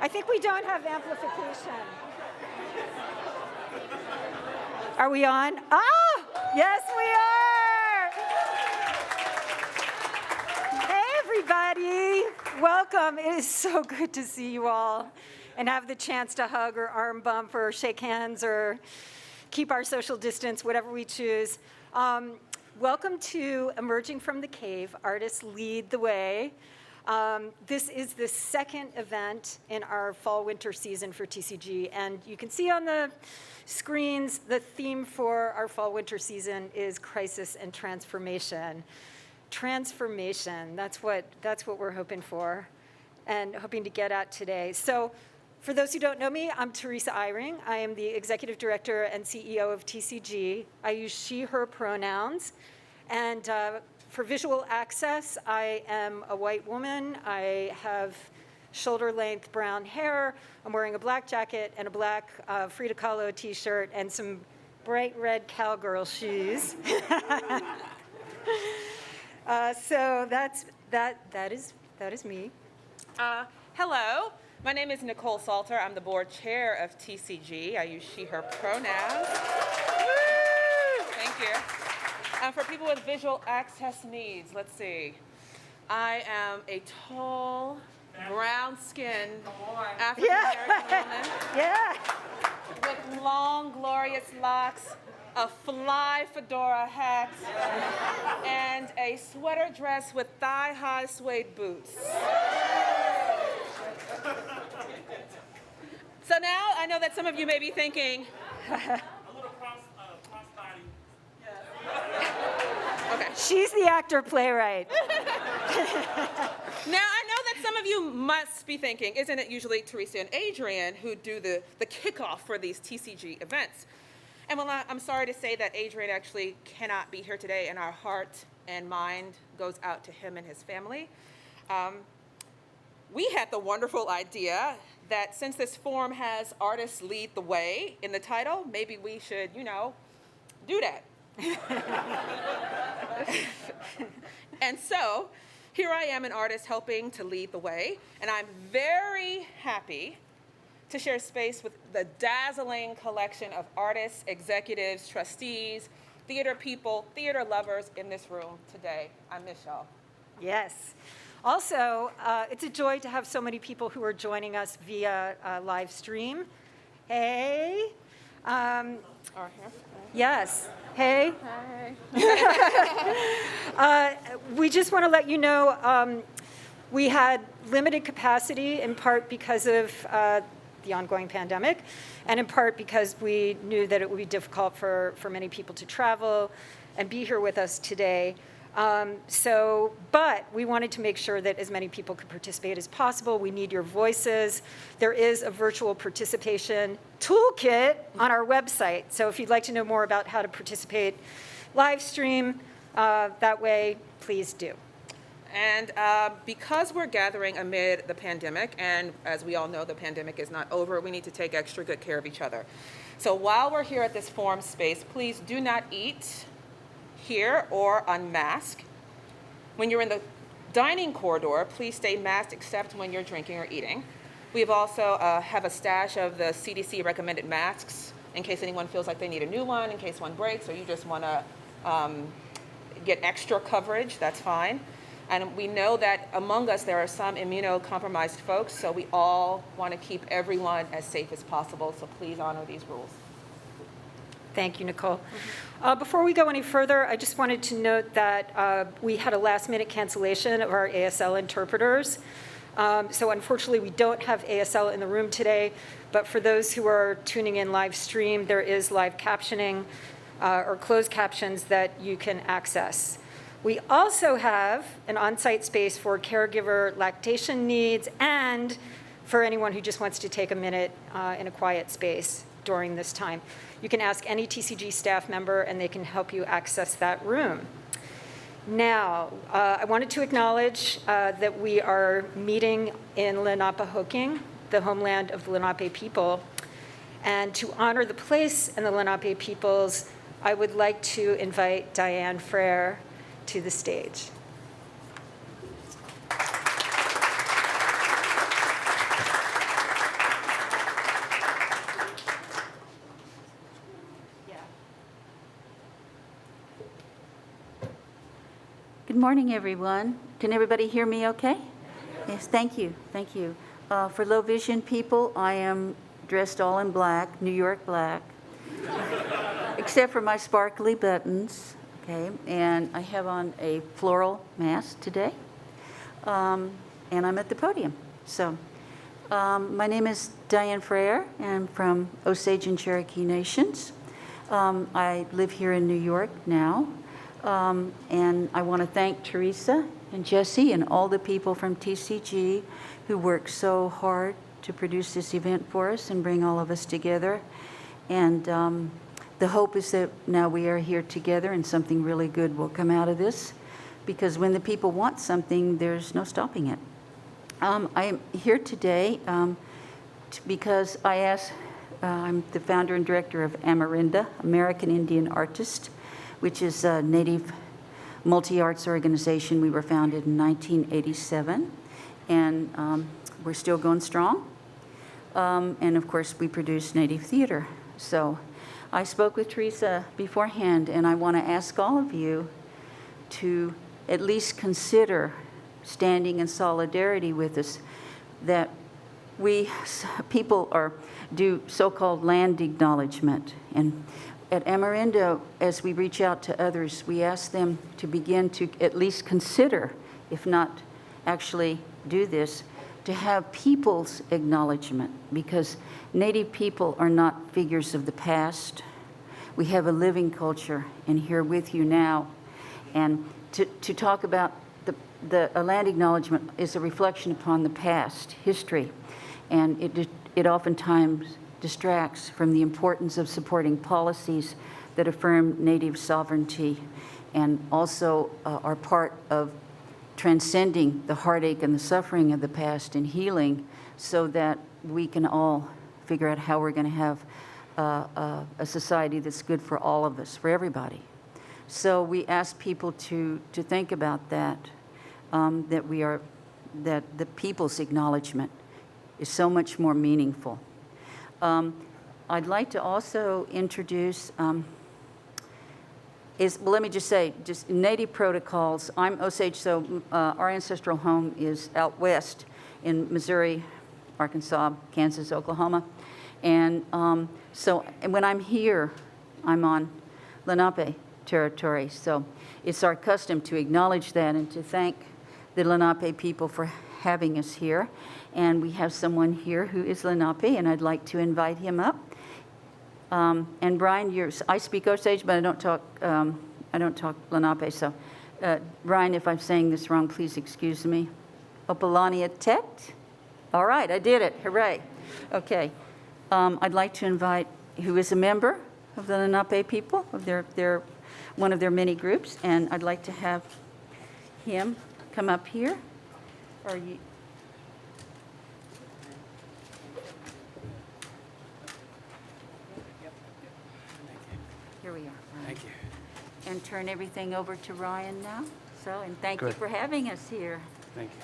I think we don't have amplification. Are we on? Ah, yes, we are. Hey, everybody. Welcome. It is so good to see you all and have the chance to hug or arm bump or shake hands or keep our social distance, whatever we choose. Welcome to Emerging from the Cave, Artists Lead the Way. This is the second event in our fall-winter season for TCG, and you can see on the screens the theme for our fall-winter season is crisis and transformation. Transformation, that's what we're hoping for and hoping to get at today. So for those who don't know me, I'm Teresa Eyring. I am the Executive Director and CEO of TCG. I use she, her pronouns. And for visual access, I am a white woman. I have shoulder-length brown hair. I'm wearing a black jacket and a black Frida Kahlo t-shirt and some bright red cowgirl shoes. So that is me. Hello, my name is Nicole Salter. I'm the board chair of TCG. I use she, her pronouns. Woo! Thank you. For people with visual access needs, let's see. I am a tall, brown-skinned African-American woman with long, glorious locks, a fly fedora hat, and a sweater dress with thigh-high suede boots. So now I know that some of you may be thinking, A little cross-body. okay. She's the actor-playwright. Now, I know that some of you must be thinking, isn't it usually Teresa and Adrian who do the kickoff for these TCG events? And well, I'm sorry to say that Adrian actually cannot be here today, and our heart and mind goes out to him and his family. We had the wonderful idea that since this forum has Artists Lead the Way in the title, maybe we should, do that. And so, here I am, an artist helping to lead the way, and I'm very happy to share space with the dazzling collection of artists, executives, trustees, theater people, theater lovers in this room today. I miss y'all. Yes. Also, it's a joy to have so many people who are joining us via live stream. Hey. Yes. Hey. Hi. We just want to let you know we had limited capacity in part because of the ongoing pandemic, and in part because we knew that it would be difficult for many people to travel and be here with us today. But we wanted to make sure that as many people could participate as possible. We need your voices. There is a virtual participation toolkit on our website. So if you'd like to know more about how to participate live stream that way, please do. And because we're gathering amid the pandemic, and as we all know, the pandemic is not over, we need to take extra good care of each other. So while we're here at this forum space, please do not eat here or unmask. When you're in the dining corridor, please stay masked except when you're drinking or eating. We've also have a stash of the CDC recommended masks in case anyone feels like they need a new one, in case one breaks, or you just want to get extra coverage, that's fine. And we know that among us there are some immunocompromised folks, so we all want to keep everyone as safe as possible, so please honor these rules. Thank you, Nicole. Before we go any further, I just wanted to note that we had a last-minute cancellation of our ASL interpreters. So unfortunately, we don't have ASL in the room today, but for those who are tuning in live stream, there is live captioning or closed captions that you can access. We also have an on-site space for caregiver lactation needs and for anyone who just wants to take a minute in a quiet space during this time. You can ask any TCG staff member and they can help you access that room. Now, I wanted to acknowledge that we are meeting in Lenapehoking, the homeland of the Lenape people. And to honor the place and the Lenape peoples, I would like to invite Diane Freyr to the stage. Good morning, everyone. Can everybody hear me okay? Yes, thank you, thank you. For low vision people, I am dressed all in black, New York black, except for my sparkly buttons, okay? And I have on a floral mask today, and I'm at the podium. So, my name is Diane Freyr, and I'm from Osage and Cherokee Nations. I live here in New York now. And I want to thank Teresa and Jesse and all the people from TCG who worked so hard to produce this event for us and bring all of us together. And the hope is that now we are here together and something really good will come out of this, because when the people want something, there's no stopping it. I am here today because I'm the founder and director of Amarinda, American Indian Artist, which is a Native multi-arts organization. We were founded in 1987, and we're still going strong. And of course, we produce Native theater. So I spoke with Teresa beforehand, and I want to ask all of you to at least consider standing in solidarity with us, that people do so-called land acknowledgement. And at Amarinda, as we reach out to others, we ask them to begin to at least consider, if not actually do this, to have people's acknowledgement, because Native people are not figures of the past. We have a living culture, and here with you now. And to talk about the land acknowledgement is a reflection upon the past, history, and it oftentimes distracts from the importance of supporting policies that affirm Native sovereignty and also are part of transcending the heartache and the suffering of the past and healing, so that we can all figure out how we're going to have a society that's good for all of us, for everybody. So we ask people to think about that, that the people's acknowledgement is so much more meaningful. I'd like to also introduce, let me just say, just Native protocols. I'm Osage, so our ancestral home is out west in Missouri, Arkansas, Kansas, Oklahoma. And so when I'm here, I'm on Lenape territory. So it's our custom to acknowledge that and to thank the Lenape people for having us here. And we have someone here who is Lenape, and I'd like to invite him up. And Brian, I speak Osage, but I don't talk Lenape. So, Brian, if I'm saying this wrong, please excuse me. Opalania Tet. All right, I did it. Hooray. Okay. I'd like to invite who is a member of the Lenape people, of their one of their many groups, and I'd like to have him come up here. Are you? Here we are. Ryan. Thank you. And turn everything over to Ryan now. And thank you Good. for having us here. Thank you.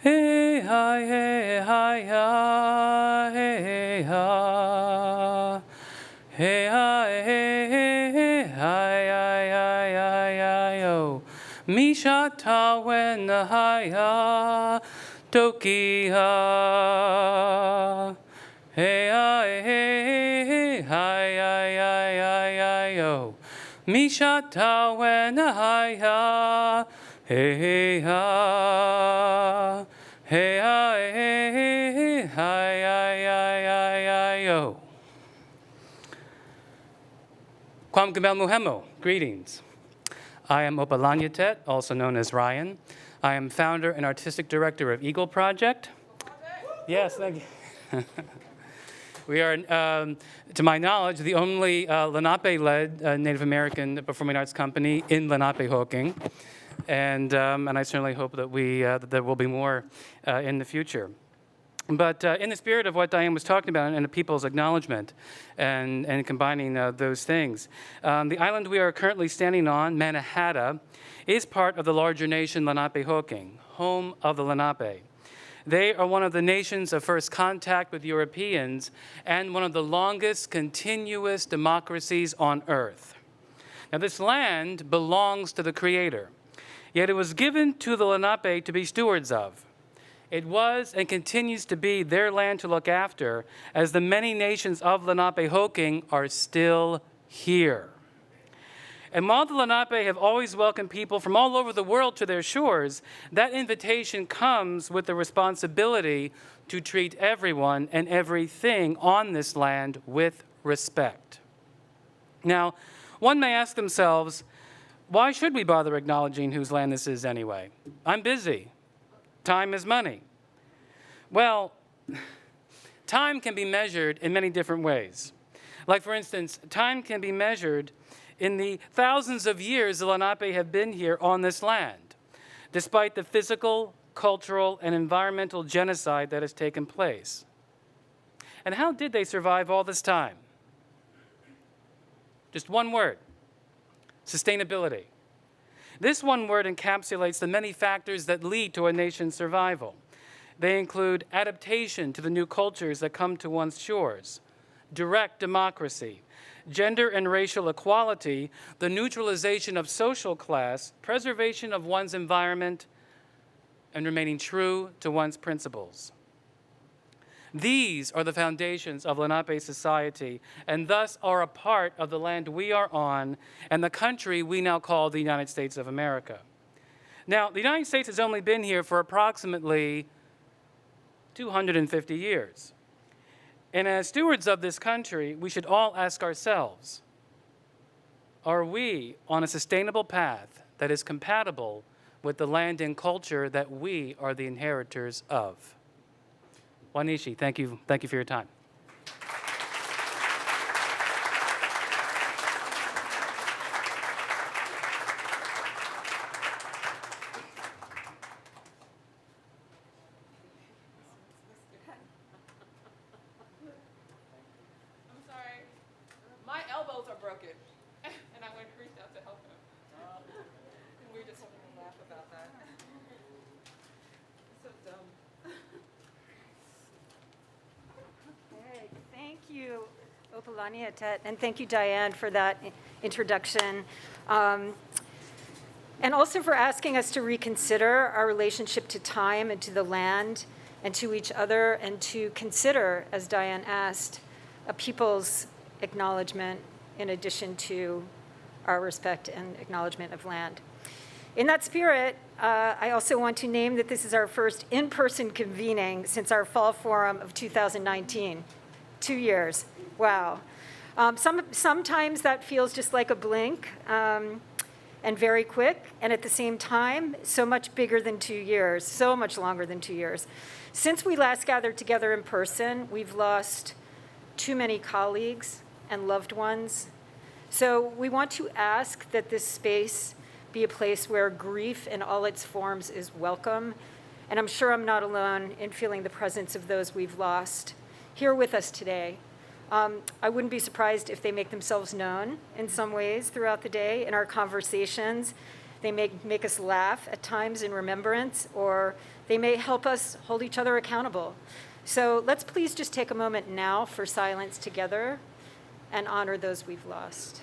Hey hi hey hi ya hey ha hey hi hey hi hi yo Misha ta when hi ya doki ha hey hi hi yo Misha ta when hi ya hey ha hey hi yo. Kwam Gamel Muhemo, greetings. I am Opalania Tet, also known as Ryan. I am founder and artistic director of Eagle Project. Yes, thank you. We are, to my knowledge, the only Lenape-led Native American performing arts company in Lenapehoking. And I certainly hope that that there will be more in the future. But in the spirit of what Diane was talking about and the people's acknowledgement and combining those things, the island we are currently standing on, Mannahatta, is part of the larger nation Lenapehoking, home of the Lenape. They are one of the nations of first contact with Europeans and one of the longest continuous democracies on earth. Now, this land belongs to the Creator, yet it was given to the Lenape to be stewards of. It was and continues to be their land to look after, as the many nations of Lenape-Hoking are still here. And while the Lenape have always welcomed people from all over the world to their shores, that invitation comes with the responsibility to treat everyone and everything on this land with respect. Now, one may ask themselves, why should we bother acknowledging whose land this is anyway? I'm busy. Time is money. Well, time can be measured in many different ways. Like, for instance, time can be measured in the thousands of years the Lenape have been here on this land, despite the physical, cultural, and environmental genocide that has taken place. And how did they survive all this time? Just one word: sustainability. This one word encapsulates the many factors that lead to a nation's survival. They include adaptation to the new cultures that come to one's shores, direct democracy, gender and racial equality, the neutralization of social class, preservation of one's environment, and remaining true to one's principles. These are the foundations of Lenape society, and thus are a part of the land we are on and the country we now call the United States of America. Now, the United States has only been here for approximately 250 years. And as stewards of this country, we should all ask ourselves, are we on a sustainable path that is compatible with the land and culture that we are the inheritors of? Wanishi, thank you for your time. My elbows are broken, and I went to reach out to help him. And we were just having a laugh about that. So dumb. Okay, thank you, Opalani Atet, and thank you, Diane, for that introduction. And also for asking us to reconsider our relationship to time and to the land and to each other, and to consider, as Diane asked, a people's acknowledgement in addition to our respect and acknowledgement of land. In that spirit, I also want to name that this is our first in-person convening since our fall forum of 2019. 2 years, wow. Sometimes that feels just like a blink and very quick, and at the same time, so much bigger than 2 years, so much longer than 2 years. Since we last gathered together in person, we've lost too many colleagues and loved ones. So we want to ask that this space be a place where grief in all its forms is welcome. And I'm sure I'm not alone in feeling the presence of those we've lost here with us today. I wouldn't be surprised if they make themselves known in some ways throughout the day in our conversations. They may make us laugh at times in remembrance, or they may help us hold each other accountable. So let's please just take a moment now for silence together and honor those we've lost.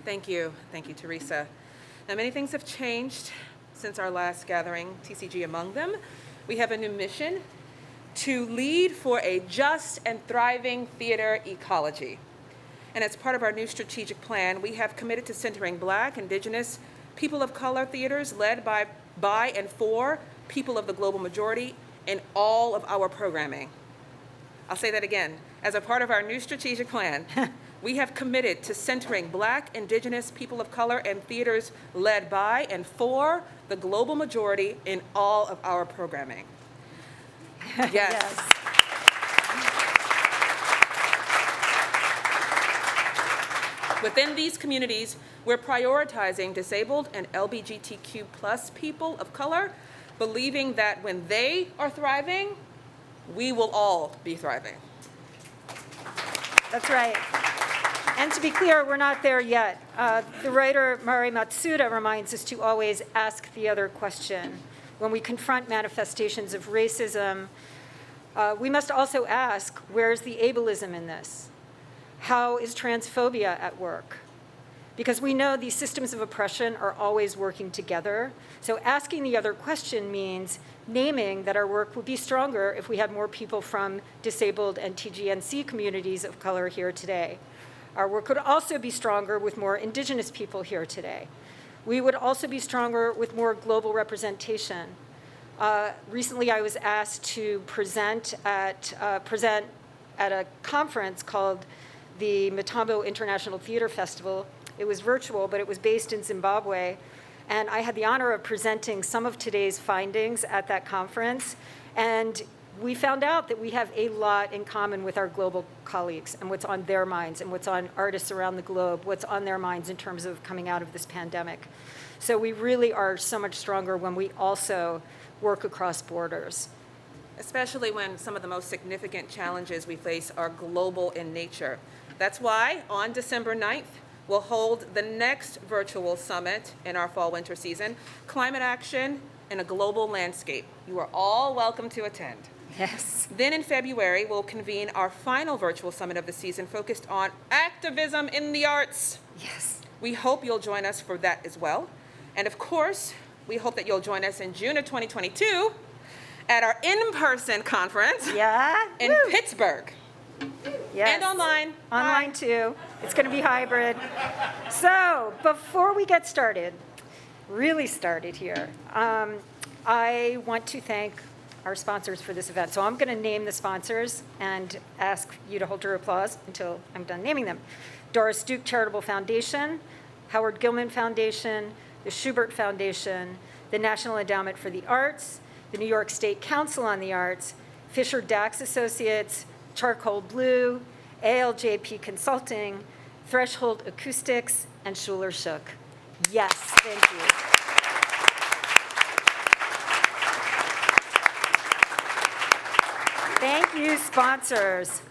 Thank you, Teresa. Now, many things have changed since our last gathering, TCG among them. We have a new mission: to lead for a just and thriving theater ecology. And as part of our new strategic plan, we have committed to centering Black, Indigenous, people of color theaters led by and for people of the global majority in all of our programming. I'll say that again. As a part of our new strategic plan, we have committed to centering Black, Indigenous, people of color, and theaters led by and for the global majority in all of our programming. Yes. Within these communities, We're prioritizing disabled and LGBTQ plus people of color, believing that when they are thriving, we will all be thriving. That's right. And to be clear, we're not there yet. The writer Mari Matsuda reminds us to always ask the other question. When we confront manifestations of racism, we must also ask, where's the ableism in this? How is transphobia at work? Because we know these systems of oppression are always working together. So asking the other question means naming that our work would be stronger if we had more people from disabled and TGNC communities of color here today. Our work would also be stronger with more Indigenous people here today. We would also be stronger with more global representation. Recently, I was asked to present at a conference called the Mitambo International Theater Festival. It was virtual, but it was based in Zimbabwe. And I had the honor of presenting some of today's findings at that conference. And we found out that we have a lot in common with our global colleagues and what's on their minds and what's on artists around the globe, what's on their minds in terms of coming out of this pandemic. So we really are so much stronger when we also work across borders. Especially when some of the most significant challenges we face are global in nature. That's why on December 9th, we'll hold the next virtual summit in our fall-winter season, Climate Action in a Global Landscape. You are all welcome to attend. Yes. Then in February, we'll convene our final virtual summit of the season focused on activism in the arts. Yes. We hope you'll join us for that as well. And of course, we hope that you'll join us in June of 2022 at our in-person conference in Pittsburgh. Yes. And online. Online too. It's going to be hybrid. So before we get started, really started here, I want to thank our sponsors for this event. So I'm going to name the sponsors and ask you to hold your applause until I'm done naming them. Doris Duke Charitable Foundation, Howard Gilman Foundation, the Schubert Foundation, the National Endowment for the Arts, the New York State Council on the Arts, Fisher Dax Associates, Charcoal Blue, ALJP Consulting, Threshold Acoustics, and Schuler Shook. Yes, thank you. Thank you, sponsors.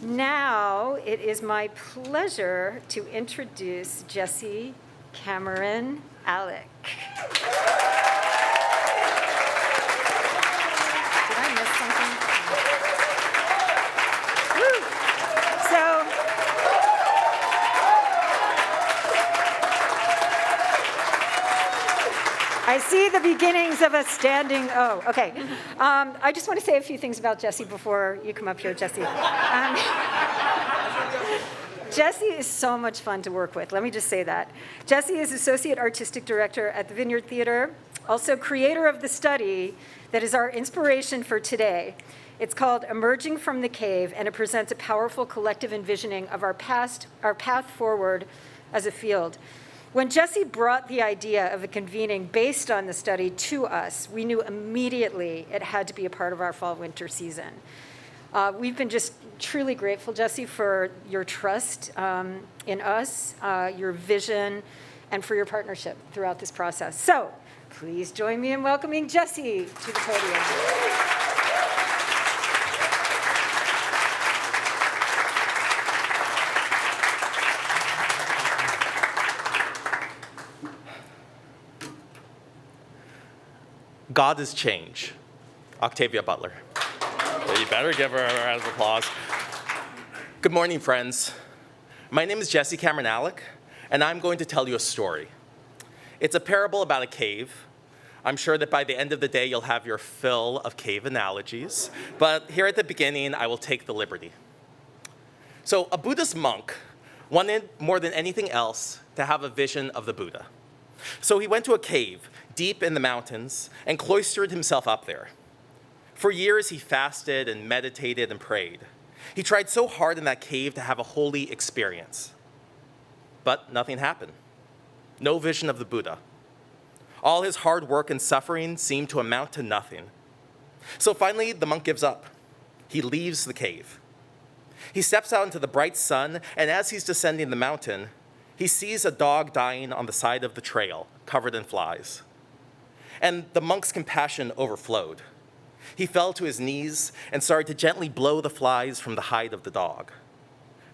Now it is my pleasure to introduce Jesse Cameron Alick. Did I miss something? Woo. So, I see the beginnings of a standing, oh, okay. I just want to say a few things about Jesse before you come up here, Jesse. Jesse is so much fun to work with, let me just say that. Jesse is Associate Artistic Director at the Vineyard Theater, also creator of the study that is our inspiration for today. It's called Emerging from the Cave, and it presents a powerful collective envisioning of our path forward as a field. When Jesse brought the idea of a convening based on the study to us, we knew immediately it had to be a part of our fall-winter season. We've been just truly grateful, Jesse, for your trust in us, your vision, and for your partnership throughout this process. So please join me in welcoming Jesse to the podium. God is change. Octavia Butler. You better give her a round of applause. Good morning, friends. My name is Jesse Cameron Alick, and I'm going to tell you a story. It's a parable about a cave. I'm sure that by the end of the day, you'll have your fill of cave analogies, but here at the beginning, I will take the liberty. So a Buddhist monk wanted more than anything else to have a vision of the Buddha. So he went to a cave deep in the mountains and cloistered himself up there. For years, he fasted and meditated and prayed. He tried so hard in that cave to have a holy experience. But nothing happened. No vision of the Buddha. All his hard work and suffering seemed to amount to nothing. So finally, the monk gives up. He leaves the cave. He steps out into the bright sun, and as he's descending the mountain, he sees a dog dying on the side of the trail, covered in flies. And the monk's compassion overflowed. He fell to his knees and started to gently blow the flies from the hide of the dog.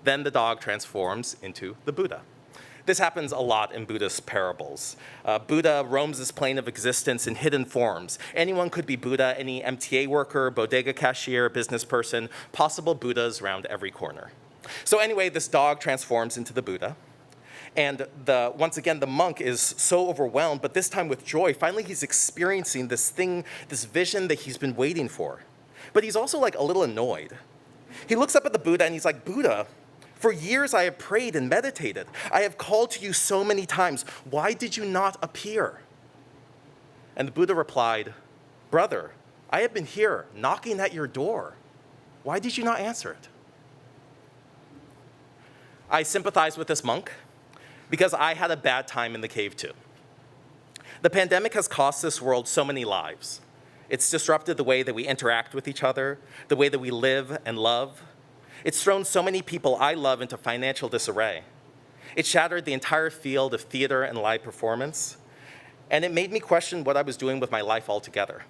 Then the dog transforms into the Buddha. This happens a lot in Buddhist parables. Buddha roams this plane of existence in hidden forms. Anyone could be Buddha, any MTA worker, bodega cashier, business person, possible Buddhas around every corner. So anyway, this dog transforms into the Buddha. And once again, the monk is so overwhelmed, but this time with joy. Finally, he's experiencing this thing, this vision that he's been waiting for. But he's also like a little annoyed. He looks up at the Buddha and he's like, Buddha, for years I have prayed and meditated. I have called to you so many times. Why did you not appear? And the Buddha replied, brother, I have been here knocking at your door. Why did you not answer it? I sympathize with this monk because I had a bad time in the cave too. The pandemic has cost this world so many lives. It's disrupted the way that we interact with each other, the way that we live and love. It's thrown so many people I love into financial disarray. It shattered the entire field of theater and live performance, and it made me question what I was doing with my life altogether.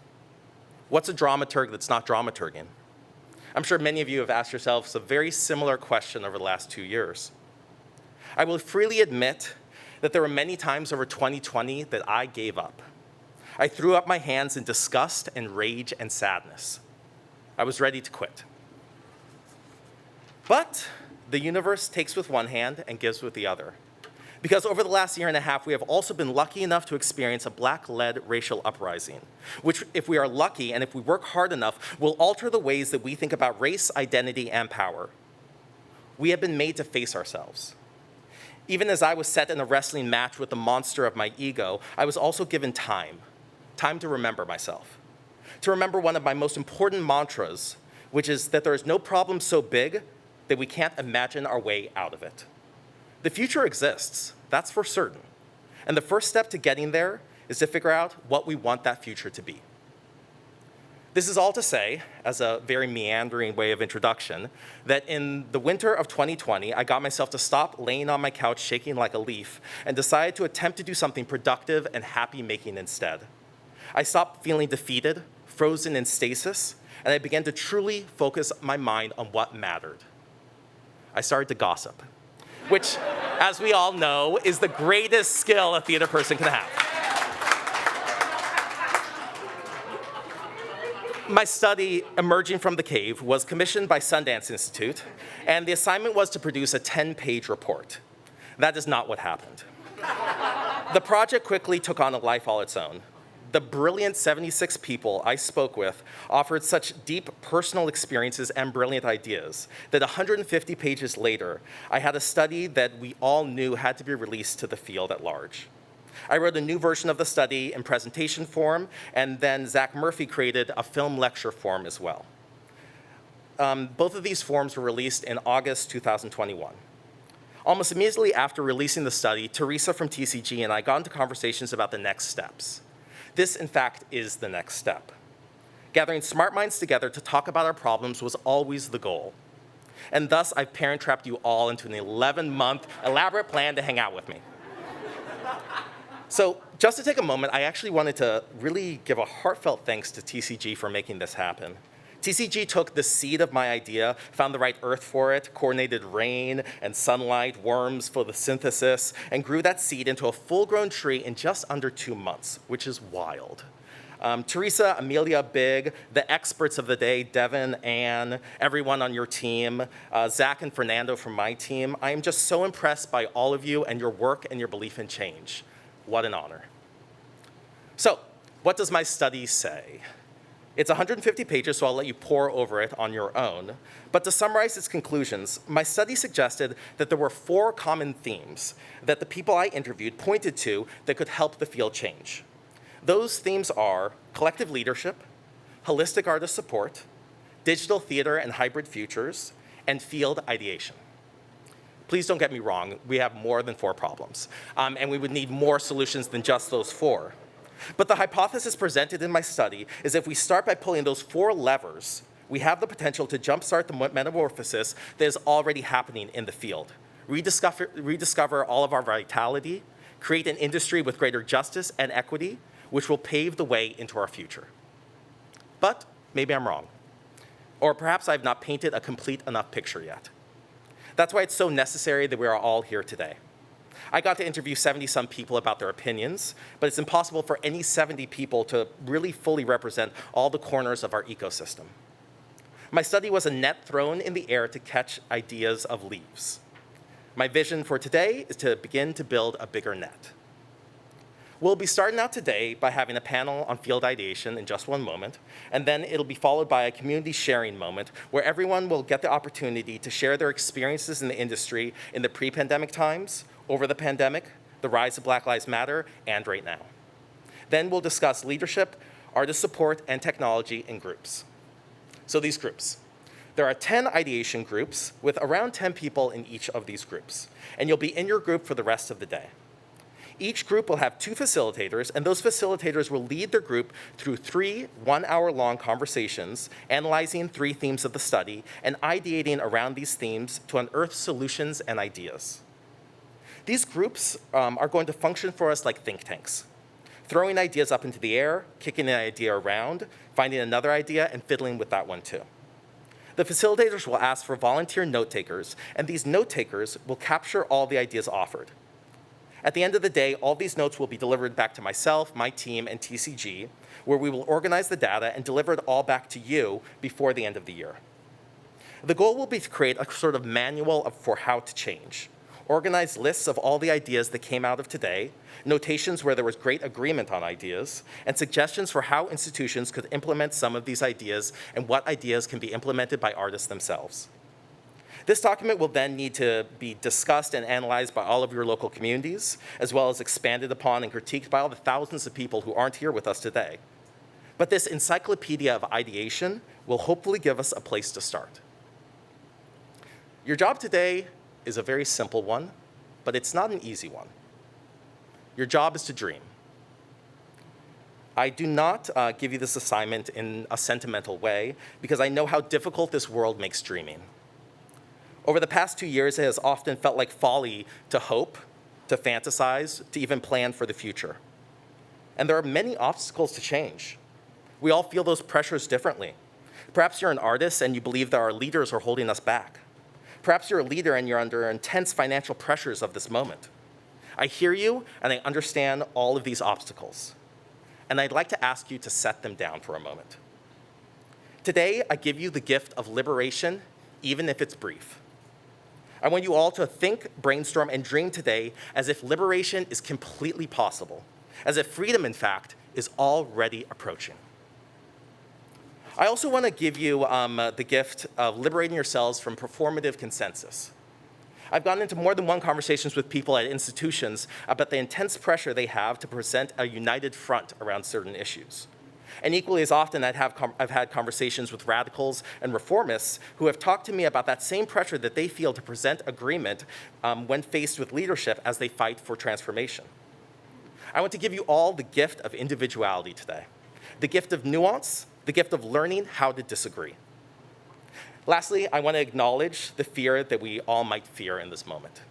What's a dramaturg that's not dramaturging? I'm sure many of you have asked yourselves a very similar question over the last 2 years. I will freely admit that there were many times over 2020 that I gave up. I threw up my hands in disgust and rage and sadness. I was ready to quit. But the universe takes with one hand and gives with the other. Because over the last year and a half, we have also been lucky enough to experience a Black-led racial uprising, which, if we are lucky and if we work hard enough, will alter the ways that we think about race, identity, and power. We have been made to face ourselves. Even as I was set in a wrestling match with the monster of my ego, I was also given time to remember myself, to remember one of my most important mantras, which is that there is no problem so big that we can't imagine our way out of it. The future exists, that's for certain. And the first step to getting there is to figure out what we want that future to be. This is all to say, as a very meandering way of introduction, that in the winter of 2020, I got myself to stop laying on my couch shaking like a leaf and decided to attempt to do something productive and happy-making instead. I stopped feeling defeated, frozen in stasis, and I began to truly focus my mind on what mattered. I started to gossip, which, as we all know, is the greatest skill a theater person can have. My study, Emerging from the Cave, was commissioned by Sundance Institute, and the assignment was to produce a 10-page report. That is not what happened. The project quickly took on a life all its own. The brilliant 76 people I spoke with offered such deep personal experiences and brilliant ideas that 150 pages later, I had a study that we all knew had to be released to the field at large. I wrote a new version of the study in presentation form, and then Zach Murphy created a film lecture form as well. Both of these forms were released in August 2021. Almost immediately after releasing the study, Teresa from TCG and I got into conversations about the next steps. This, in fact, is the next step. Gathering smart minds together to talk about our problems was always the goal. And thus, I've parent-trapped you all into an 11-month elaborate plan to hang out with me. So just to take a moment, I actually wanted to really give a heartfelt thanks to TCG for making this happen. TCG took the seed of my idea, found the right earth for it, coordinated rain and sunlight, worms for the synthesis, and grew that seed into a full-grown tree in just under 2 months, which is wild. Teresa, Amelia, Big, the experts of the day, Devin, Anne, everyone on your team, Zach and Fernando from my team, I am just so impressed by all of you and your work and your belief in change. What an honor. So, what does my study say? It's 150 pages, so I'll let you pore over it on your own. But to summarize its conclusions, my study suggested that there were 4 common themes that the people I interviewed pointed to that could help the field change. Those themes are collective leadership, holistic artist support, digital theater and hybrid futures, and field ideation. Please don't get me wrong, we have more than 4 problems, and we would need more solutions than just those 4. But the hypothesis presented in my study is if we start by pulling those 4 levers, we have the potential to jumpstart the metamorphosis that is already happening in the field. rediscover all of our vitality, create an industry with greater justice and equity, which will pave the way into our future. But maybe I'm wrong. Or perhaps I've not painted a complete enough picture yet. That's why it's so necessary that we are all here today. I got to interview 70-some people about their opinions, but it's impossible for any 70 people to really fully represent all the corners of our ecosystem. My study was a net thrown in the air to catch ideas of leaves. My vision for today is to begin to build a bigger net. We'll be starting out today by having a panel on field ideation in just one moment, and then it'll be followed by a community sharing moment where everyone will get the opportunity to share their experiences in the industry in the pre-pandemic times, over the pandemic, the rise of Black Lives Matter, and right now. Then we'll discuss leadership, artist support, and technology in groups. So these groups. There are 10 ideation groups with around 10 people in each of these groups, and you'll be in your group for the rest of the day. Each group will have 2 facilitators, and those facilitators will lead their group through 3 one-hour-long conversations, analyzing 3 themes of the study, and ideating around these themes to unearth solutions and ideas. These groups are going to function for us like think tanks, throwing ideas up into the air, kicking an idea around, finding another idea, and fiddling with that one too. The facilitators will ask for volunteer note takers, and these note takers will capture all the ideas offered. At the end of the day, all these notes will be delivered back to myself, my team, and TCG, where we will organize the data and deliver it all back to you before the end of the year. The goal will be to create a sort of manual for how to change, organize lists of all the ideas that came out of today, notations where there was great agreement on ideas, and suggestions for how institutions could implement some of these ideas and what ideas can be implemented by artists themselves. This document will then need to be discussed and analyzed by all of your local communities, as well as expanded upon and critiqued by all the thousands of people who aren't here with us today. But this encyclopedia of ideation will hopefully give us a place to start. Your job today is a very simple one, but it's not an easy one. Your job is to dream. I do not give you this assignment in a sentimental way, because I know how difficult this world makes dreaming. Over the past 2 years, it has often felt like folly to hope, to fantasize, to even plan for the future. And there are many obstacles to change. We all feel those pressures differently. Perhaps you're an artist and you believe that our leaders are holding us back. Perhaps you're a leader and you're under intense financial pressures of this moment. I hear you and I understand all of these obstacles. And I'd like to ask you to set them down for a moment. Today, I give you the gift of liberation, even if it's brief. I want you all to think, brainstorm, and dream today as if liberation is completely possible, as if freedom, in fact, is already approaching. I also want to give you the gift of liberating yourselves from performative consensus. I've gotten into more than one conversations with people at institutions about the intense pressure they have to present a united front around certain issues. And equally as often, I've had conversations with radicals and reformists who have talked to me about that same pressure that they feel to present agreement when faced with leadership as they fight for transformation. I want to give you all the gift of individuality today, the gift of nuance, the gift of learning how to disagree. Lastly, I want to acknowledge the fear that we all might fear in this moment.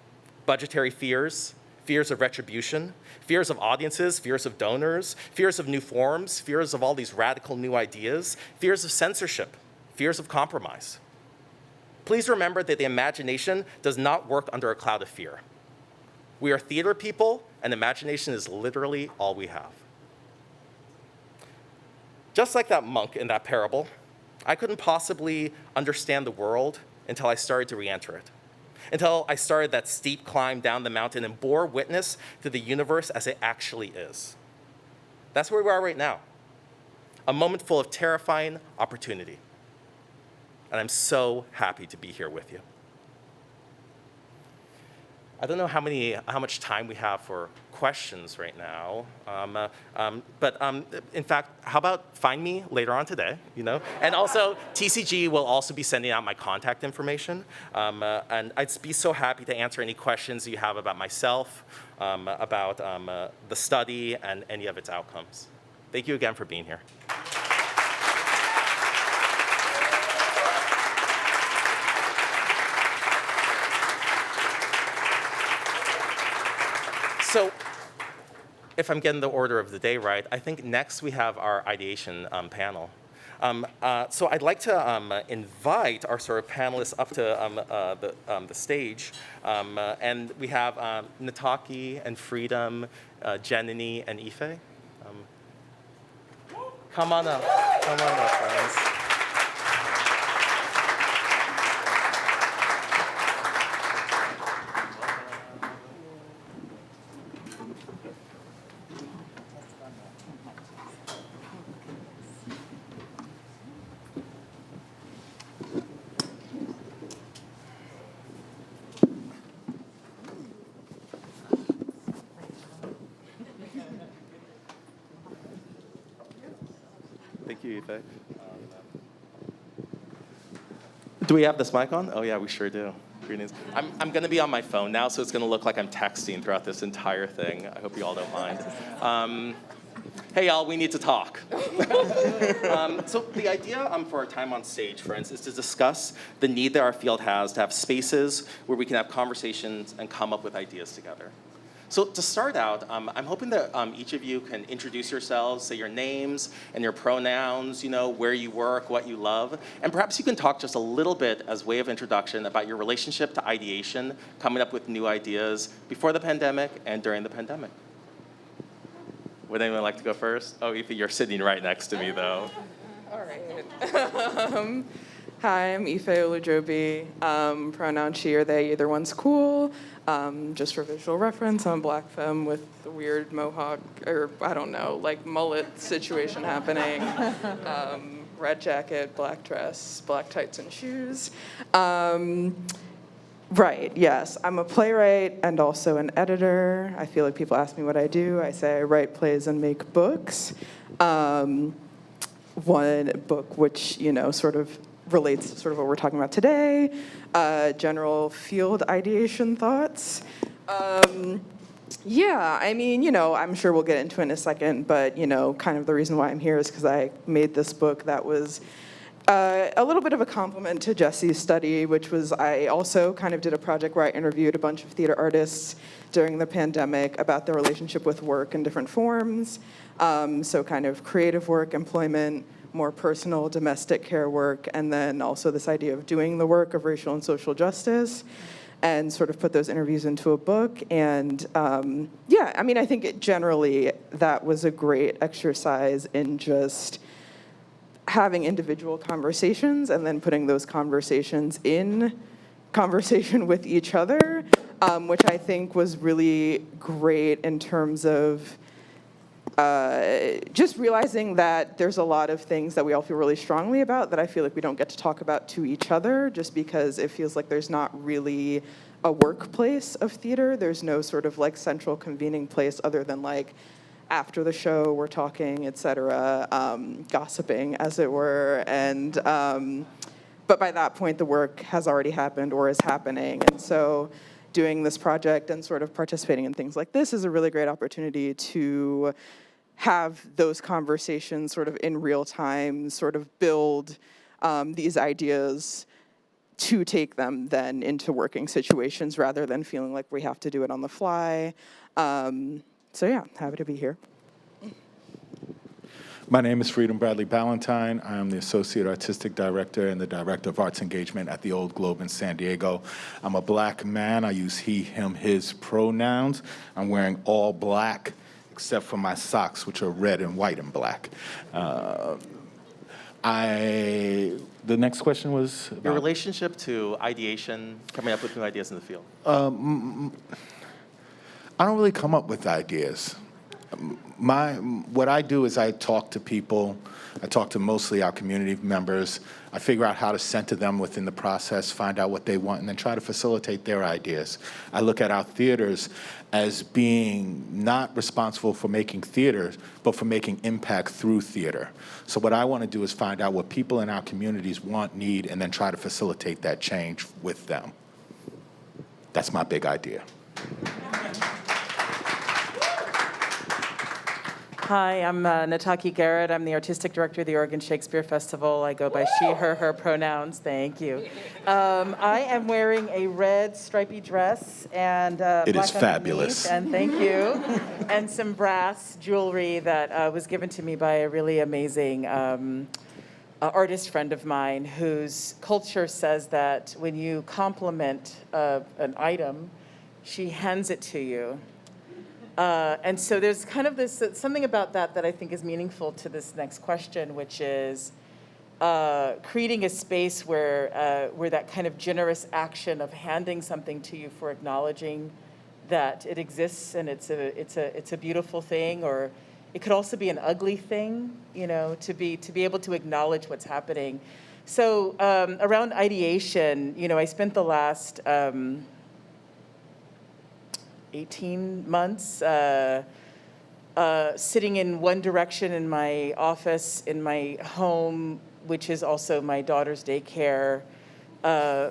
Budgetary fears, fears of retribution, fears of audiences, fears of donors, fears of new forms, fears of all these radical new ideas, fears of censorship, fears of compromise. Please remember that the imagination does not work under a cloud of fear. We are theater people, and imagination is literally all we have. Just like that monk in that parable, I couldn't possibly understand the world until I started to re-enter it, until I started that steep climb down the mountain and bore witness to the universe as it actually is. That's where we are right now, a moment full of terrifying opportunity. And I'm so happy to be here with you. I don't know how much time we have for questions right now, but in fact, how about find me later on today, you know? And also, TCG will also be sending out my contact information, and I'd be so happy to answer any questions you have about myself, about the study, and any of its outcomes. Thank you again for being here. So if I'm getting the order of the day right, I think next we have our ideation panel. So I'd like to invite our sort of panelists up to the stage. And we have Nataki and Freedom, Jenny and Ife. Come on up. Come on up, friends. Thank you, Ife. Do we have this mic on? Oh, yeah, we sure do. Greetings. I'm going to be on my phone now, so it's going to look like I'm texting throughout this entire thing. I hope you all don't mind. Hey, y'all, we need to talk. So the idea for our time on stage, friends, is to discuss the need that our field has to have spaces where we can have conversations and come up with ideas together. So to start out, I'm hoping that each of you can introduce yourselves, say your names and your pronouns, where you work, what you love, and perhaps you can talk just a little bit as way of introduction about your relationship to ideation, coming up with new ideas before the pandemic and during the pandemic. Would anyone like to go first? Oh, Ife, you're sitting right next to me, though. All right. Hi, I'm Ife Olujobi. Pronoun she or they, either one's cool. Just for visual reference, I'm a black femme with a weird mohawk, or I don't know, like mullet situation happening. Red jacket, black dress, black tights and shoes. Right, yes. I'm a playwright and also an editor. I feel like people ask me what I do. I say I write plays and make books. One book which, sort of relates to sort of what we're talking about today, general field ideation thoughts. Yeah, I mean, I'm sure we'll get into it in a second, but, kind of the reason why I'm here is because I made this book that was a little bit of a compliment to Jesse's study, which was I also kind of did a project where I interviewed a bunch of theater artists during the pandemic about their relationship with work in different forms. So kind of creative work, employment, more personal domestic care work, and then also this idea of doing the work of racial and social justice, and sort of put those interviews into a book. And yeah, I mean, I think generally that was a great exercise in just having individual conversations and then putting those conversations in conversation with each other, which I think was really great in terms of just realizing that there's a lot of things that we all feel really strongly about that I feel like we don't get to talk about to each other just because it feels like there's not really a workplace of theater. There's no sort of like central convening place other than like after the show we're talking, et cetera, gossiping as it were. And but by that point the work has already happened or is happening. And so doing this project and sort of participating in things like this is a really great opportunity to have those conversations sort of in real time, sort of build these ideas to take them then into working situations rather than feeling like we have to do it on the fly. So yeah, happy to be here. My name is Freedom Bradley Ballantyne. I am the Associate Artistic Director and the Director of Arts Engagement at the Old Globe in San Diego. I'm a black man. I use he, him, his pronouns. I'm wearing all black except for my socks, which are red and white and black. The next question was about your relationship to ideation, coming up with new ideas in the field. I don't really come up with ideas. What I do is I talk to people. I talk to mostly our community members. I figure out how to center them within the process, find out what they want, and then try to facilitate their ideas. I look at our theaters as being not responsible for making theater, but for making impact through theater. So what I want to do is find out what people in our communities want, need, and then try to facilitate that change with them. That's my big idea. Hi, I'm Nataki Garrett. I'm the artistic director of the Oregon Shakespeare Festival. I go by she, her pronouns. Thank you. I am wearing a red stripy dress and It black is fabulous. underneath, and thank you, and some brass jewelry that was given to me by a really amazing artist friend of mine whose culture says that when you compliment an item, she hands it to you. And so there's kind of this something about that I think is meaningful to this next question, which is creating a space where that kind of generous action of handing something to you for acknowledging that it exists and it's a beautiful thing, or it could also be an ugly thing, you know, to be able to acknowledge what's happening. So around ideation, you know, I spent the last 18 months sitting in one direction in my office, in my home, which is also my daughter's daycare,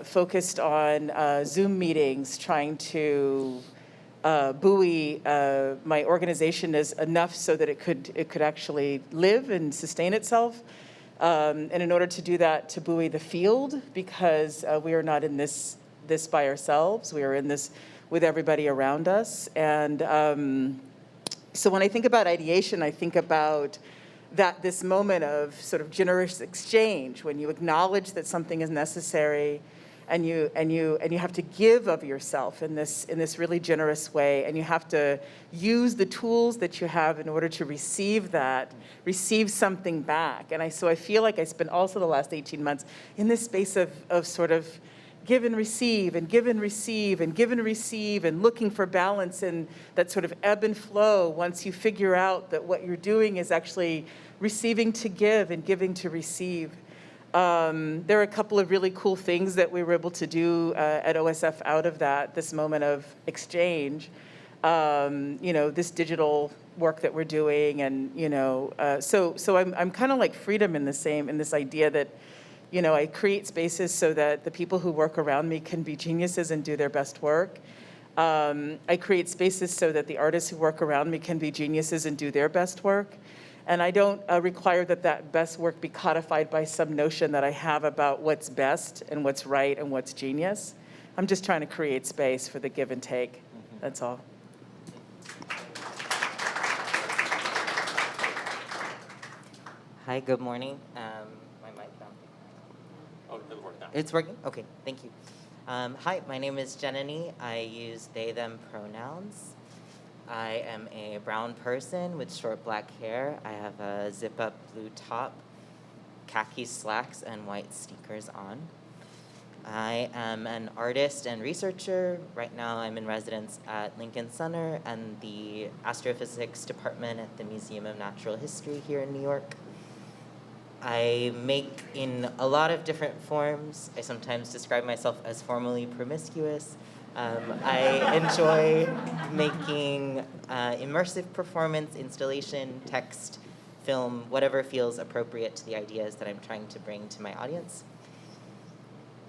focused on Zoom meetings, trying to buoy my organization as enough so that it could actually live and sustain itself. And in order to do that, to buoy the field, because we are not in this by ourselves. We are in this with everybody around us. And so when I think about ideation, I think about this moment of sort of generous exchange, when you acknowledge that something is necessary, and you have to give of yourself in this really generous way, and you have to use the tools that you have in order to receive something back. And so I feel like I spent also the last 18 months in this space of sort of give and receive and give and receive and give and receive, and looking for balance in that sort of ebb and flow once you figure out that what you're doing is actually receiving to give and giving to receive. There are a couple of really cool things that we were able to do at OSF out of this moment of exchange. You know, this digital work that we're doing, and you know, so I'm kind of like freedom in this idea that, you know, I create spaces so that the people who work around me can be geniuses and do their best work. I create spaces so that the artists who work around me can be geniuses and do their best work. And I don't require that best work be codified by some notion that I have about what's best and what's right and what's genius. I'm just trying to create space for the give and take. Mm-hmm. That's all. Hi, good morning. My mic down. Oh, it'll work now. It's working? Okay, thank you. Hi, my name is Jenny. I use they, them pronouns. I am a brown person with short black hair. I have a zip-up blue top, khaki slacks, and white sneakers on. I am an artist and researcher. Right now I'm in residence at Lincoln Center and the Astrophysics Department at the Museum of Natural History here in New York. I make in a lot of different forms. I sometimes describe myself as formally promiscuous. I enjoy making immersive performance, installation, text, film, whatever feels appropriate to the ideas that I'm trying to bring to my audience.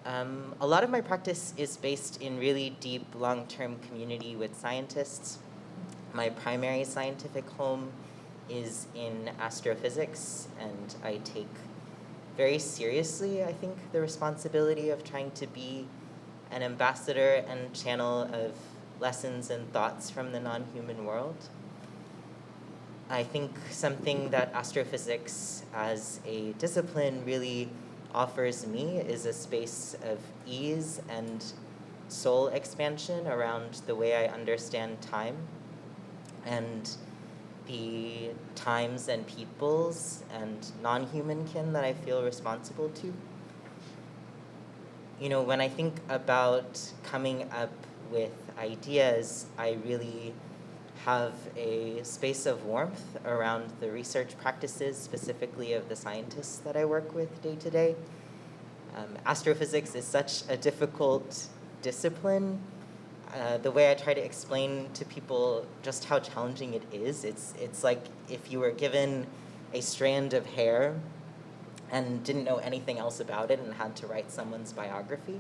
A lot of my practice is based in really deep, long-term community with scientists. My primary scientific home is in astrophysics, and I take very seriously, I think, the responsibility of trying to be an ambassador and channel of lessons and thoughts from the non-human world. I think something that astrophysics as a discipline really offers me is a space of ease and soul expansion around the way I understand time and the times and peoples and non-human kin that I feel responsible to. You know, when I think about coming up with ideas, I really have a space of warmth around the research practices, specifically of the scientists that I work with day to day. Astrophysics is such a difficult discipline. The way I try to explain to people just how challenging it is, it's like if you were given a strand of hair and didn't know anything else about it and had to write someone's biography.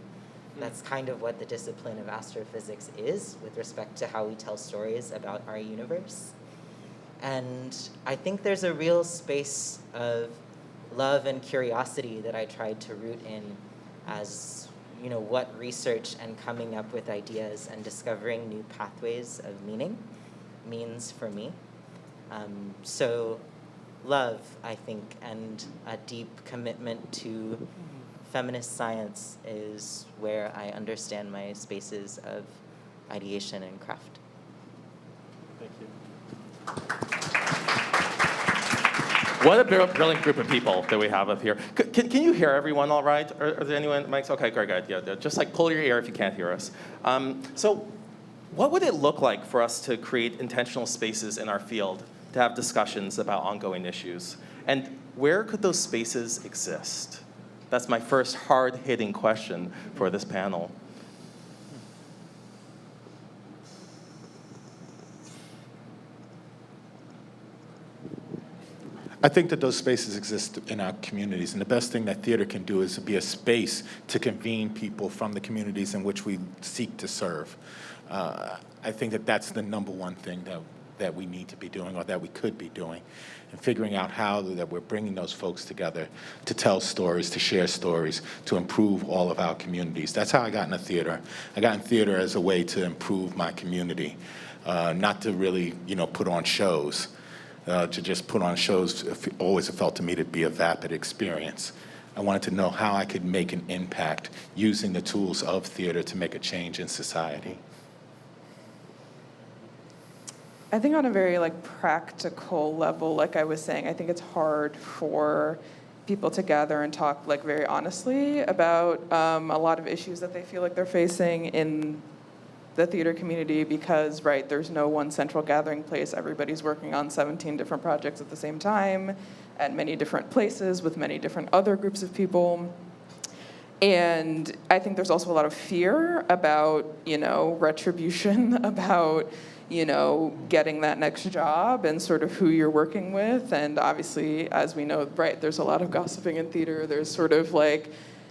That's kind of what the discipline of astrophysics is with respect to how we tell stories about our universe. And I think there's a real space of love and curiosity that I tried to root in as, what research and coming up with ideas and discovering new pathways of meaning means for me. So love, I think, and a deep commitment to feminist science is where I understand my spaces of ideation and craft. Thank you. What a brilliant group of people that we have up here. Can you hear everyone all right? Are there anyone, mics? Okay, great. Yeah, just like pull your ear if you can't hear us. So what would it look like for us to create intentional spaces in our field to have discussions about ongoing issues? And where could those spaces exist? That's my first hard-hitting question for this panel. I think that those spaces exist in our communities, and the best thing that theater can do is be a space to convene people from the communities in which we seek to serve. I think that that's the number one thing that we need to be doing, or that we could be doing, and figuring out how that we're bringing those folks together to tell stories, to share stories, to improve all of our communities. That's how I got into theater. I got in theater as a way to improve my community, not to really, put on shows. To just put on shows always felt to me to be a vapid experience. I wanted to know how I could make an impact using the tools of theater to make a change in society. I think on a very practical level, like I was saying, I think it's hard for people to gather and talk very honestly about a lot of issues that they feel like they're facing in the theater community because, right, there's no one central gathering place. Everybody's working on 17 different projects at the same time at many different places with many different other groups of people. And I think there's also a lot of fear about, retribution, about, getting that next job and sort of who you're working with. And obviously, as we know, right, there's a lot of gossiping in theater. There's sort of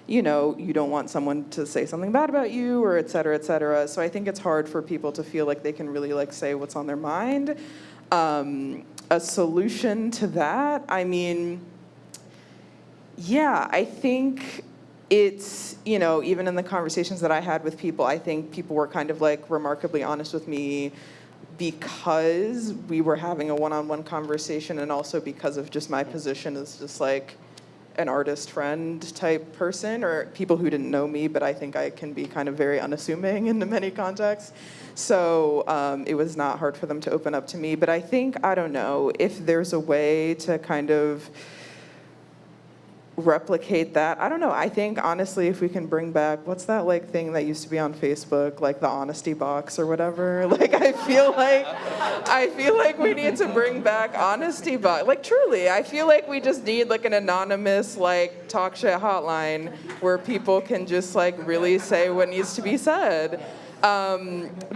you don't want someone to say something bad about you, or et cetera, et cetera. So I think it's hard for people to feel like they can really say what's on their mind. A solution to that, I think it's, even in the conversations that I had with people, I think people were kind of remarkably honest with me because we were having a one-on-one conversation, and also because of just my position as just an artist friend type person, or people who didn't know me, but I think I can be kind of very unassuming in many contexts. So it was not hard for them to open up to me. But I think, I don't know, if there's a way to kind of replicate that. I don't know. I think, honestly, if we can bring back, what's that thing that used to be on Facebook, the honesty box or whatever? I feel like we need to bring back honesty box. Truly, I feel like we just need an anonymous talk shit hotline where people can just really say what needs to be said.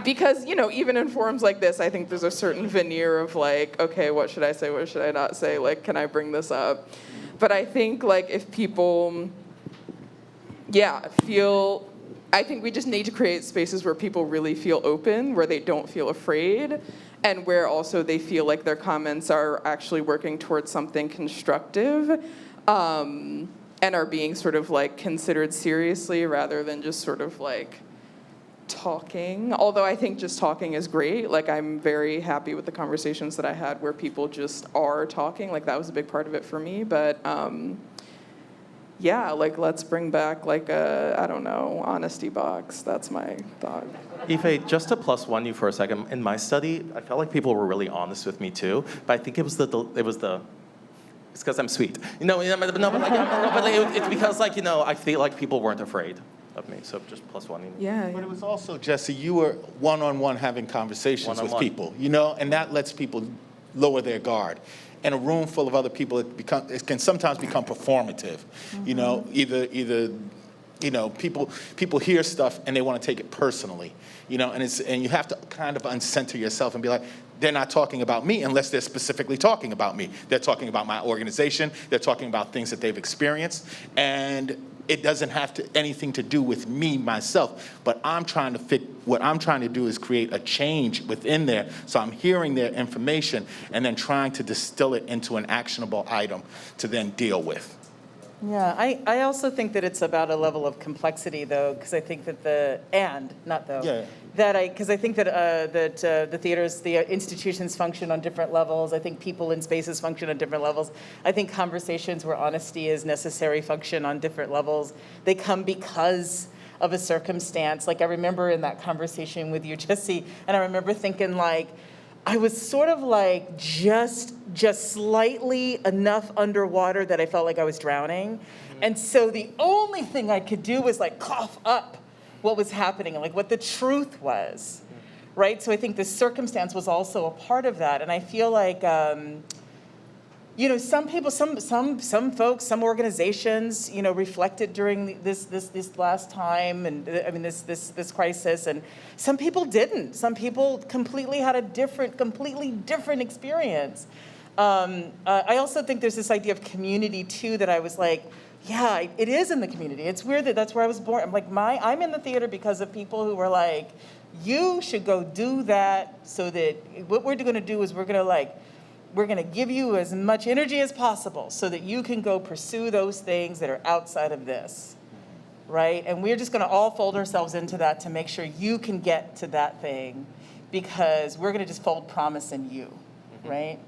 Because, even in forums like this, I think there's a certain veneer of okay, what should I say? What should I not say? Can I bring this up? But I think if people, I think we just need to create spaces where people really feel open, where they don't feel afraid, and where also they feel like their comments are actually working towards something constructive, and are being sort of considered seriously rather than just sort of talking. Although I think just talking is great. I'm very happy with the conversations that I had where people just are talking. That was a big part of it for me. But let's bring back I don't know, honesty box. That's my thought. Ife, just to plus one you for a second. In my study, I felt like people were really honest with me too. But I think it's because I'm sweet. It's because I feel like people weren't afraid of me, so just plus one. Yeah. But it was also, Jesse, you were one-on-one having conversations with people, and that lets people lower their guard. In a room full of other people, it can sometimes become performative. Either people hear stuff and they want to take it personally, and you have to kind of uncenter yourself and be like, they're not talking about me unless they're specifically talking about me. They're talking about my organization. They're talking about things that they've experienced, and it doesn't have anything to do with me, myself, but what I'm trying to do is create a change within there. So I'm hearing their information and then trying to distill it into an actionable item to then deal with. Yeah, I also think that it's about a level of complexity, though, because I think that because I think that the theaters, the institutions function on different levels. I think people in spaces function on different levels. I think conversations where honesty is necessary function on different levels. They come because of a circumstance. Like I remember in that conversation with you, Jesse, and I remember thinking like, I was sort of like just slightly enough underwater that I felt like I was drowning. And so the only thing I could do was like cough up what was happening, like what the truth was, right? So I think the circumstance was also a part of that. And I feel like, some people, some folks, some organizations, reflected during this last time, and I mean this crisis, and some people didn't. Some people completely had a completely different experience. I also think there's this idea of community too that I was like, yeah, it is in the community. It's weird that that's where I was born. I'm like, I'm in the theater because of people who were like, you should go do that, so that what we're going to do is we're going to give you as much energy as possible so that you can go pursue those things that are outside of this, right? And we're just going to all fold ourselves into that to make sure you can get to that thing, because we're going to just fold promise in you, right?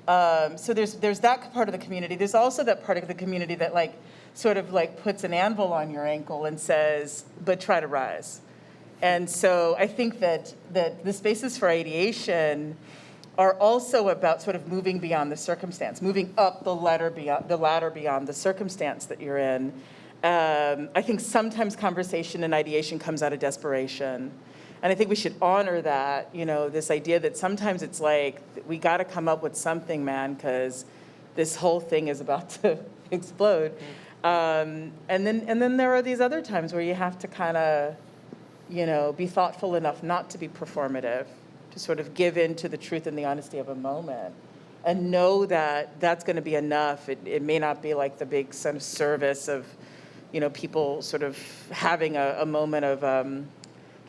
So there's that part of the community. There's also that part of the community that like sort of like puts an anvil on your ankle and says, but try to rise. And so I think that the spaces for ideation are also about sort of moving beyond the circumstance, moving up the ladder beyond the circumstance that you're in. I think sometimes conversation and ideation comes out of desperation. And I think we should honor that, this idea that sometimes it's like, we got to come up with something, man, because this whole thing is about to explode. And then there are these other times where you have to kind of, be thoughtful enough not to be performative, to sort of give in to the truth and the honesty of a moment, and know that that's going to be enough. It may not be like the big sort of service of, people sort of having a moment of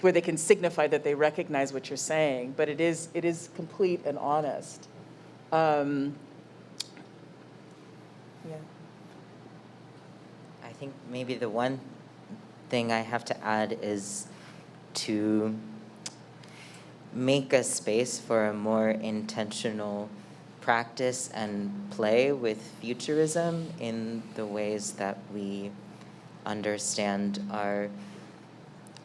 where they can signify that they recognize what you're saying, but it is complete and honest. Yeah. I think maybe the one thing I have to add is to make a space for a more intentional practice and play with futurism in the ways that we understand our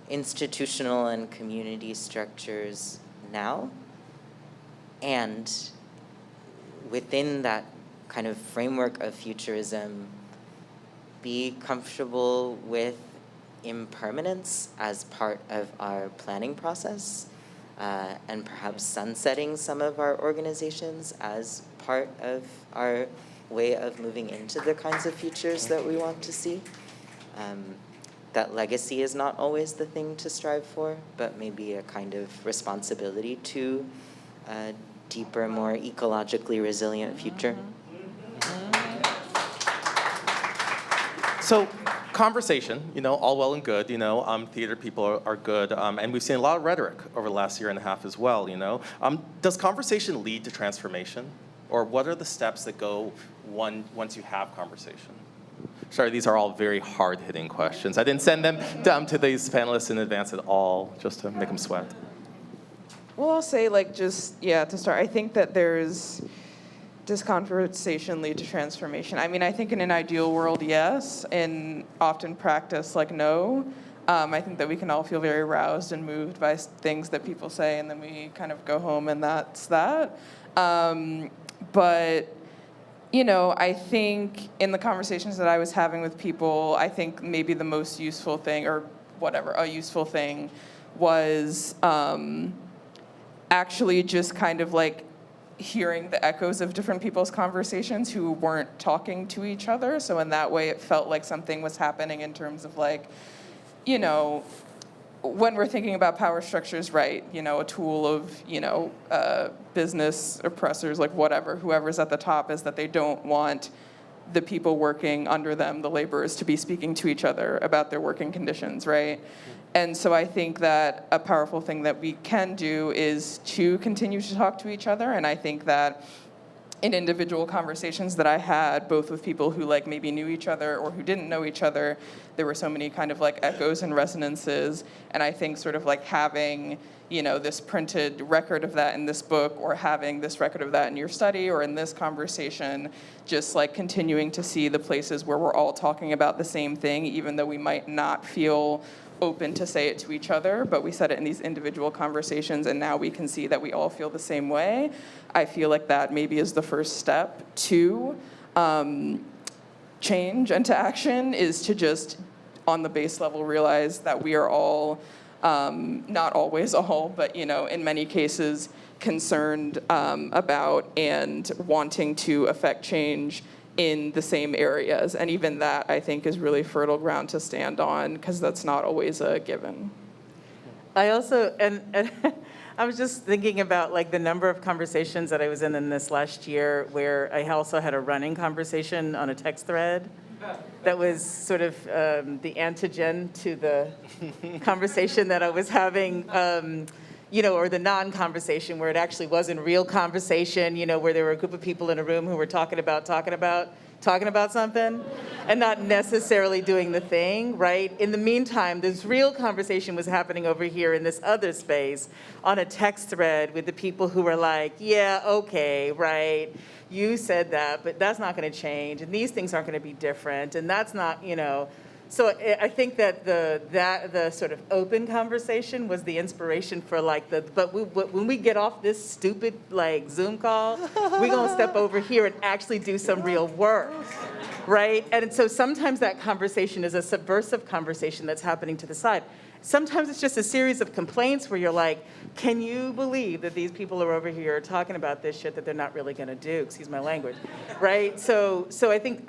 institutional and community structures now. And within that kind of framework of futurism, be comfortable with impermanence as part of our planning process, and perhaps sunsetting some of our organizations as part of our way of moving into the kinds of futures that we want to see. That legacy is not always the thing to strive for, but maybe a kind of responsibility to a deeper, more ecologically resilient future. So conversation, all well and good, theater people are good, and we've seen a lot of rhetoric over the last year and a half as well, Does conversation lead to transformation? Or what are the steps that go once you have conversation? Sorry, these are all very hard-hitting questions. I didn't send them to these panelists in advance at all, just to make them sweat. Well, I'll say, to start, I think that does conversation lead to transformation? I mean, I think in an ideal world, yes. In often practice, no. I think that we can all feel very aroused and moved by things that people say, and then we kind of go home and that's that. But I think in the conversations that I was having with people, I think maybe the most useful thing, or whatever, a useful thing was actually just kind of hearing the echoes of different people's conversations who weren't talking to each other. So in that way, it felt like something was happening in terms of when we're thinking about power structures, right, a tool of business oppressors, whoever's at the top, is that they don't want the people working under them, the laborers, to be speaking to each other about their working conditions, right? And so I think that a powerful thing that we can do is to continue to talk to each other. And I think that in individual conversations that I had, both with people who like maybe knew each other or who didn't know each other, there were so many kind of like echoes and resonances. And I think sort of like having, you know, this printed record of that in this book, or having this record of that in your study or in this conversation, just like continuing to see the places where we're all talking about the same thing, even though we might not feel open to say it to each other, but we said it in these individual conversations, and now we can see that we all feel the same way. I feel like that maybe is the first step to change and to action, is to just, on the base level, realize that we are all, not always all, but, you know, in many cases, concerned about and wanting to affect change in the same areas. And even that, I think, is really fertile ground to stand on, because that's not always a given. I also, and I was just thinking about like the number of conversations that I was in this last year, where I also had a running conversation on a text thread that was sort of the antigen to the conversation that I was having, you know, or the non-conversation, where it actually wasn't real conversation, you know, where there were a group of people in a room who were talking about something and not necessarily doing the thing, right? In the meantime, this real conversation was happening over here in this other space on a text thread with the people who were like, yeah, okay, right, you said that, but that's not going to change, and these things aren't going to be different, and that's not, you know. So I think that the sort of open conversation was the inspiration for like when we get off this stupid like Zoom call, we're gonna step over here and actually do some real work, right? And so sometimes that conversation is a subversive conversation that's happening to the side. Sometimes it's just a series of complaints where you're like, can you believe that these people are over here talking about this shit that they're not really gonna do? Excuse my language, right? So I think.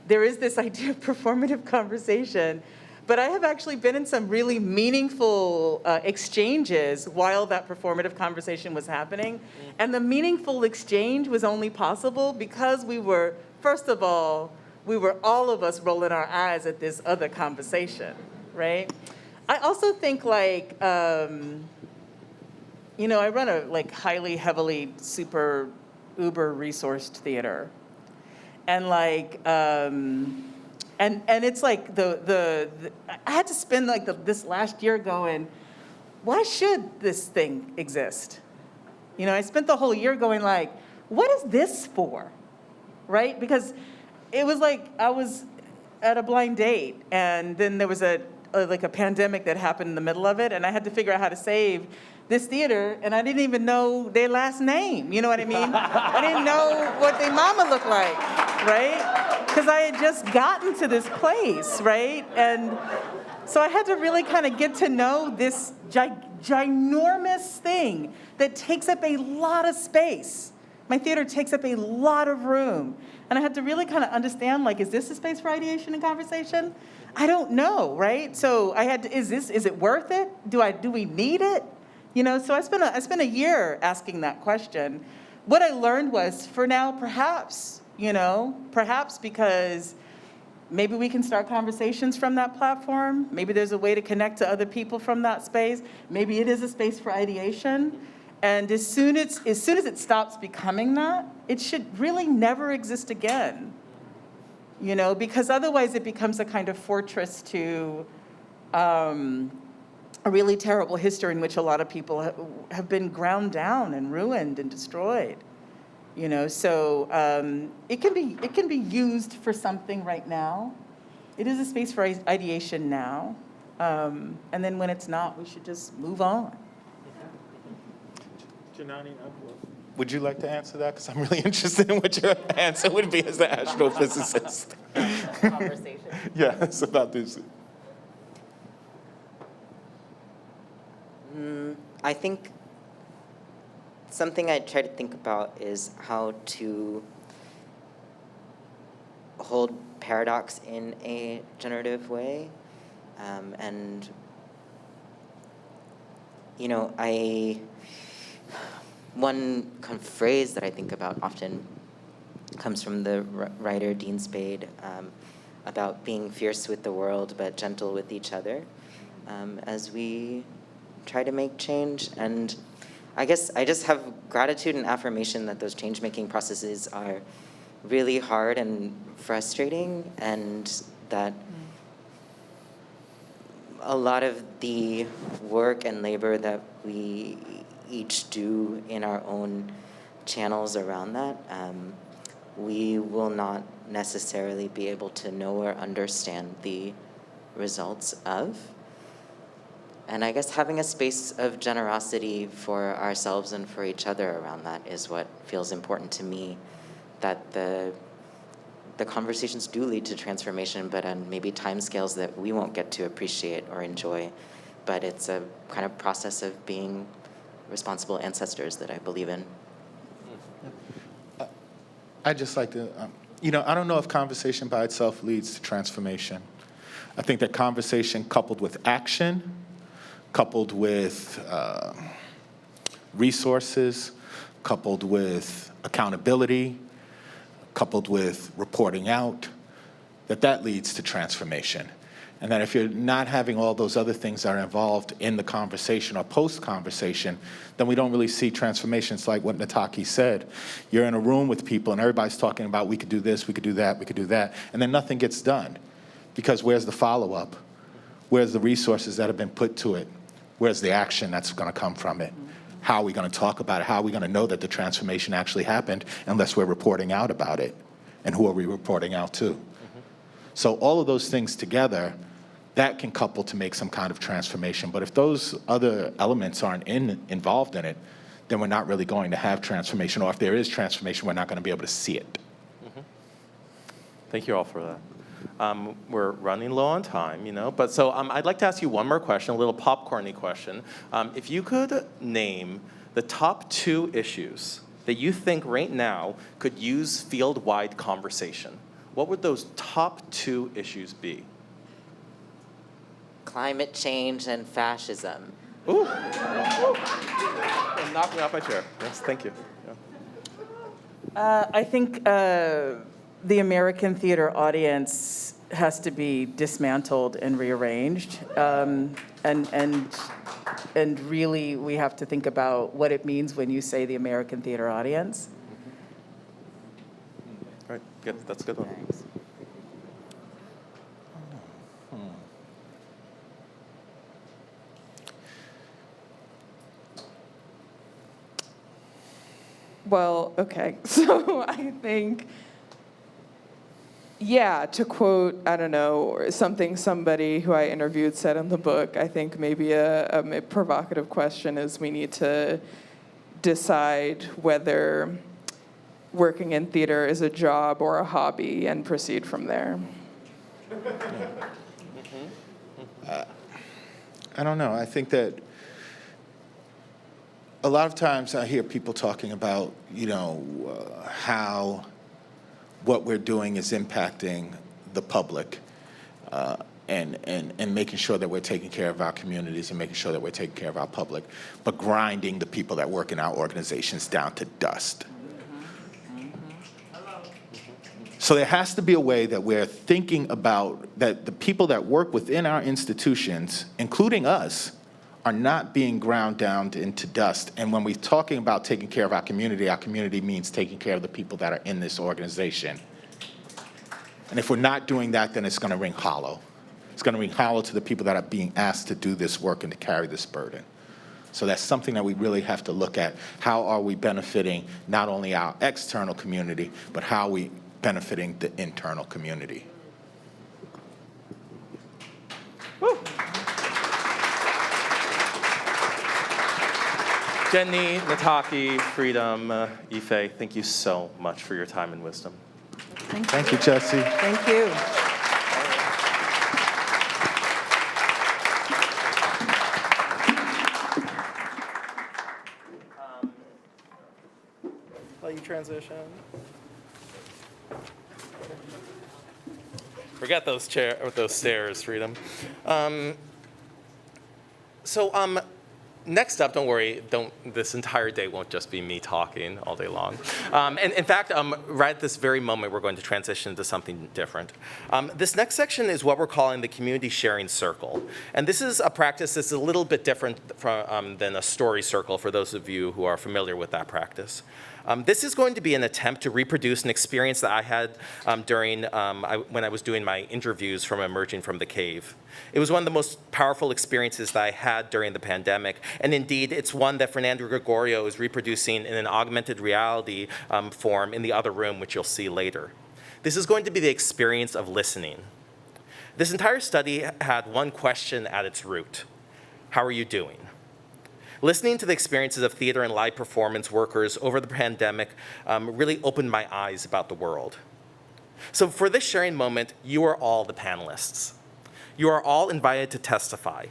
There is this idea of performative conversation, but I have actually been in some really meaningful exchanges while that performative conversation was happening. And the meaningful exchange was only possible because we were, first of all of us rolling our eyes at this other conversation, right? I also think like, you know, I run a like heavily super uber resourced theater. And like, and it's like I had to spend like this last year going, why should this thing exist? You know, I spent the whole year going like, what is this for, right? Because it was like I was at a blind date, and then there was a pandemic that happened in the middle of it, and I had to figure out how to save this theater, and I didn't even know their last name, you know what I mean? I didn't know what their mama looked like, right? Because I had just gotten to this place, right? And so I had to really kind of get to know this ginormous thing that takes up a lot of space. My theater takes up a lot of room. And I had to really kind of understand, like, is this a space for ideation and conversation? I don't know, right? So I had to, is it worth it? Do we need it? You know, so I spent a year asking that question. What I learned was, for now, perhaps because maybe we can start conversations from that platform. Maybe there's a way to connect to other people from that space. Maybe it is a space for ideation. And as soon as it stops becoming that, it should really never exist again. You know, because otherwise it becomes a kind of fortress to a really terrible history in which a lot of people have been ground down and ruined and destroyed. You know, so it can be used for something right now. It is a space for ideation now, and then when it's not, we should just move on. Janani, would you like to answer that? Because I'm really interested in what your answer would be as an astrophysicist. Conversation. Yeah, it's about this. I think something I try to think about is how to hold paradox in a generative way. And, you know, one kind of phrase that I think about often comes from the writer Dean Spade, about being fierce with the world but gentle with each other as we try to make change. And I guess I just have gratitude and affirmation that those change-making processes are really hard and frustrating, and that a lot of the work and labor that we each do in our own channels around that, we will not necessarily be able to know or understand the results of. And I guess having a space of generosity for ourselves and for each other around that is what feels important to me, that the conversations do lead to transformation, but on maybe timescales that we won't get to appreciate or enjoy. But it's a kind of process of being responsible ancestors that I believe in. I'd just like to, I don't know if conversation by itself leads to transformation. I think that conversation coupled with action, coupled with resources, coupled with accountability, coupled with reporting out, that leads to transformation. And that if you're not having all those other things that are involved in the conversation or post-conversation, then we don't really see transformations like what Nataki said. You're in a room with people and everybody's talking about we could do this, we could do that, we could do that, and then nothing gets done. Because where's the follow-up? Where's the resources that have been put to it? Where's the action that's going to come from it? How are we going to talk about it? How are we going to know that the transformation actually happened unless we're reporting out about it? And who are we reporting out to? So all of those things together, that can couple to make some kind of transformation. But if those other elements aren't involved in it, then we're not really going to have transformation. Or if there is transformation, we're not going to be able to see it. Thank you all for that. We're running low on time, but so I'd like to ask you one more question, a little popcorny question. If you could name the top 2 issues that you think right now could use field-wide conversation, what would those top 2 issues be? Climate change and fascism. Ooh. Knock me off my chair. Yes, thank you. Yeah. I think the American theater audience has to be dismantled and rearranged, and really we have to think about what it means when you say the American theater audience. All right, good. That's a good one. Thanks. Well, okay, so I think, to quote, I don't know, something somebody who I interviewed said in the book, I think maybe a provocative question is we need to decide whether working in theater is a job or a hobby and proceed from there. I don't know. I think that a lot of times I hear people talking about, how what we're doing is impacting the public, and making sure that we're taking care of our communities and making sure that we're taking care of our public, but grinding the people that work in our organizations down to dust. So there has to be a way that we're thinking about that the people that work within our institutions, including us, are not being ground down into dust. And when we're talking about taking care of our community means taking care of the people that are in this organization. And if we're not doing that, then it's going to ring hollow. It's going to ring hollow to the people that are being asked to do this work and to carry this burden. So that's something that we really have to look at. How are we benefiting not only our external community, but how are we benefiting the internal community? Woo. Jenny, Nataki, Freedom, Ife, thank you so much for your time and wisdom. Thank you, Jesse. Thank you. While you transition. Forget those stairs, Freedom. Next up, don't worry, this entire day won't just be me talking all day long. And in fact, right at this very moment, we're going to transition into something different. This next section is what we're calling the community sharing circle. And this is a practice that's a little bit different than a story circle for those of you who are familiar with that practice. This is going to be an attempt to reproduce an experience that I had when I was doing my interviews from emerging from the cave. It was one of the most powerful experiences that I had during the pandemic, and indeed, it's one that Fernando Gregorio is reproducing in an augmented reality form in the other room, which you'll see later. This is going to be the experience of listening. This entire study had one question at its root: how are you doing? Listening to the experiences of theater and live performance workers over the pandemic really opened my eyes about the world. So for this sharing moment, you are all the panelists. You are all invited to testify.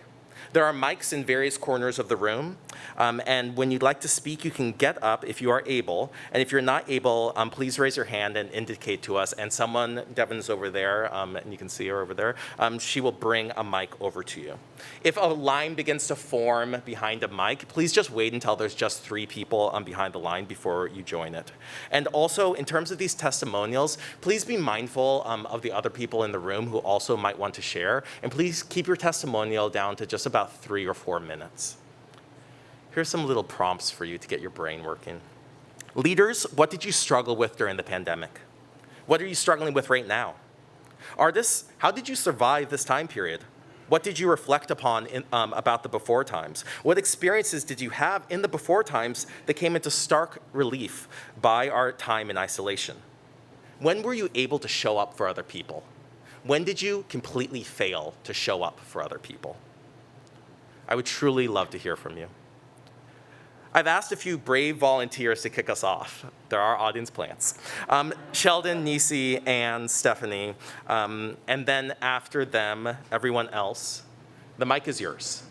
There are mics in various corners of the room, and when you'd like to speak, you can get up if you are able, and if you're not able, please raise your hand and indicate to us, and someone, Devon's over there, and you can see her over there, she will bring a mic over to you. If a line begins to form behind a mic, please just wait until there's just 3 people behind the line before you join it. And also, in terms of these testimonials, please be mindful of the other people in the room who also might want to share, and please keep your testimonial down to just about 3 or 4 minutes. Here's some little prompts for you to get your brain working. Leaders, what did you struggle with during the pandemic? What are you struggling with right now? Artists, how did you survive this time period? What did you reflect upon about the before times? What experiences did you have in the before times that came into stark relief by our time in isolation? When were you able to show up for other people? When did you completely fail to show up for other people? I would truly love to hear from you. I've asked a few brave volunteers to kick us off. There are audience plants. Sheldon, Nisi, and Stephanie. And then after them, everyone else. The mic is yours.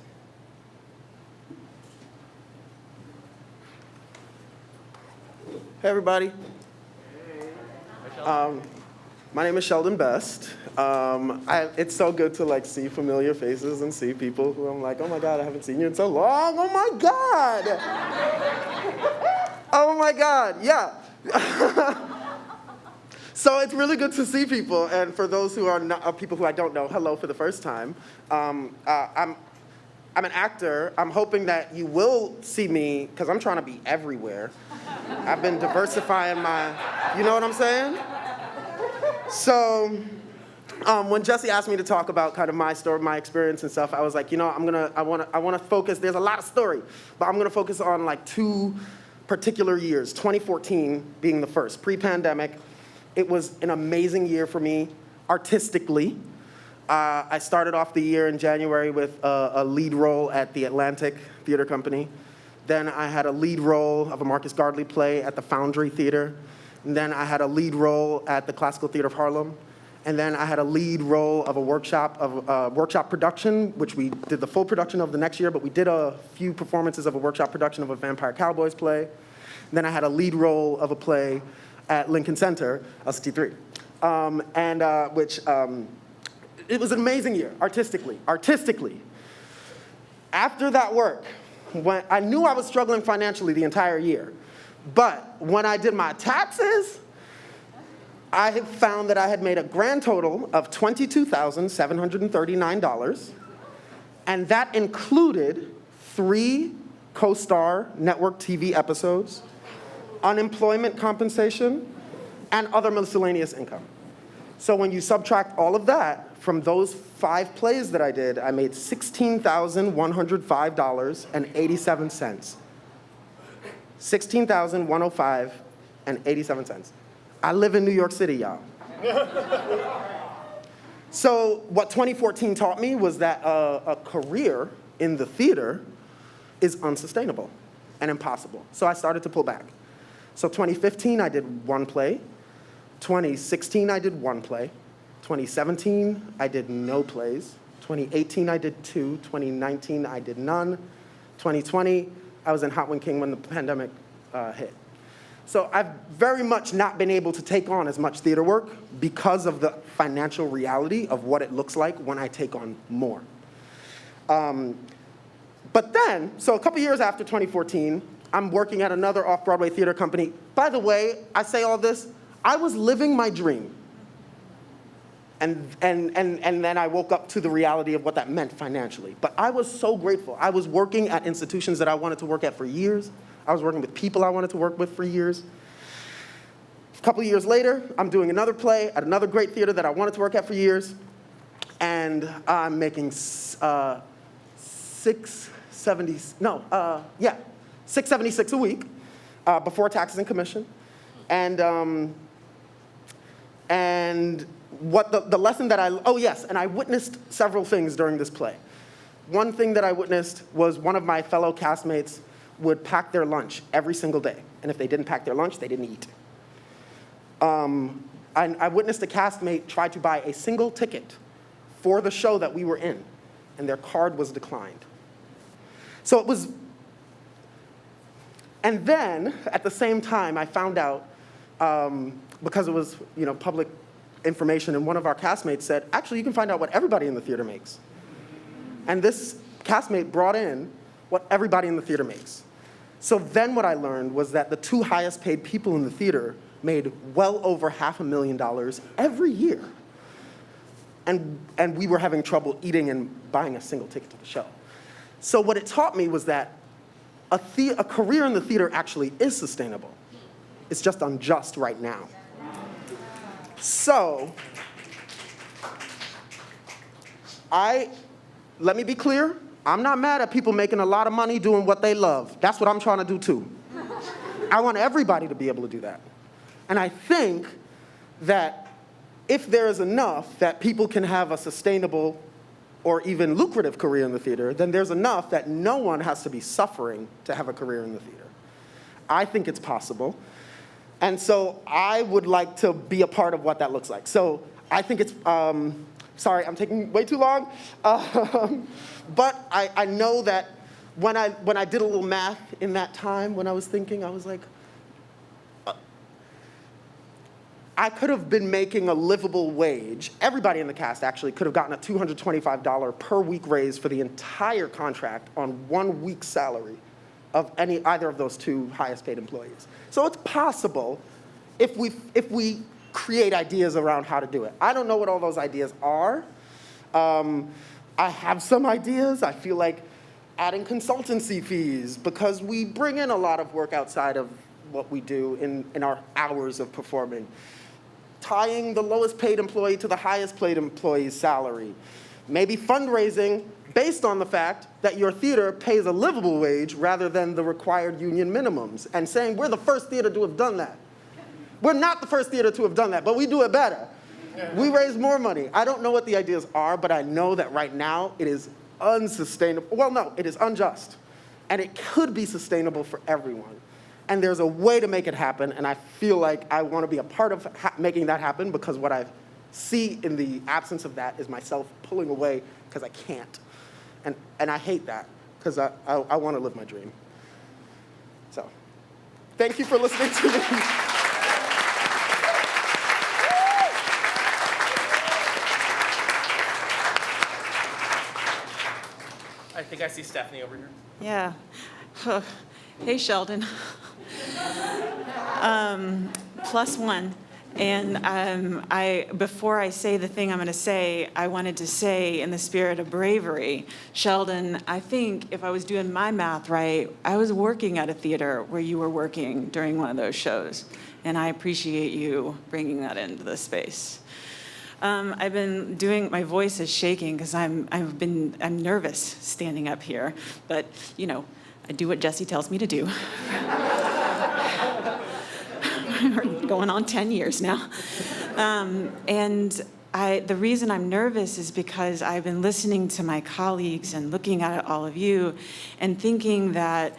Hey, everybody. My name is Sheldon Best. It's so good to see familiar faces and see people who I'm like, oh my God, I haven't seen you in so long. Oh my God. Oh my God, yeah. So it's really good to see people. And for those who are not, people who I don't know, hello for the first time. I'm an actor. I'm hoping that you will see me, because I'm trying to be everywhere. I've been diversifying you know what I'm saying? So when Jesse asked me to talk about kind of my story, my experience and stuff, I was like, I want to focus. There's a lot of story, but I'm going to focus on 2 particular years. 2014 being the first, pre-pandemic. It was an amazing year for me artistically. I started off the year in January with a lead role at the Atlantic Theater Company. Then I had a lead role of a Marcus Gardley play at the Foundry Theater. And then I had a lead role at the Classical Theater of Harlem. And then I had a lead role of a workshop production, which we did the full production of the next year, but we did a few performances of a workshop production of a Vampire Cowboys play. And then I had a lead role of a play at Lincoln Center, LCT3, it was an amazing year, artistically. After that work, when I knew I was struggling financially the entire year, but when I did my taxes, I had found that I had made a grand total of $22,739, and that included 3 co-star network TV episodes, unemployment compensation, and other miscellaneous income. So when you subtract all of that from those 5 plays that I did, I made $16,105.87. $16,105.87. I live in New York City, y'all. So what 2014 taught me was that a career in the theater is unsustainable and impossible. So I started to pull back. So 2015, I did 1 play. 2016, I did 1 play. 2017, I did no plays. 2018, I did 2. 2019, I did none. 2020, I was in Hot Wing King when the pandemic hit. So I've very much not been able to take on as much theater work because of the financial reality of what it looks like when I take on more. But then, so a couple years after 2014, I'm working at another off-Broadway theater company. By the way, I say all this, I was living my dream. And then I woke up to the reality of what that meant financially. But I was so grateful. I was working at institutions that I wanted to work at for years. I was working with people I wanted to work with for years. A couple of years later, I'm doing another play at another great theater that I wanted to work at for years. And I'm making $676 a week before taxes and commission. And what the lesson that and I witnessed several things during this play. One thing that I witnessed was one of my fellow castmates would pack their lunch every single day. And if they didn't pack their lunch, they didn't eat. I witnessed a castmate try to buy a single ticket for the show that we were in, and their card was declined. So it was, and then at the same time, I found out, because it was public information, and one of our castmates said, actually, you can find out what everybody in the theater makes. And this castmate brought in what everybody in the theater makes. So then what I learned was that the two highest paid people in the theater made well over $500,000 every year. And we were having trouble eating and buying a single ticket to the show. So what it taught me was that a career in the theater actually is sustainable. It's just unjust right now. So let me be clear, I'm not mad at people making a lot of money doing what they love. That's what I'm trying to do too. I want everybody to be able to do that. And I think that if there is enough that people can have a sustainable or even lucrative career in the theater, then there's enough that no one has to be suffering to have a career in the theater. I think it's possible. And so I would like to be a part of what that looks like. So I think it's, sorry, I'm taking way too long. But I know that when I did a little math in that time, when I was thinking, I was like, I could have been making a livable wage. Everybody in the cast actually could have gotten a $225 per week raise for the entire contract on 1 week's salary of either of those two highest paid employees. So it's possible if we create ideas around how to do it. I don't know what all those ideas are. I have some ideas. I feel like adding consultancy fees, because we bring in a lot of work outside of what we do in our hours of performing. Tying the lowest paid employee to the highest paid employee's salary. Maybe fundraising based on the fact that your theater pays a livable wage rather than the required union minimums, and saying we're the first theater to have done that. We're not the first theater to have done that, but we do it better. We raise more money. I don't know what the ideas are, but I know that right now it is unsustainable. Well, no, it is unjust. And it could be sustainable for everyone. And there's a way to make it happen, and I feel like I want to be a part of making that happen, because what I see in the absence of that is myself pulling away because I can't. And I hate that, because I want to live my dream. So, thank you for listening to me. I think I see Stephanie over here. Yeah. Hey, Sheldon. +1. And before I say the thing I'm going to say, I wanted to say, in the spirit of bravery, Sheldon, I think if I was doing my math right, I was working at a theater where you were working during one of those shows. And I appreciate you bringing that into the space. I've been doing, my voice is shaking because I'm nervous standing up here, but I do what Jesse tells me to do. We're going on 10 years now. The reason I'm nervous is because I've been listening to my colleagues and looking at all of you and thinking that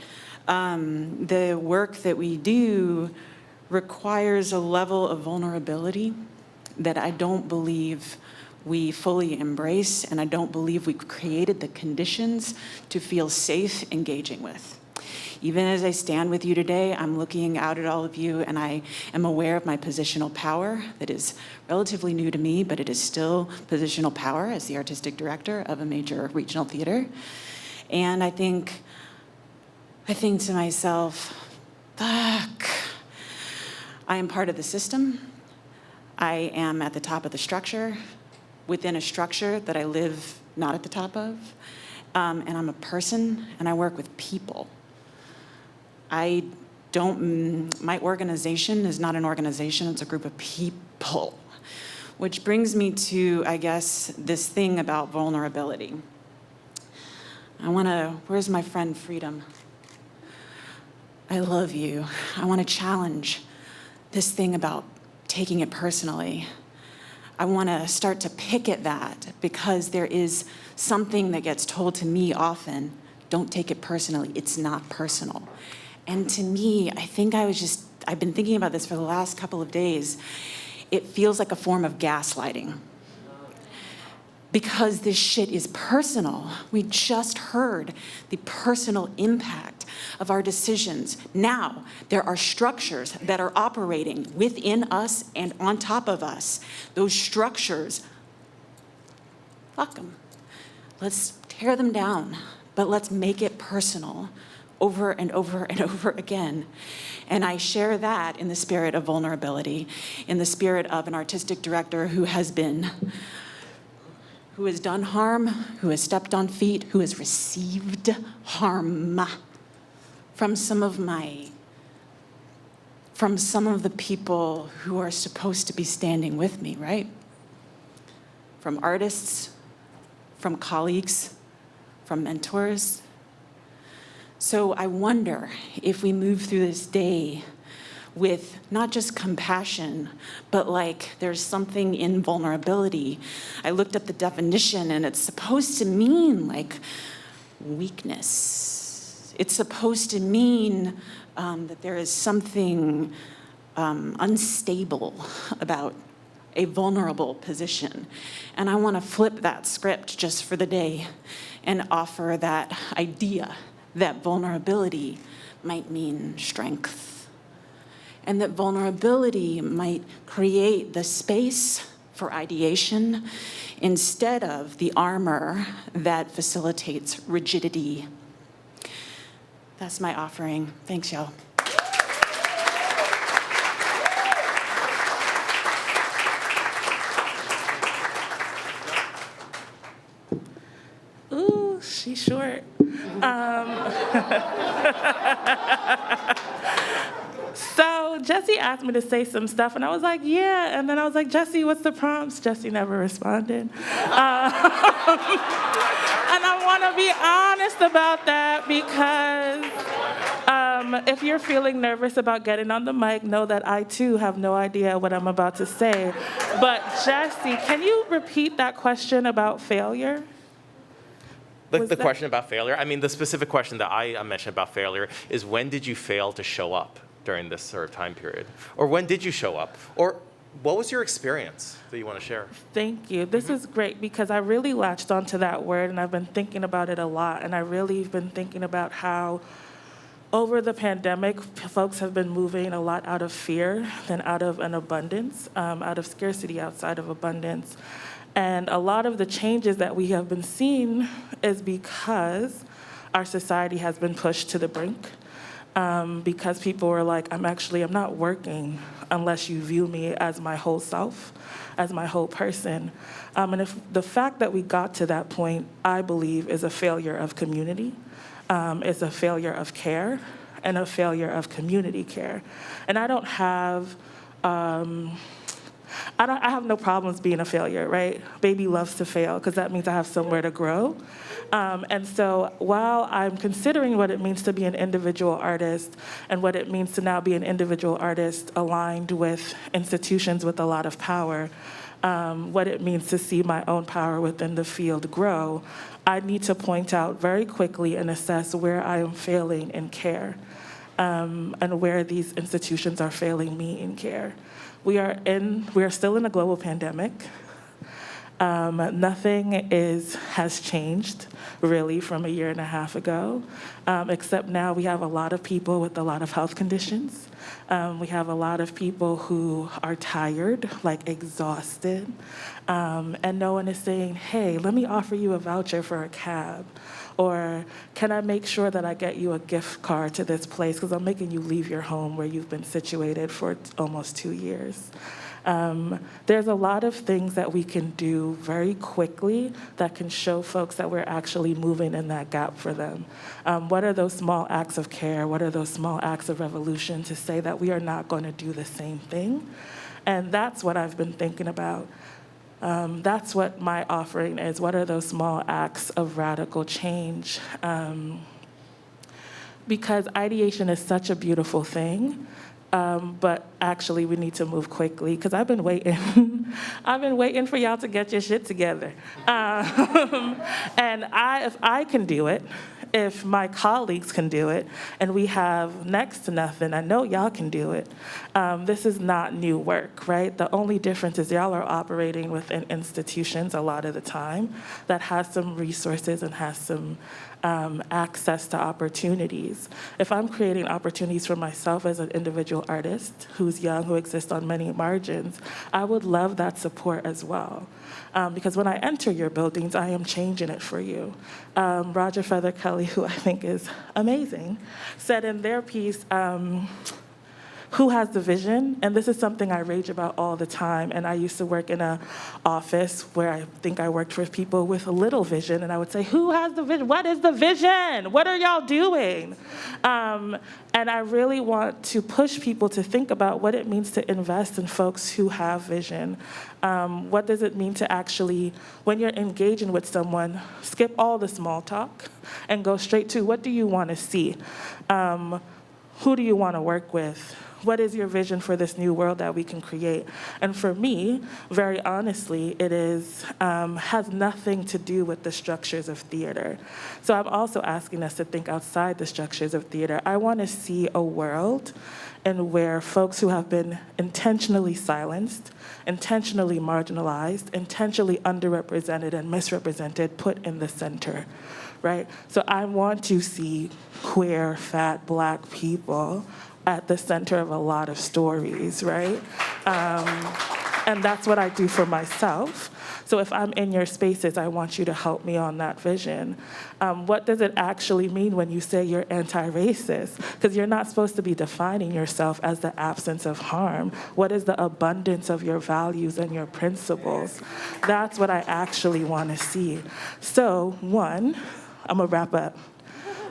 the work that we do requires a level of vulnerability that I don't believe we fully embrace, and I don't believe we created the conditions to feel safe engaging with. Even as I stand with you today, I'm looking out at all of you, and I am aware of my positional power that is relatively new to me, but it is still positional power as the artistic director of a major regional theater. And I think to myself, fuck, I am part of the system. I am at the top of the structure, within a structure that I live not at the top of. And I'm a person, and I work with people. My organization is not an organization, it's a group of people. Which brings me to, I guess, this thing about vulnerability. Where's my friend Freedom? I love you. I want to challenge this thing about taking it personally. I want to start to pick at that because there is something that gets told to me often, don't take it personally, it's not personal. And to me, I've been thinking about this for the last couple of days. It feels like a form of gaslighting. Because this shit is personal. We just heard the personal impact of our decisions. Now, there are structures that are operating within us and on top of us. Those structures, fuck them. Let's tear them down, but let's make it personal over and over and over again. And I share that in the spirit of vulnerability, in the spirit of an artistic director who has done harm, who has stepped on feet, who has received harm from some of the people who are supposed to be standing with me, right? From artists, from colleagues, from mentors. So I wonder if we move through this day with not just compassion, but like there's something in vulnerability. I looked up the definition and it's supposed to mean like weakness. It's supposed to mean that there is something unstable about a vulnerable position. And I want to flip that script just for the day and offer that idea that vulnerability might mean strength, and that vulnerability might create the space for ideation instead of the armor that facilitates rigidity. That's my offering. Thanks, y'all. Ooh, she's short. So Jesse asked me to say some stuff, and I was like, yeah. And then I was like, Jesse, what's the prompts? Jesse never responded. And I want to be honest about that because if you're feeling nervous about getting on the mic, know that I, too, have no idea what I'm about to say. But Jesse, can you repeat that question about failure? The question about failure, I mean, the specific question that I mentioned about failure is when did you fail to show up during this sort of time period? Or when did you show up? Or what was your experience that you want to share? Thank you. This is great because I really latched onto that word and I've been thinking about it a lot. And I really have been thinking about how over the pandemic, folks have been moving a lot out of fear than out of an abundance, out of scarcity outside of abundance. And a lot of the changes that we have been seeing is because our society has been pushed to the brink. Because people were like, I'm not working unless you view me as my whole self, as my whole person. And if the fact that we got to that point, I believe, is a failure of community, is a failure of care, and a failure of community care. And I have no problems being a failure, right? Baby loves to fail because that means I have somewhere to grow. And so while I'm considering what it means to be an individual artist and what it means to now be an individual artist aligned with institutions with a lot of power, what it means to see my own power within the field grow, I need to point out very quickly and assess where I am failing in care and where these institutions are failing me in care. We are still in a global pandemic. Nothing has changed really from a year and a half ago, except now we have a lot of people with a lot of health conditions. We have a lot of people who are tired, like exhausted, and no one is saying, hey, let me offer you a voucher for a cab, or can I make sure that I get you a gift card to this place because I'm making you leave your home where you've been situated for almost 2 years. There's a lot of things that we can do very quickly that can show folks that we're actually moving in that gap for them. What are those small acts of care? What are those small acts of revolution to say that we are not going to do the same thing? And that's what I've been thinking about. That's what my offering is. What are those small acts of radical change? Because ideation is such a beautiful thing. But actually, we need to move quickly because I've been waiting. I've been waiting for y'all to get your shit together. And if I can do it, if my colleagues can do it, and we have next to nothing, I know y'all can do it. This is not new work, right? The only difference is y'all are operating within institutions a lot of the time that has some resources and has some access to opportunities. If I'm creating opportunities for myself as an individual artist who's young, who exists on many margins, I would love that support as well. Because when I enter your buildings, I am changing it for you. Roger Feather Kelly, who I think is amazing, said in their piece, who has the vision? And this is something I rage about all the time. And I used to work in an office where I think I worked with people with a little vision. And I would say, who has the vision? What is the vision? What are y'all doing? And I really want to push people to think about what it means to invest in folks who have vision. What does it mean to actually, when you're engaging with someone, skip all the small talk and go straight to what do you want to see? Who do you want to work with? What is your vision for this new world that we can create? And for me, very honestly, it has nothing to do with the structures of theater. So I'm also asking us to think outside the structures of theater. I want to see a world in where folks who have been intentionally silenced, intentionally marginalized, intentionally underrepresented and misrepresented, put in the center, right? So I want to see queer, fat, Black people at the center of a lot of stories, right? And that's what I do for myself. So if I'm in your spaces, I want you to help me on that vision. What does it actually mean when you say you're anti-racist? Because you're not supposed to be defining yourself as the absence of harm. What is the abundance of your values and your principles? That's what I actually want to see. So, one, I'm gonna wrap up.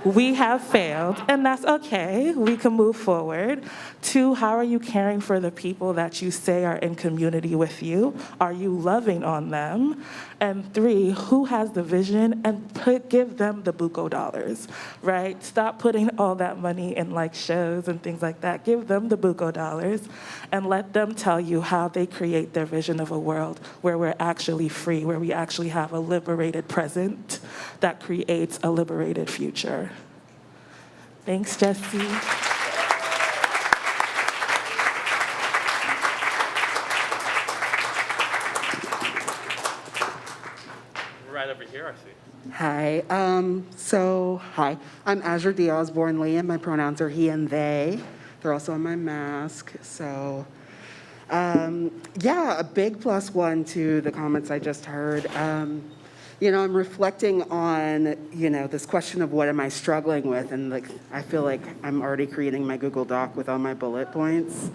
We have failed, and that's okay. We can move forward. 2, how are you caring for the people that you say are in community with you? Are you loving on them? And 3, who has the vision? And give them the buco dollars, right? Stop putting all that money in like shows and things like that. Give them the buco dollars and let them tell you how they create their vision of a world where we're actually free, where we actually have a liberated present that creates a liberated future. Thanks, Jesse. Right over here, I see. Hi. Hi. I'm Azure D. Osborne Lee, and my pronouns are he and they. They're also on my mask. So, a big +1 to the comments I just heard. I'm reflecting on, this question of what am I struggling with, and I feel like I'm already creating my Google Doc with all my bullet points.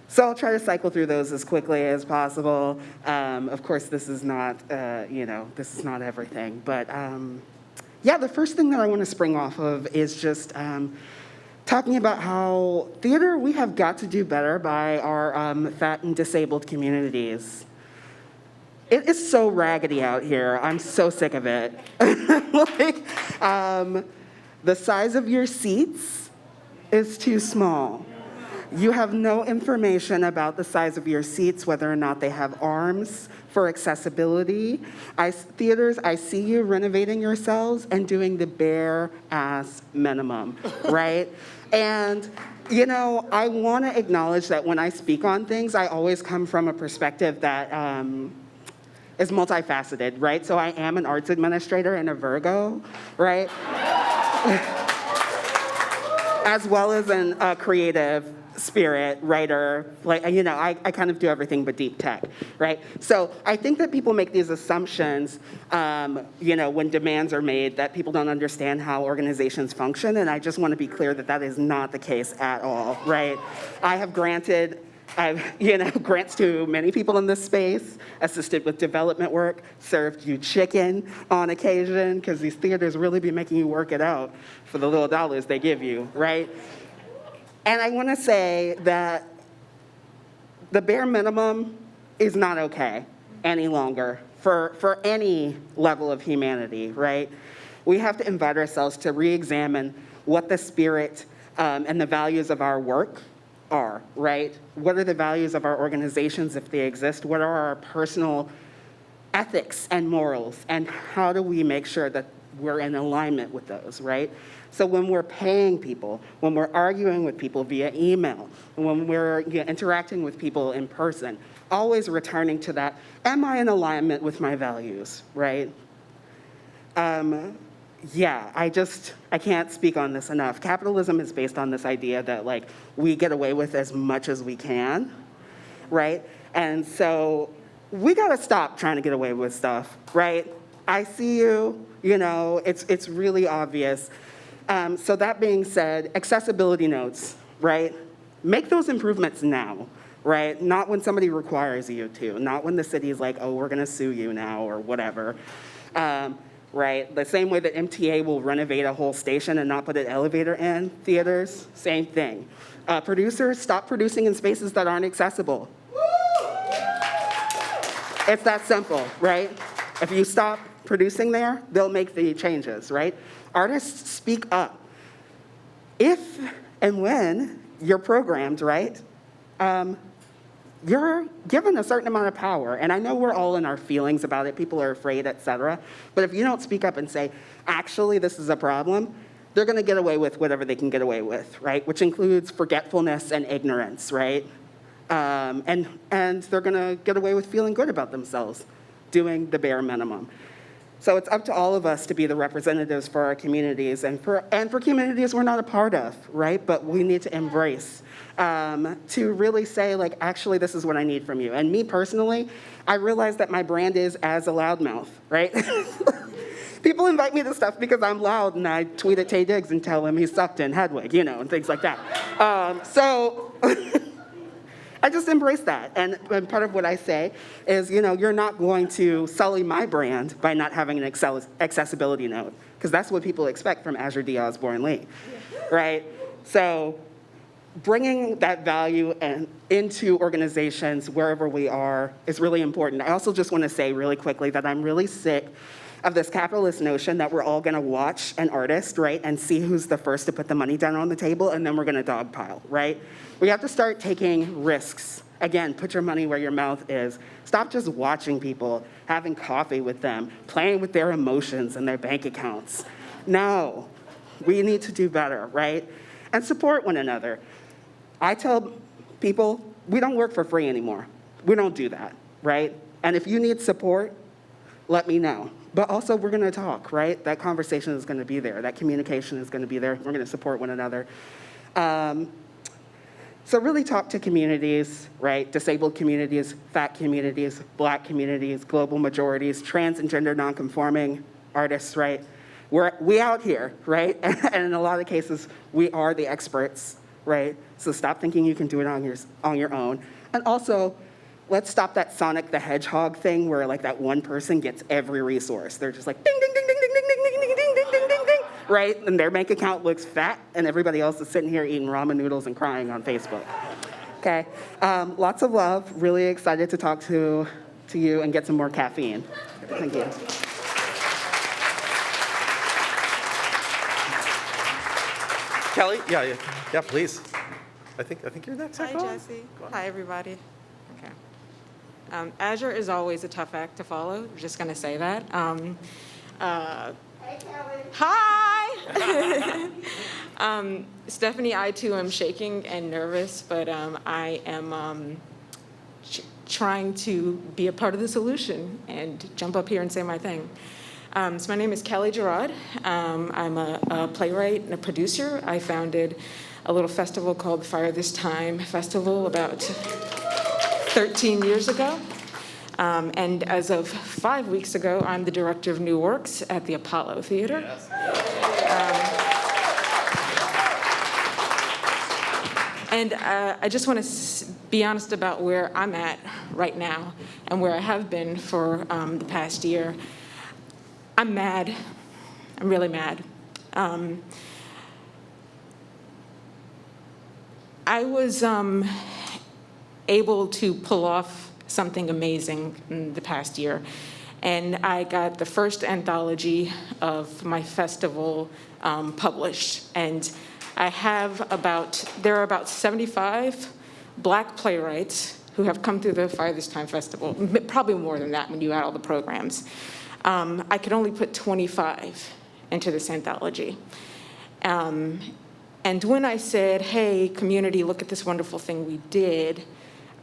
So I'll try to cycle through those as quickly as possible. Of course, this is not, this is not everything. But the first thing that I want to spring off of is just talking about how theater, we have got to do better by our fat and disabled communities. It is so raggedy out here. I'm so sick of it. The size of your seats is too small. You have no information about the size of your seats, whether or not they have arms for accessibility. Theaters, I see you renovating yourselves and doing the bare ass minimum, right? And I want to acknowledge that when I speak on things, I always come from a perspective that is multifaceted, right? So I am an arts administrator and a Virgo, right? As well as a creative spirit, writer, like, you know, I kind of do everything but deep tech, right? So I think that people make these assumptions, you know, when demands are made that people don't understand how organizations function, and I just want to be clear that that is not the case at all, right? I have granted, you know, grants to many people in this space, assisted with development work, served you chicken on occasion, because these theaters really be making you work it out for the little dollars they give you, right? And I want to say that the bare minimum is not okay any longer for any level of humanity, right? We have to invite ourselves to re-examine what the spirit and the values of our work are, right? What are the values of our organizations if they exist? What are our personal ethics and morals? And how do we make sure that we're in alignment with those, right? So when we're paying people, when we're arguing with people via email, when we're interacting with people in person, always returning to that, am I in alignment with my values, right? Yeah, I can't speak on this enough. Capitalism is based on this idea that like we get away with as much as we can, right? And so we gotta stop trying to get away with stuff, right? I see you, you know, it's really obvious. So that being said, accessibility notes, right? Make those improvements now, right? Not when somebody requires you to, not when the city is like, oh, we're gonna sue you now or whatever, right? The same way that MTA will renovate a whole station and not put an elevator in theaters, same thing. Producers, stop producing in spaces that aren't accessible. It's that simple, right? If you stop producing there, they'll make the changes, right? Artists, speak up. If and when you're programmed, right, you're given a certain amount of power. And I know we're all in our feelings about it. People are afraid, et cetera. But if you don't speak up and say, actually, this is a problem, they're going to get away with whatever they can get away with, right? Which includes forgetfulness and ignorance, right? And they're going to get away with feeling good about themselves, doing the bare minimum. So it's up to all of us to be the representatives for our communities and for communities we're not a part of, right? But we need to embrace, to really say, like, actually, this is what I need from you. And me personally, I realize that my brand is as a loudmouth, right? People invite me to stuff because I'm loud, and I tweet at Taye Diggs and tell him he sucked in Hedwig, you know, and things like that. So I just embrace that. And part of what I say is, you know, you're not going to sully my brand by not having an accessibility note, because that's what people expect from Azure D. Osborne Lee, right? So bringing that value into organizations wherever we are is really important. I also just want to say really quickly that I'm really sick of this capitalist notion that we're all going to watch an artist, right, and see who's the first to put the money down on the table, and then we're going to dogpile, right? We have to start taking risks. Again, put your money where your mouth is. Stop just watching people, having coffee with them, playing with their emotions and their bank accounts. No, we need to do better, right? And support one another. I tell people, we don't work for free anymore. We don't do that, right? And if you need support, let me know. But also, we're going to talk, right? That conversation is going to be there. That communication is going to be there. We're going to support one another. So really talk to communities, right? Disabled communities, fat communities, Black communities, global majorities, trans and gender nonconforming artists, right? We out here, right? And in a lot of cases, we are the experts, right? So stop thinking you can do it on your own. And also, let's stop that Sonic the Hedgehog thing where like that one person gets every resource. They're just like ding, ding, ding, ding, ding, ding, ding, ding, ding, ding, ding, ding, ding, right? And their bank account looks fat and everybody else is sitting here eating ramen noodles and crying on Facebook. Okay, lots of love. Really excited to talk to you and get some more caffeine. Thank you. Kelly, yeah, please. I think you're next. Hi, Jesse. Hi, everybody. Okay. Azure is always a tough act to follow. I'm just going to say that. Hey, Kelly. Hi. Stephanie, I too am shaking and nervous, but I am trying to be a part of the solution and jump up here and say my thing. So my name is Kelly Gerrard. I'm a playwright and a producer. I founded a little festival called the Fire This Time Festival about 13 years ago. And as of 5 weeks ago, I'm the director of new works at the Apollo Theater. Yes. And I just want to be honest about where I'm at right now and where I have been for the past year. I'm mad. I'm really mad. I was able to pull off something amazing in the past year. And I got the first anthology of my festival published. And there are about 75 Black playwrights who have come through the Fire This Time Festival, probably more than that when you add all the programs. I could only put 25 into this anthology. And when I said, hey, community, look at this wonderful thing we did,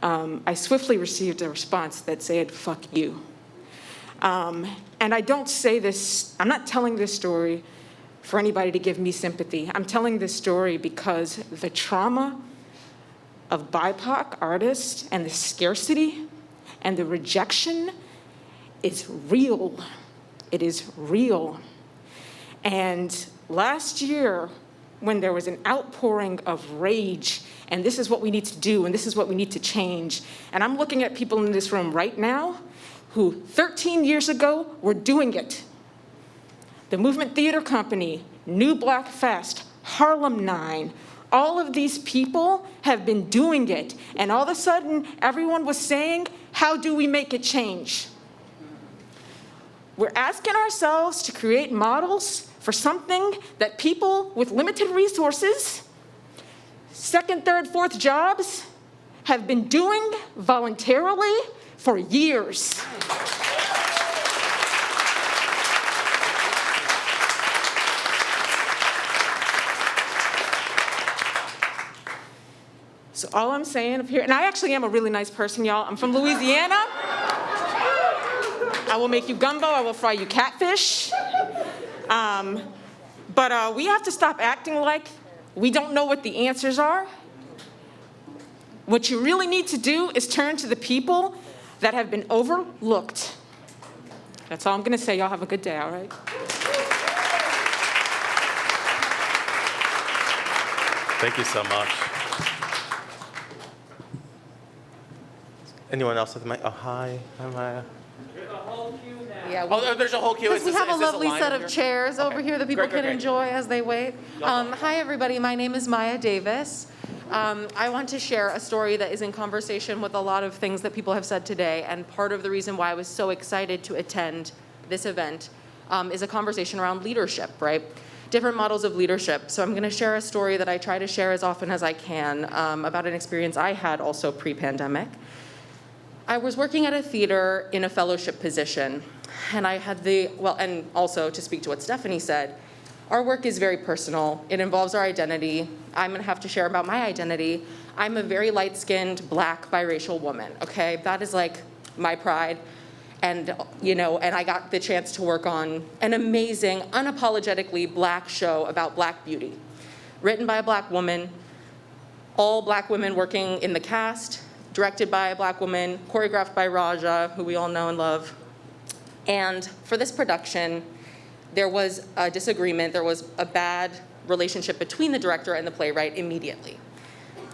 I swiftly received a response that said, fuck you. And I don't say this, I'm not telling this story for anybody to give me sympathy. I'm telling this story because the trauma of BIPOC artists and the scarcity and the rejection is real. It is real. And last year, when there was an outpouring of rage, and this is what we need to do, and this is what we need to change, and I'm looking at people in this room right now who 13 years ago were doing it. The Movement Theater Company, New Black Fest, Harlem 9, all of these people have been doing it. And all of a sudden, everyone was saying, how do we make it change? We're asking ourselves to create models for something that people with limited resources, second, third, fourth jobs, have been doing voluntarily for years. So all I'm saying up here, and I actually am a really nice person, y'all. I'm from Louisiana. I will make you gumbo. I will fry you catfish. But we have to stop acting like we don't know what the answers are. What you really need to do is turn to the people that have been overlooked. That's all I'm going to say. Y'all have a good day, all right? Thank you so much. Anyone else with the mic? Oh, hi. Hi, Maya. Yeah, Oh, there's a whole queue. because we have a Is this lovely line set over of here? chairs over here that people Great. can enjoy as they wait. Hi, everybody. My name is Maya Davis. I want to share a story that is in conversation with a lot of things that people have said today, and part of the reason why I was so excited to attend this event is a conversation around leadership, right? Different models of leadership. So I'm going to share a story that I try to share as often as I can about an experience I had also pre-pandemic. I was working at a theater in a fellowship position, and I had and also to speak to what Stephanie said, our work is very personal. It involves our identity. I'm gonna have to share about my identity. I'm a very light-skinned, Black, biracial woman, okay? That is like my pride. And, and I got the chance to work on an amazing, unapologetically Black show about Black beauty, written by a Black woman, all Black women working in the cast, directed by a Black woman, choreographed by Raja, who we all know and love. And for this production, there was a disagreement, there was a bad relationship between the director and the playwright immediately.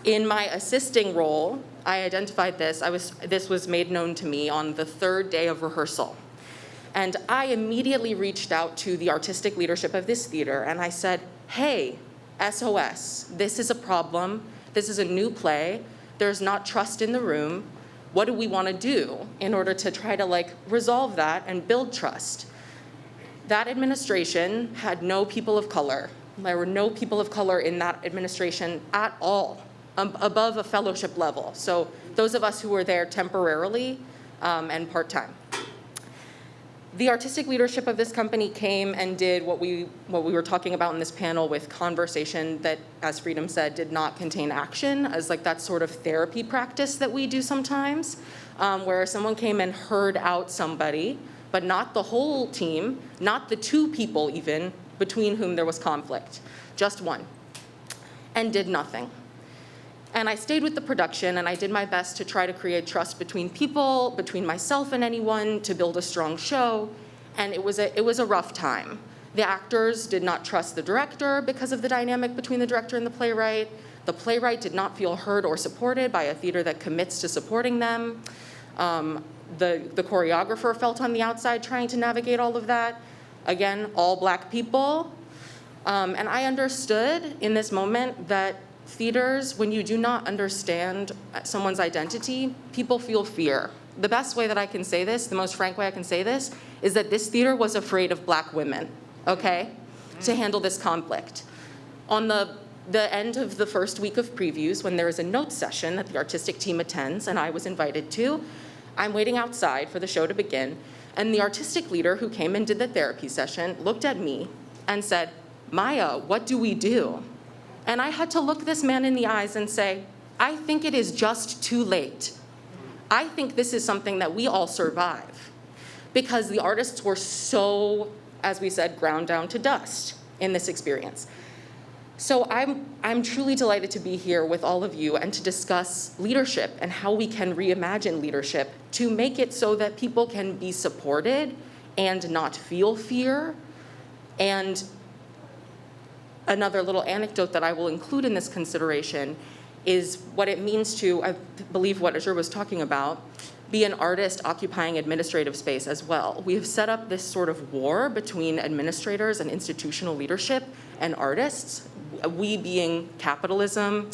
In my assisting role, I identified this. This was made known to me on the third day of rehearsal. And I immediately reached out to the artistic leadership of this theater, and I said, hey, SOS, this is a problem. This is a new play. There's not trust in the room. What do we want to do in order to try to resolve that and build trust? That administration had no people of color. There were no people of color in that administration at all, above a fellowship level. So those of us who were there temporarily and part-time. The artistic leadership of this company came and did what we were talking about in this panel with conversation that, as Freedom said, did not contain action, as like that sort of therapy practice that we do sometimes, where someone came and heard out somebody, but not the whole team, not the two people even between whom there was conflict, just one, and did nothing. And I stayed with the production, and I did my best to try to create trust between people, between myself and anyone, to build a strong show. And it was a rough time. The actors did not trust the director because of the dynamic between the director and the playwright. The playwright did not feel heard or supported by a theater that commits to supporting them. The choreographer felt on the outside trying to navigate all of that. Again, all Black people. And I understood in this moment that theaters, when you do not understand someone's identity, people feel fear. The best way that I can say this, the most frank way I can say this, is that this theater was afraid of Black women, okay, to handle this conflict. On the end of the first week of previews, when there is a notes session that the artistic team attends, and I was invited to, I'm waiting outside for the show to begin, and the artistic leader who came and did the therapy session looked at me and said, "Maya, what do we do?" And I had to look this man in the eyes and say, I think it is just too late. I think this is something that we all survive, because the artists were so, as we said, ground down to dust in this experience. So I'm truly delighted to be here with all of you and to discuss leadership and how we can reimagine leadership to make it so that people can be supported and not feel fear. And another little anecdote that I will include in this consideration is what it means to, I believe what Azure was talking about, be an artist occupying administrative space as well. We have set up this sort of war between administrators and institutional leadership and artists, we being capitalism,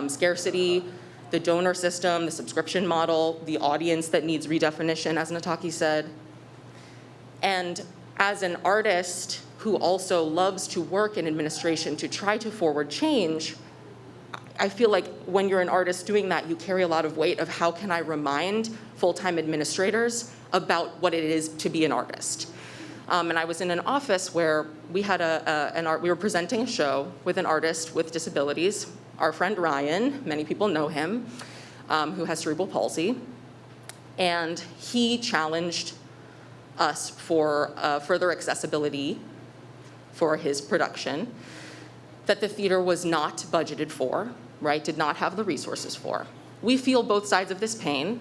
scarcity, the donor system, the subscription model, the audience that needs redefinition, as Nataki said. And as an artist who also loves to work in administration to try to forward change, I feel like when you're an artist doing that, you carry a lot of weight of how can I remind full-time administrators about what it is to be an artist. And I was in an office where we had we were presenting a show with an artist with disabilities, our friend Ryan, many people know him, who has cerebral palsy, and he challenged us for further accessibility for his production that the theater was not budgeted for, right, did not have the resources for. We feel both sides of this pain.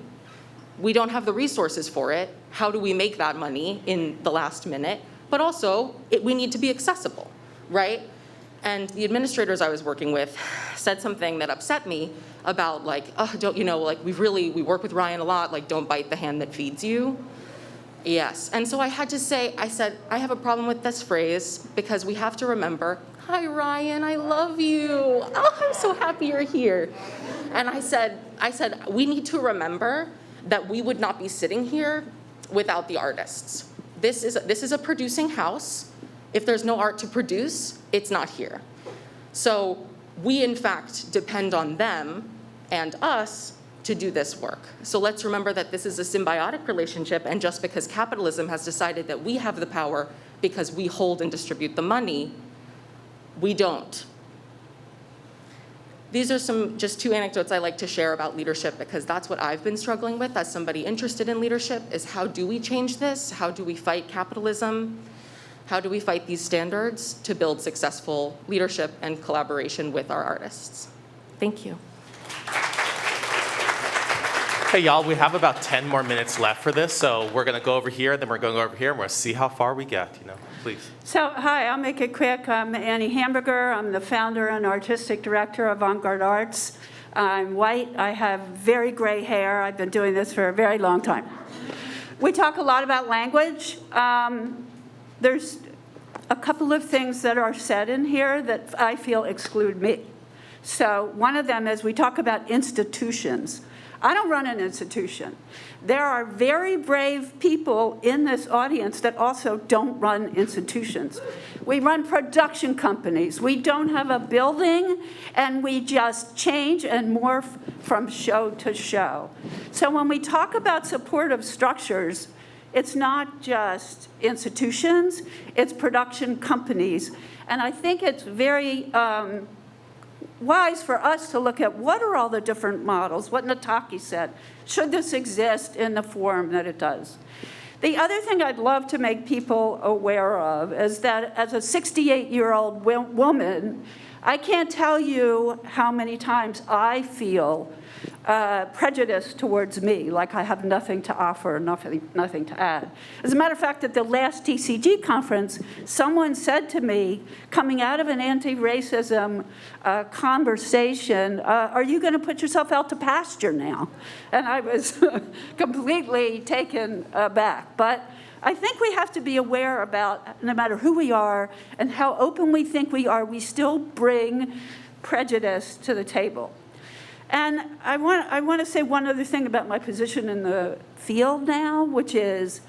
We don't have the resources for it. How do we make that money in the last minute? But also, we need to be accessible, right? And the administrators I was working with said something that upset me about like, oh, don't, you know, like we work with Ryan a lot, like don't bite the hand that feeds you. Yes, and so I had to say, I said, I have a problem with this phrase because we have to remember, hi Ryan, I love you. Oh, I'm so happy you're here. And I said, we need to remember that we would not be sitting here without the artists. This is a producing house. If there's no art to produce, it's not here. So we in fact depend on them and us to do this work. So let's remember that this is a symbiotic relationship, and just because capitalism has decided that we have the power because we hold and distribute the money, we don't. These are just two anecdotes I like to share about leadership because that's what I've been struggling with as somebody interested in leadership, is how do we change this? How do we fight capitalism? How do we fight these standards to build successful leadership and collaboration with our artists? Thank you. Hey, y'all, we have about 10 more minutes left for this, so we're going to go over here, then we're going to go over here, and we're going to see how far we get, please. So, hi, I'll make it quick. I'm Annie Hamburger. I'm the founder and artistic director of Avant-Garde Arts. I'm white. I have very gray hair. I've been doing this for a very long time. We talk a lot about language. There's a couple of things that are said in here that I feel exclude me. So one of them is we talk about institutions. I don't run an institution. There are very brave people in this audience that also don't run institutions. We run production companies. We don't have a building, and we just change and morph from show to show. So when we talk about supportive structures, It's not just institutions, it's production companies. And I think it's very wise for us to look at what are all the different models, what Nataki said. Should this exist in the form that it does? The other thing I'd love to make people aware of is that as a 68-year-old woman, I can't tell you how many times I feel prejudice towards me, like I have nothing to offer, nothing to add. As a matter of fact, at the last TCG conference, someone said to me, coming out of an anti-racism conversation, are you going to put yourself out to pasture now? And I was completely taken aback. But I think we have to be aware about, no matter who we are and how open we think we are, we still bring prejudice to the table. And I want to say one other thing about my position in the field now, which is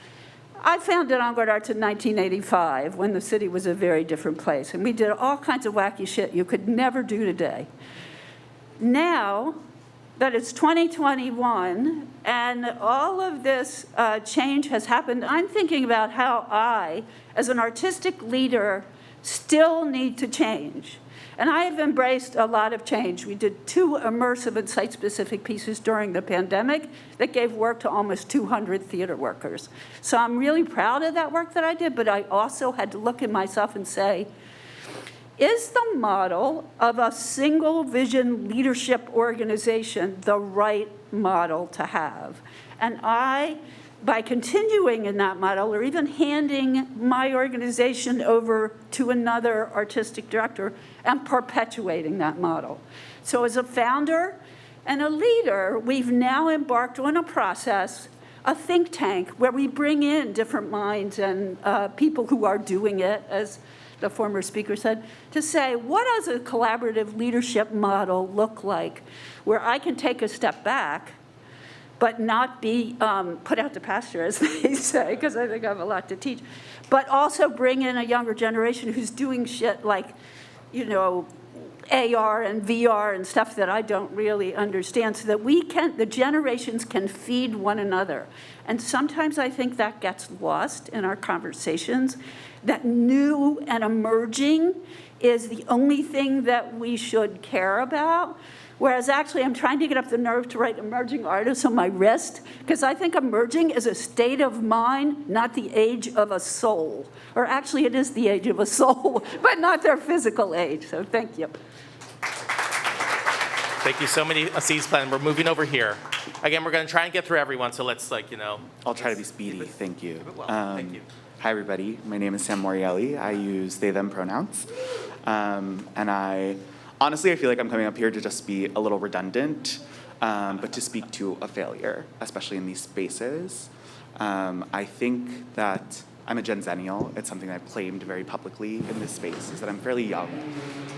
I founded On-Guard Arts in 1985 when the city was a very different place. And we did all kinds of wacky shit you could never do today. Now that it's 2021 and all of this change has happened, I'm thinking about how I, as an artistic leader, still need to change. And I have embraced a lot of change. We did 2 immersive and site-specific pieces during the pandemic that gave work to almost 200 theater workers. So I'm really proud of that work that I did, but I also had to look at myself and say, is the model of a single vision leadership organization the right model to have? And I, by continuing in that model or even handing my organization over to another artistic director, am perpetuating that model. So as a founder and a leader, we've now embarked on a process, a think tank, where we bring in different minds and people who are doing it, as the former speaker said, to say, what does a collaborative leadership model look like, where I can take a step back but not be put out to pasture, as they say, because I think I have a lot to teach, but also bring in a younger generation who's doing shit like, you know, AR and VR and stuff that I don't really understand, so that the generations can feed one another. And sometimes I think that gets lost in our conversations, that new and emerging is the only thing that we should care about. Whereas actually I'm trying to get up the nerve to write emerging artists on my wrist, because I think emerging is a state of mind, not the age of a soul. Or actually it is the age of a soul, but not their physical age. So thank you. Thank you so many, Aziz Plan. We're moving over here. Again, we're going to try and get through everyone, so let's, I'll try to be speedy. Thank you. Thank you. Hi, everybody. My name is Sam Morielli. I use they, them pronouns. And honestly, I feel like I'm coming up here to just be a little redundant, but to speak to a failure, especially in these spaces. I think that I'm a Gensennial. It's something I've claimed very publicly in this space, is that I'm fairly young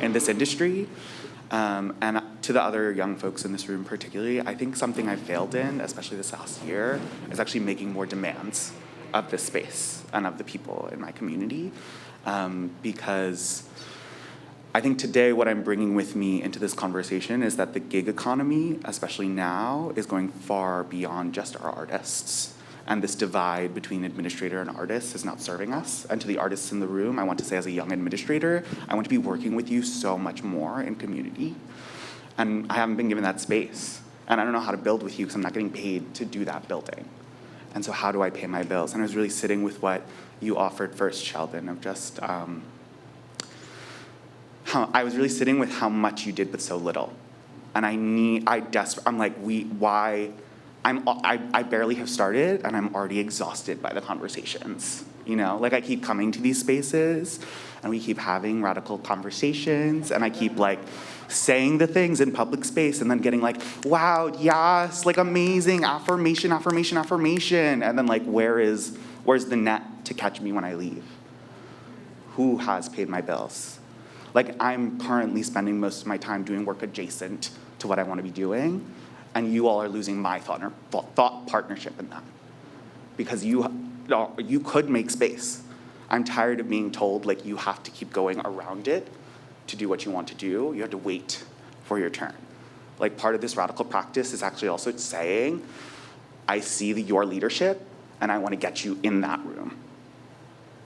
in this industry. And to the other young folks in this room particularly, I think something I failed in, especially this last year, is actually making more demands of this space and of the people in my community. Because I think today what I'm bringing with me into this conversation is that the gig economy, especially now, is going far beyond just our artists. And this divide between administrator and artist is not serving us. And to the artists in the room, I want to say as a young administrator, I want to be working with you so much more in community. And I haven't been given that space. And I don't know how to build with you because I'm not getting paid to do that building. And so how do I pay my bills? And I was really sitting with what you offered first, Sheldon, of just, I was really sitting with how much you did with so little. And I'm like, why? I barely have started and I'm already exhausted by the conversations. You know, like I keep coming to these spaces and we keep having radical conversations and I keep like saying the things in public space and then getting like, wow, yes, like amazing, affirmation, affirmation, affirmation. And then like, where's the net to catch me when I leave? Who has paid my bills? Like I'm currently spending most of my time doing work adjacent to what I want to be doing. And you all are losing my thought partnership in that. Because you could make space. I'm tired of being told like you have to keep going around it to do what you want to do. You have to wait for your turn. Like part of this radical practice is actually also saying, I see your leadership and I want to get you in that room.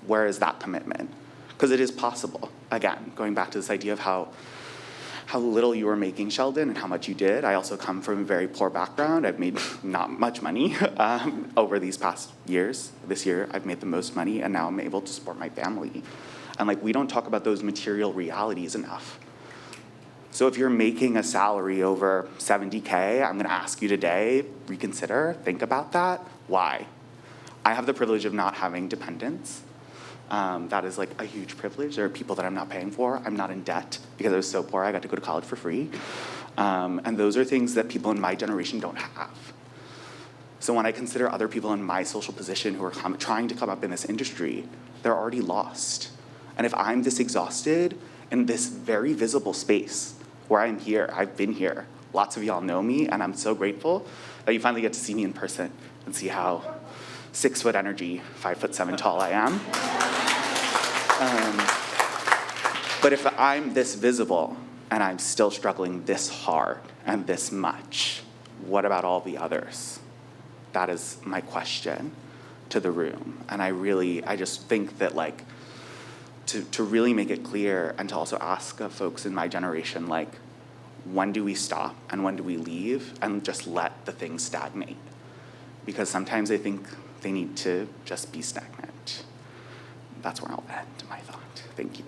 Where is that commitment? Because it is possible. Again, going back to this idea of how little you were making, Sheldon, and how much you did. I also come from a very poor background. I've made not much money over these past years. This year, I've made the most money, and now I'm able to support my family. And like, we don't talk about those material realities enough. So if you're making a salary over 70K, I'm gonna ask you today, reconsider, think about that. Why? I have the privilege of not having dependents. That is like a huge privilege. There are people that I'm not paying for. I'm not in debt because I was so poor I got to go to college for free. And those are things that people in my generation don't have. So when I consider other people in my social position who are trying to come up in this industry, they're already lost. And if I'm this exhausted in this very visible space where I'm here, I've been here, lots of y'all know me, and I'm so grateful that you finally get to see me in person and see how 6 foot energy, 5'7" tall I am. But if I'm this visible and I'm still struggling this hard and this much, what about all the others? That is my question to the room. And I just think that like, to really make it clear and to also ask folks in my generation, like, when do we stop and when do we leave and just let the things stagnate? Because sometimes I think they need to just be stagnant. That's where I'll end my thought. Thank you.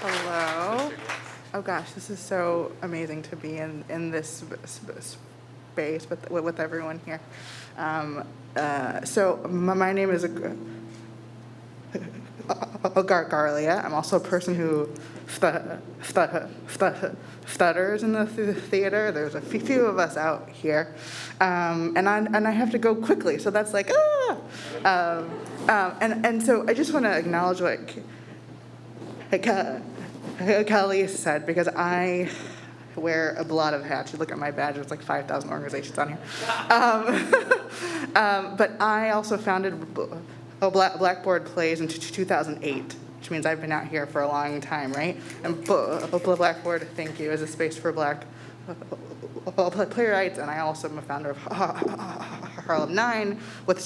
Hello. Oh gosh, this is so amazing to be in this space with everyone here. So my name is Garlia. I'm also a person who stutters in the theater. There's a few of us out here, and I have to go quickly. So that's like and so I just want to acknowledge what Kelly said, because I wear a lot of hats. You look at my badge, there's like 5,000 organizations on here. But I also founded Blackboard Plays in 2008, which means I've been out here for a long time, right? And Blackboard, thank you, is a space for Black playwrights, and I also am a founder of Harlem 9 with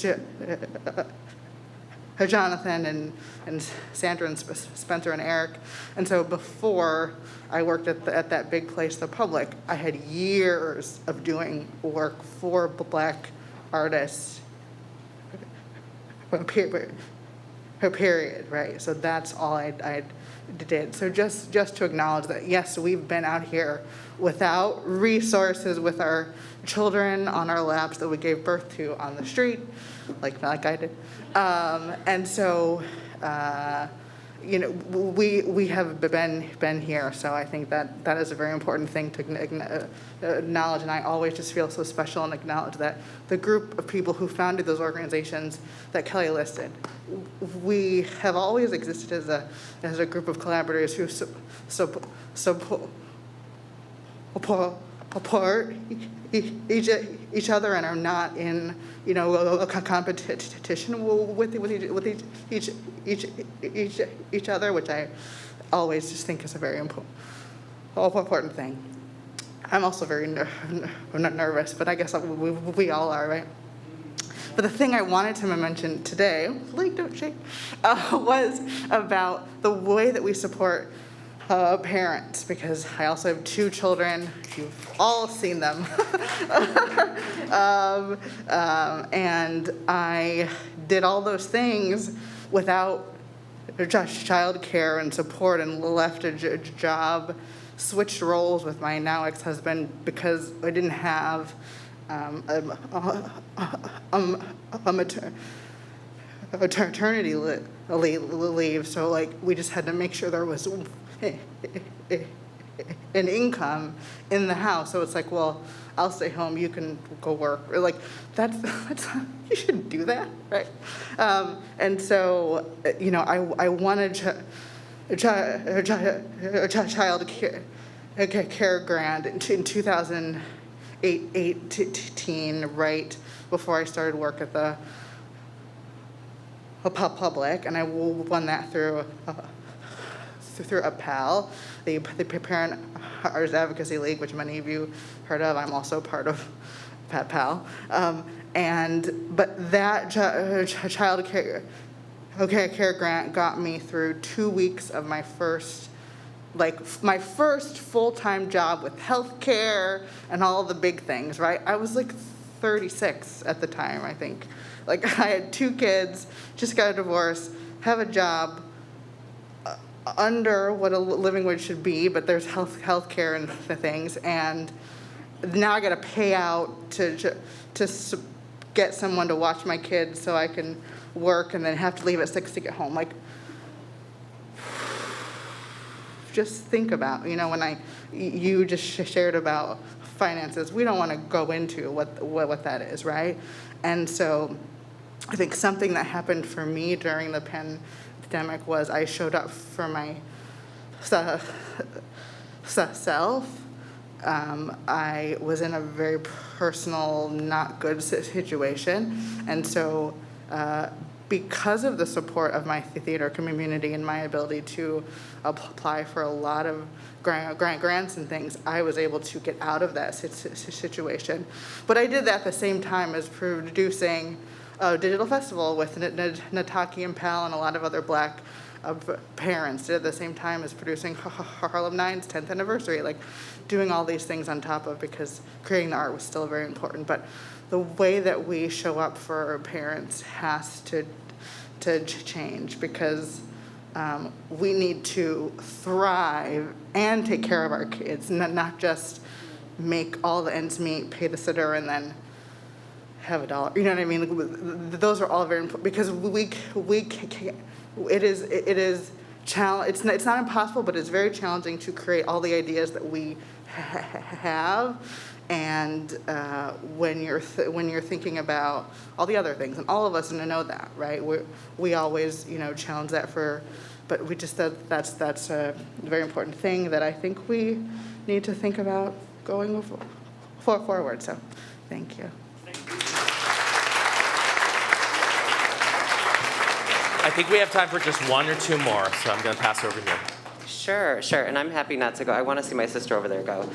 Jonathan and Sandra and Spencer and Eric. And so before I worked at that big place, The Public, I had years of doing work for Black artists, period, right? So that's all I did. So just to acknowledge that, yes, we've been out here without resources, with our children on our laps that we gave birth to on the street, like I did. And so, we have been here. So I think that is a very important thing to acknowledge. And I always just feel so special and acknowledge that the group of people who founded those organizations that Kelly listed, we have always existed as a group of collaborators who support each other and are not in a competition with each other, which I always just think is a very important thing. I'm also very nervous, but I guess we all are, right? But the thing I wanted to mention today, like don't shake, was about the way that we support parents, because I also have 2 children. You've all seen them. And I did all those things without just childcare and support, and left a job, switched roles with my now ex-husband because I didn't have maternity leave. So like we just had to make sure there was an income in the house. So it's like, well, I'll stay home, you can go work. Or like that's you shouldn't do that, right? And so I wanted a child care grant in 2018, right before I started work at the Public, and I won that through through a PAL, the Parent Artist Advocacy League, which many of you heard of. I'm also part of PAL. But that child care grant got me through 2 weeks of my first full-time job with healthcare and all the big things, right? I was like 36 at the time, I think. Like, I had 2 kids, just got a divorce, have a job under what a living wage should be, but there's healthcare and the things, and now I got to pay out to get someone to watch my kids so I can work, and then have to leave at 6 to get home. Like, just think about, when you just shared about finances, we don't want to go into what that is, right? And so I think something that happened for me during the pandemic was I showed up for my self. I was in a very personal, not good situation. And so because of the support of my theater community and my ability to apply for a lot of grants and things, I was able to get out of that situation. But I did that at the same time as producing a digital festival with Nataki and Pal and a lot of other Black parents. Did at the same time as producing Harlem 9's 10th anniversary, like doing all these things on top of, because creating the art was still very important. But the way that we show up for our parents has to change, because we need to thrive and take care of our kids, not just make all the ends meet, pay the sitter, and then have $1. You know what I mean? Those are all very important, because we can't, it is it's not impossible, but it's very challenging to create all the ideas that we have. And when you're thinking about all the other things, and all of us know that, right? We always challenge that but we just that's a very important thing that I think we need to think about going forward. So, thank you. I think we have time for just 1 or 2 more, so I'm going to pass over here. Sure, and I'm happy not to go. I want to see my sister over there go.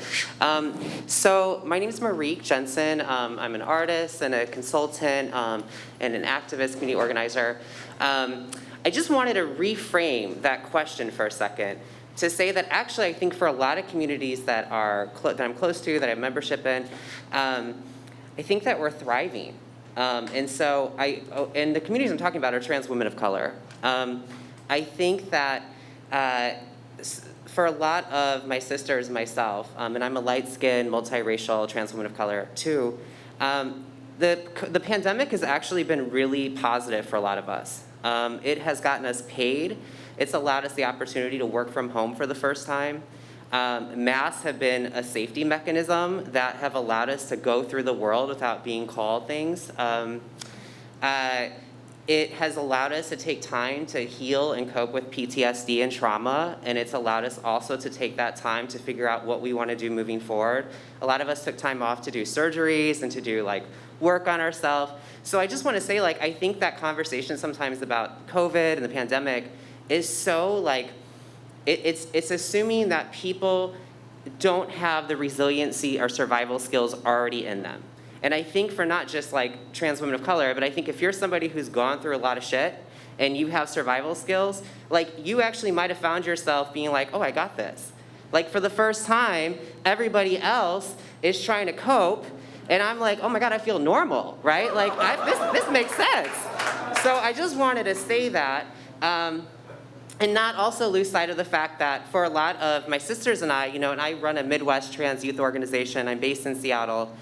So my name is Marique Jensen. I'm an artist and a consultant and an activist, community organizer. I just wanted to reframe that question for a second to say that actually I think for a lot of communities that I'm close to, that I have membership in, I think that we're thriving. And so and the communities I'm talking about are trans women of color. I think that for a lot of my sisters and myself, and I'm a light-skinned, multiracial trans woman of color too, the pandemic has actually been really positive for a lot of us. It has gotten us paid. It's allowed us the opportunity to work from home for the first time. Masks have been a safety mechanism that have allowed us to go through the world without being called things. It has allowed us to take time to heal and cope with PTSD and trauma, and it's allowed us also to take that time to figure out what we want to do moving forward. A lot of us took time off to do surgeries and to do work on ourselves. So I just want to say, I think that conversation sometimes about COVID and the pandemic is so it's assuming that people don't have the resiliency or survival skills already in them. And I think for not just trans women of color, but I think if you're somebody who's gone through a lot of shit and you have survival skills, you actually might have found yourself being oh, I got this. For the first time, everybody else is trying to cope, and I'm oh my God, I feel normal, right? This makes sense. So I just wanted to say that, and not also lose sight of the fact that for a lot of my sisters and I, and I run a Midwest trans youth organization, I'm based in Seattle,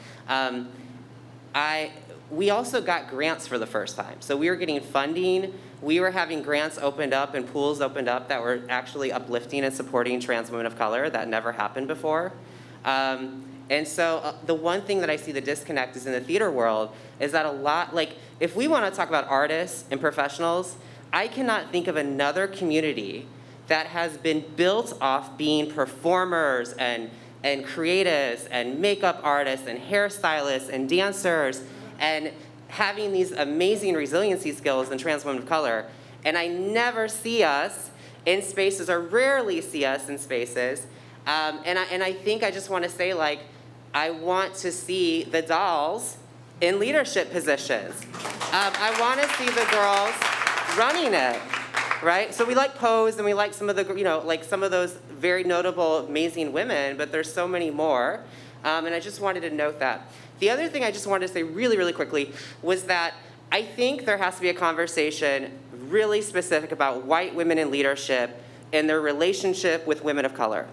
we also got grants for the first time. So we were getting funding. We were having grants opened up and pools opened up that were actually uplifting and supporting trans women of color. That never happened before. And so the one thing that I see the disconnect is in the theater world is that a lot, if we want to talk about artists and professionals, I cannot think of another community that has been built off being performers and creatives and makeup artists and hairstylists and dancers and having these amazing resiliency skills in trans women of color. And I never see us in spaces or rarely see us in spaces. And I think I just want to say, like, I want to see the dolls in leadership positions. I want to see the girls running it, right? So we like Pose and we like some of the, like some of those very notable, amazing women, but there's so many more. And I just wanted to note that. The other thing I just wanted to say really, really quickly was that I think there has to be a conversation really specific about white women in leadership and their relationship with women of color.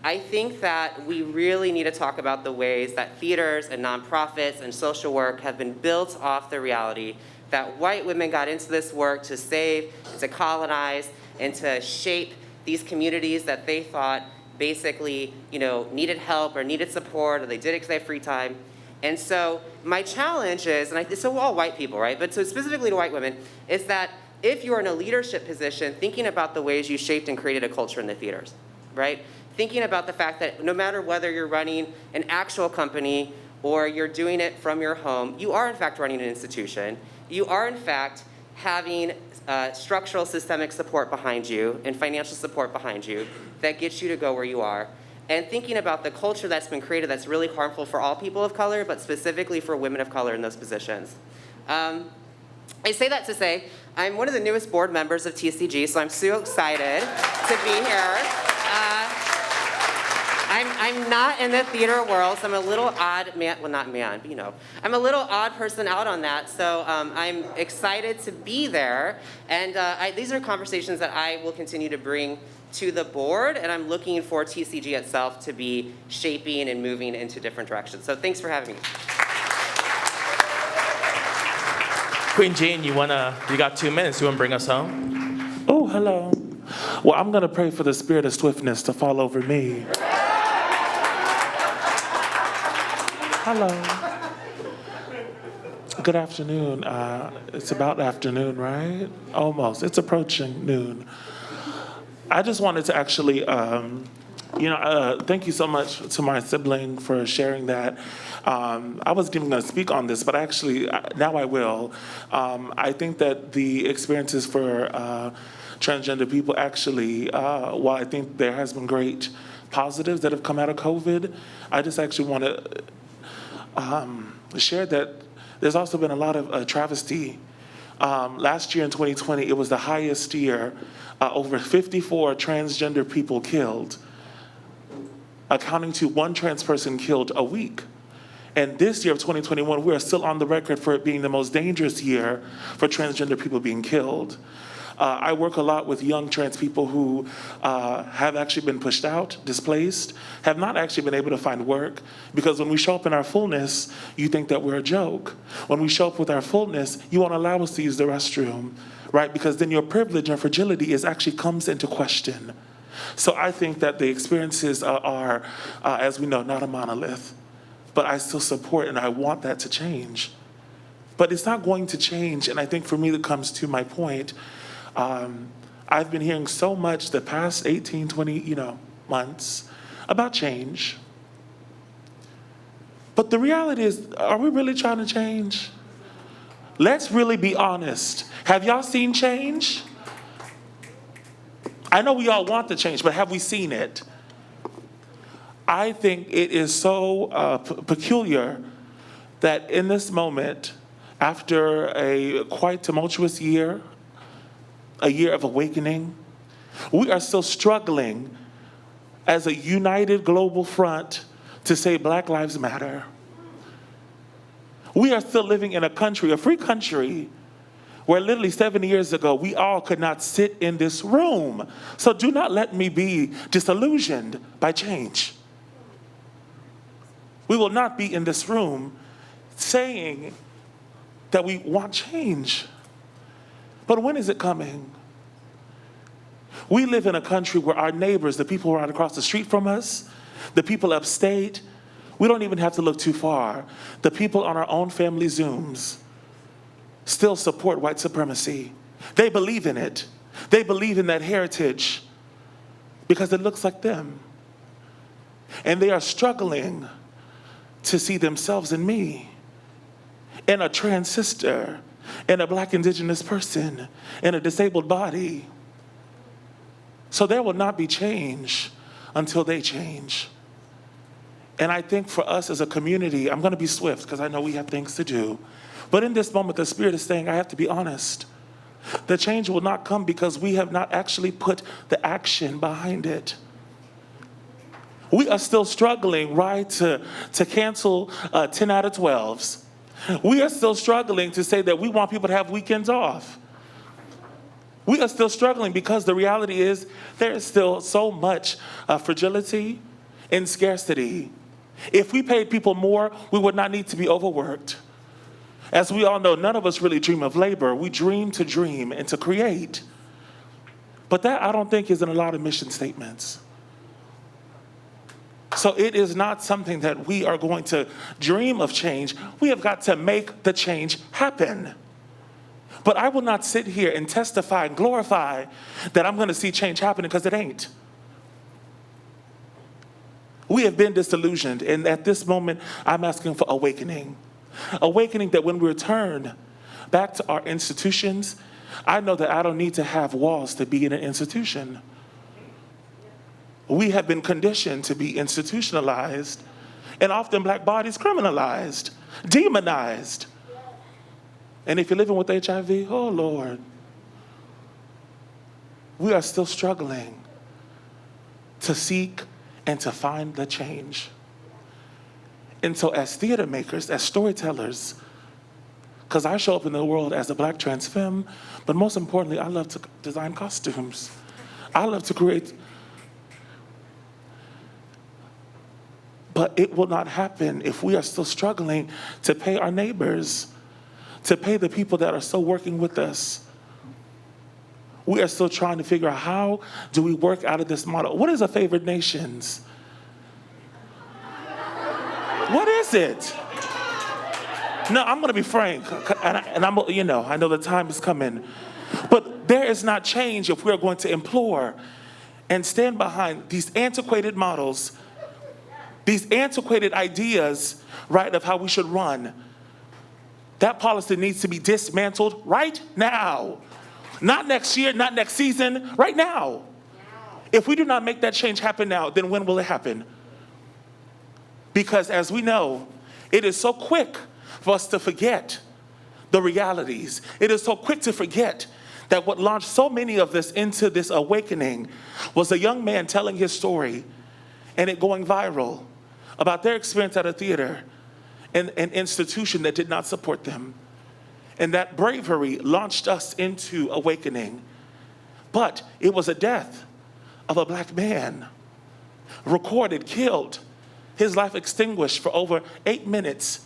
I think that we really need to talk about the ways that theaters and nonprofits and social work have been built off the reality that white women got into this work to save, to colonize, and to shape these communities that they thought basically, needed help or needed support, or they did it because they had free time. And so my challenge is, so we're all white people, right? But so specifically to white women, is that if you're in a leadership position, thinking about the ways you shaped and created a culture in the theaters, right? Thinking about the fact that no matter whether you're running an actual company or you're doing it from your home, you are in fact running an institution. You are in fact having structural systemic support behind you and financial support behind you that gets you to go where you are. And thinking about the culture that's been created that's really harmful for all people of color, but specifically for women of color in those positions. I say that to say, I'm one of the newest board members of TCG, so I'm so excited to be here. I'm not in the theater world, so I'm a little odd man, well not man, but I'm a little odd person out on that, so I'm excited to be there. And these are conversations that I will continue to bring to the board, and I'm looking for TCG itself to be shaping and moving into different directions. So thanks for having me. Queen Jean, you got 2 minutes. You want to bring us home? Oh, hello. Well, I'm going to pray for the spirit of swiftness to fall over me. Hello. Good afternoon. It's about afternoon, right? Almost. It's approaching noon. I just wanted to actually, thank you so much to my sibling for sharing that. I wasn't even going to speak on this, but actually, now I will. I think that the experiences for transgender people actually, while I think there has been great positives that have come out of COVID, I just actually want to share that there's also been a lot of travesty. Last year in 2020, it was the highest year, over 54 transgender people killed, accounting to 1 trans person killed a week. And this year of 2021, we are still on the record for it being the most dangerous year for transgender people being killed. I work a lot with young trans people who have actually been pushed out, displaced, have not actually been able to find work, because when we show up in our fullness, you think that we're a joke. When we show up with our fullness, you won't allow us to use the restroom, right? Because then your privilege and fragility actually comes into question. So I think that the experiences are, as we know, not a monolith, but I still support and I want that to change. But it's not going to change, and I think for me that comes to my point. I've been hearing so much the past 18, 20, months about change. But the reality is, are we really trying to change? Let's really be honest. Have y'all seen change? I know we all want the change, but have we seen it? I think it is so peculiar that in this moment, after a quite tumultuous year, a year of awakening, we are still struggling as a united global front to say Black Lives Matter. We are still living in a country, a free country, where literally 70 years ago, we all could not sit in this room. So do not let me be disillusioned by change. We will not be in this room saying that we want change. But when is it coming? We live in a country where our neighbors, the people right across the street from us, the people upstate, we don't even have to look too far. The people on our own family Zooms still support white supremacy. They believe in it. They believe in that heritage because it looks like them. And they are struggling to see themselves in me, in a trans sister, in a Black indigenous person, in a disabled body. So there will not be change until they change. And I think for us as a community, I'm going to be swift because I know we have things to do. But in this moment, the Spirit is saying, I have to be honest. The change will not come because we have not actually put the action behind it. We are still struggling, right, to cancel 10 out of 12s. We are still struggling to say that we want people to have weekends off. We are still struggling because the reality is there is still so much fragility and scarcity. If we paid people more, we would not need to be overworked. As we all know, none of us really dream of labor. We dream to dream and to create. But that, I don't think, is in a lot of mission statements. So it is not something that we are going to dream of change. We have got to make the change happen. But I will not sit here and testify and glorify that I'm going to see change happening, because it ain't. We have been disillusioned, and at this moment, I'm asking for awakening. Awakening that when we return back to our institutions, I know that I don't need to have walls to be in an institution. We have been conditioned to be institutionalized, and often Black bodies criminalized, demonized. And if you're living with HIV, oh Lord, we are still struggling to seek and to find the change. And so as theater makers, as storytellers, because I show up in the world as a Black trans femme, but most importantly, I love to design costumes. I love to create. But it will not happen if we are still struggling to pay our neighbors, to pay the people that are still working with us. We are still trying to figure out, how do we work out of this model? What is a favored nations? What is it? No, I'm going to be frank, and I'm, I know the time is coming. But there is not change if we are going to implore and stand behind these antiquated models, these antiquated ideas, right, of how we should run. That policy needs to be dismantled right now. Not next year, not next season, right now. If we do not make that change happen now, then when will it happen? Because as we know, it is so quick for us to forget the realities. It is so quick to forget that what launched so many of us into this awakening was a young man telling his story and it going viral about their experience at a theater and an institution that did not support them. And that bravery launched us into awakening. But it was a death of a Black man, recorded, killed, his life extinguished for over 8 minutes,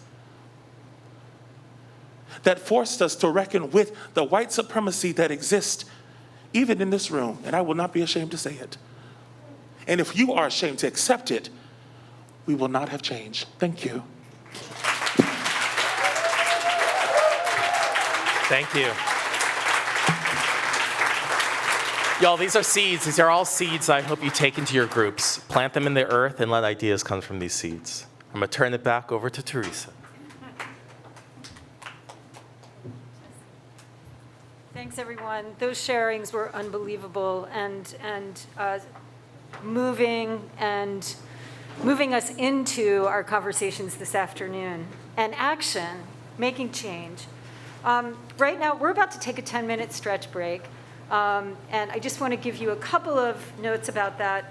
that forced us to reckon with the white supremacy that exists even in this room. And I will not be ashamed to say it. And if you are ashamed to accept it, we will not have change. Thank you. Thank you. Y'all, these are seeds. These are all seeds I hope you take into your groups. Plant them in the earth and let ideas come from these seeds. I'm going to turn it back over to Teresa. Thanks, everyone. Those sharings were unbelievable and moving us into our conversations this afternoon. And action, making change. Right now, we're about to take a 10-minute stretch break. And I just want to give you a couple of notes about that.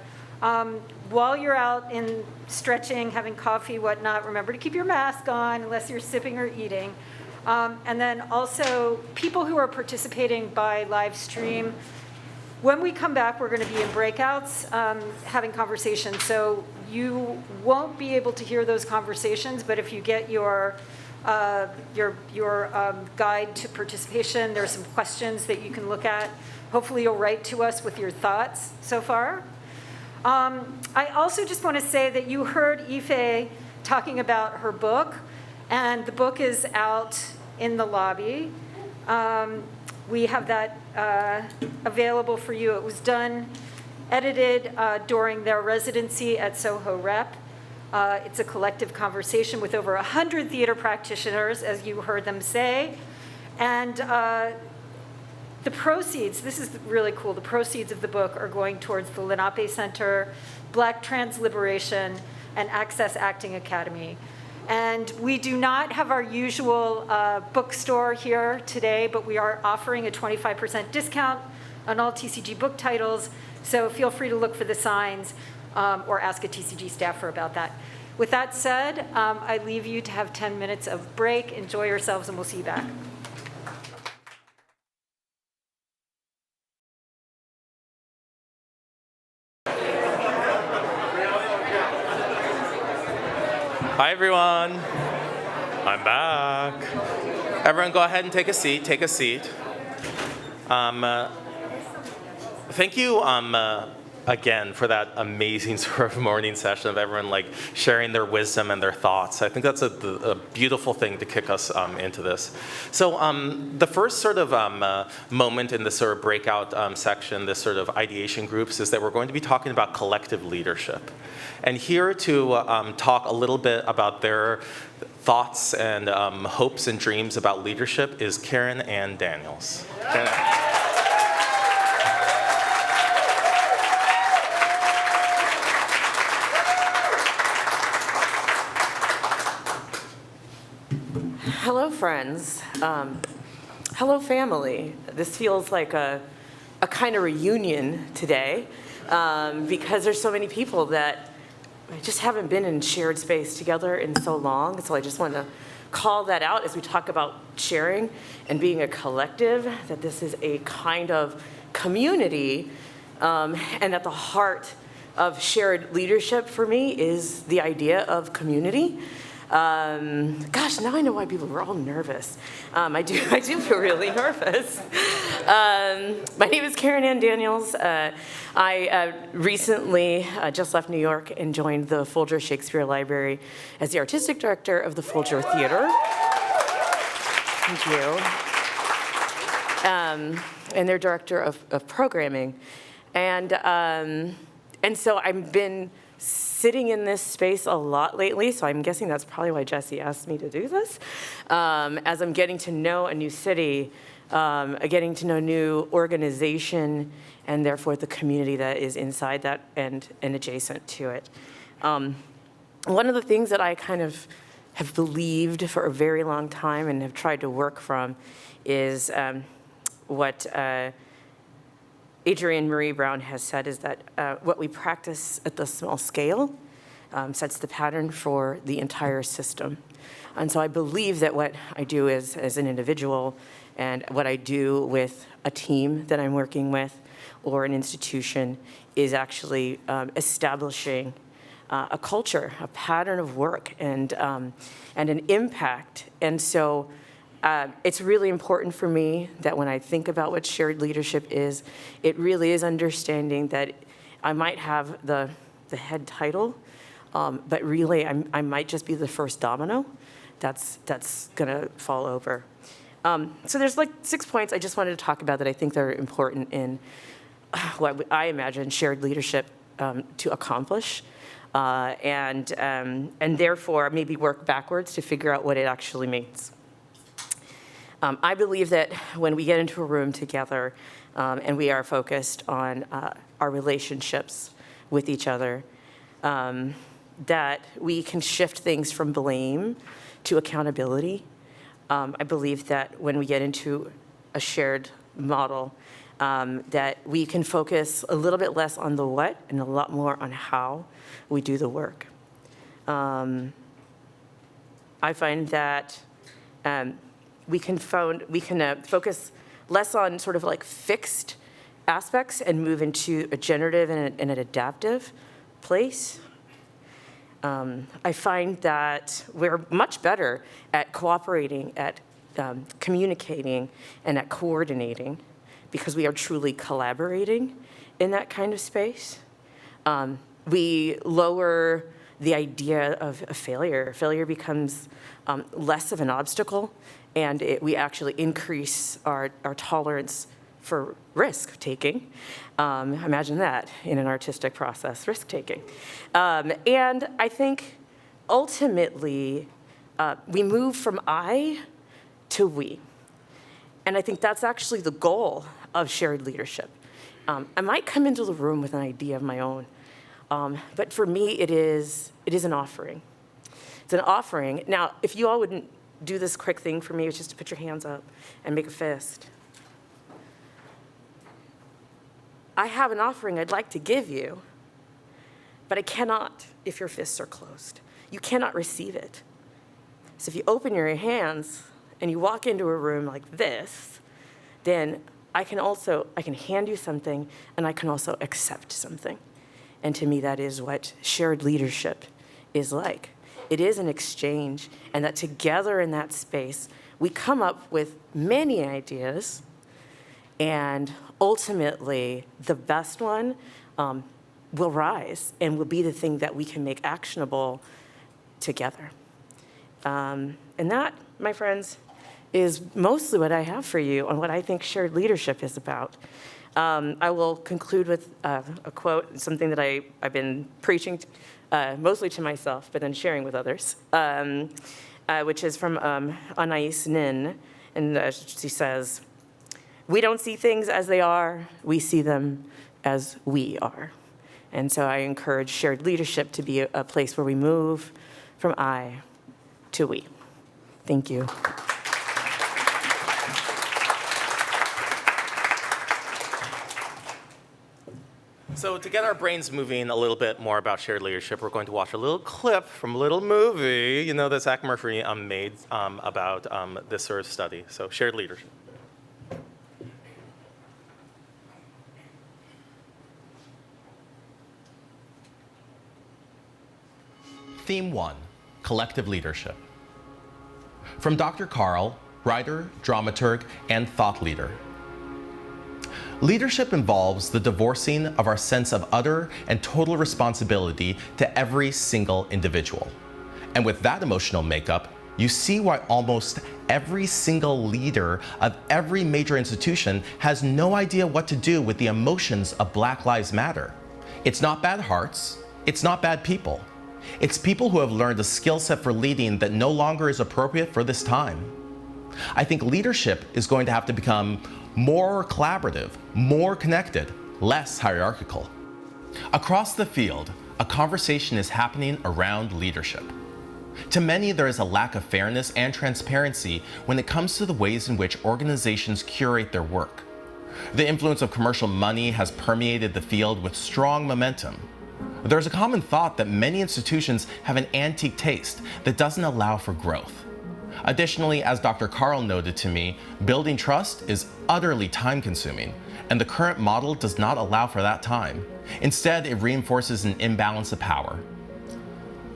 While you're out in stretching, having coffee, whatnot, remember to keep your mask on unless you're sipping or eating. And then also, people who are participating by live stream, when we come back, we're going to be in breakouts, having conversations. So you won't be able to hear those conversations, but if you get your guide to participation, there are some questions that you can look at. Hopefully you'll write to us with your thoughts so far. I also just want to say that you heard Ife talking about her book, and the book is out in the lobby. We have that available for you. It was edited during their residency at Soho Rep. It's a collective conversation with over 100 theater practitioners, as you heard them say. And The proceeds, this is really cool, the proceeds of the book are going towards the Lenape Center, Black Trans Liberation, and Access Acting Academy. And we do not have our usual bookstore here today, but we are offering a 25% discount on all TCG book titles, so feel free to look for the signs or ask a TCG staffer about that. With that said, I leave you to have 10 minutes of break. Enjoy yourselves, and we'll see you back. Hi, everyone. I'm back. Everyone go ahead and take a seat. Take a seat. Thank you again for that amazing sort of morning session of everyone like sharing their wisdom and their thoughts. I think that's a beautiful thing to kick us into this. So the first sort of moment in this sort of breakout section, this sort of ideation groups, is that we're going to be talking about collective leadership. And here to talk a little bit about their thoughts and hopes and dreams about leadership is Karen Ann Daniels. Hello, friends. Hello, family. This feels like a kind of reunion today because there's so many people that just haven't been in shared space together in so long. So I just want to call that out as we talk about sharing and being a collective, that this is a kind of community. And at the heart of shared leadership for me is the idea of community. Gosh, now I know why people were all nervous. I do feel really nervous. My name is Karen Ann Daniels. I recently just left New York and joined the Folger Shakespeare Library as the artistic director of the Folger Theater. Thank you. And their director of programming. And so I've been sitting in this space a lot lately, so I'm guessing that's probably why Jesse asked me to do this. As I'm getting to know a new city, getting to know new organization, and therefore the community that is inside that and adjacent to it. One of the things that I kind of have believed for a very long time and have tried to work from is what Adrienne Marie Brown has said is that what we practice at the small scale sets the pattern for the entire system. And so I believe that what I do as an individual and what I do with a team that I'm working with or an institution is actually establishing a culture, a pattern of work, and an impact. And so it's really important for me that when I think about what shared leadership is, it really is understanding that I might have the head title, but really I might just be the first domino that's gonna fall over. So there's like 6 points I just wanted to talk about that I think are important in what I imagine shared leadership to accomplish, and therefore maybe work backwards to figure out what it actually means. I believe that when we get into a room together and we are focused on our relationships with each other, that we can shift things from blame to accountability. I believe that when we get into a shared model, that we can focus a little bit less on the what and a lot more on how we do the work. I find that we can focus less on sort of like fixed aspects and move into a generative and an adaptive place. I find that we're much better at cooperating, at communicating, and at coordinating because we are truly collaborating in that kind of space. We lower the idea of a failure. Failure becomes less of an obstacle, and we actually increase our tolerance for risk-taking. Imagine that in an artistic process, risk-taking. And I think ultimately we move from I to we. And I think that's actually the goal of shared leadership. I might come into the room with an idea of my own, but for me, it is an offering. It's an offering. Now, if you all wouldn't do this quick thing for me, which is to put your hands up and make a fist. I have an offering I'd like to give you, but I cannot if your fists are closed. You cannot receive it. So if you open your hands and you walk into a room like this, then I can hand you something, and I can also accept something. And to me, that is what shared leadership is like. It is an exchange, and that together in that space, we come up with many ideas, and ultimately, the best one will rise and will be the thing that we can make actionable together. And that, my friends, is mostly what I have for you on what I think shared leadership is about. I will conclude with a quote, something that I've been preaching mostly to myself, but then sharing with others, which is from Anais Nin, and she says, "We don't see things as they are, we see them as we are." And so I encourage shared leadership to be a place where we move from I to we. Thank you. So to get our brains moving a little bit more about shared leadership, we're going to watch a little clip from a little movie, that Zach Murphy made about this sort of study. So shared leadership. Theme 1, collective leadership. From Dr. Carl, writer, dramaturg, and thought leader. Leadership involves the divorcing of our sense of utter and total responsibility to every single individual. And with that emotional makeup, you see why almost every single leader of every major institution has no idea what to do with the emotions of Black Lives Matter. It's not bad hearts, it's not bad people. It's people who have learned a skill set for leading that no longer is appropriate for this time. I think leadership is going to have to become more collaborative, more connected, less hierarchical. Across the field, a conversation is happening around leadership. To many, there is a lack of fairness and transparency when it comes to the ways in which organizations curate their work. The influence of commercial money has permeated the field with strong momentum. There's a common thought that many institutions have an antique taste that doesn't allow for growth. Additionally, as Dr. Carl noted to me, building trust is utterly time-consuming, and the current model does not allow for that time. Instead, it reinforces an imbalance of power.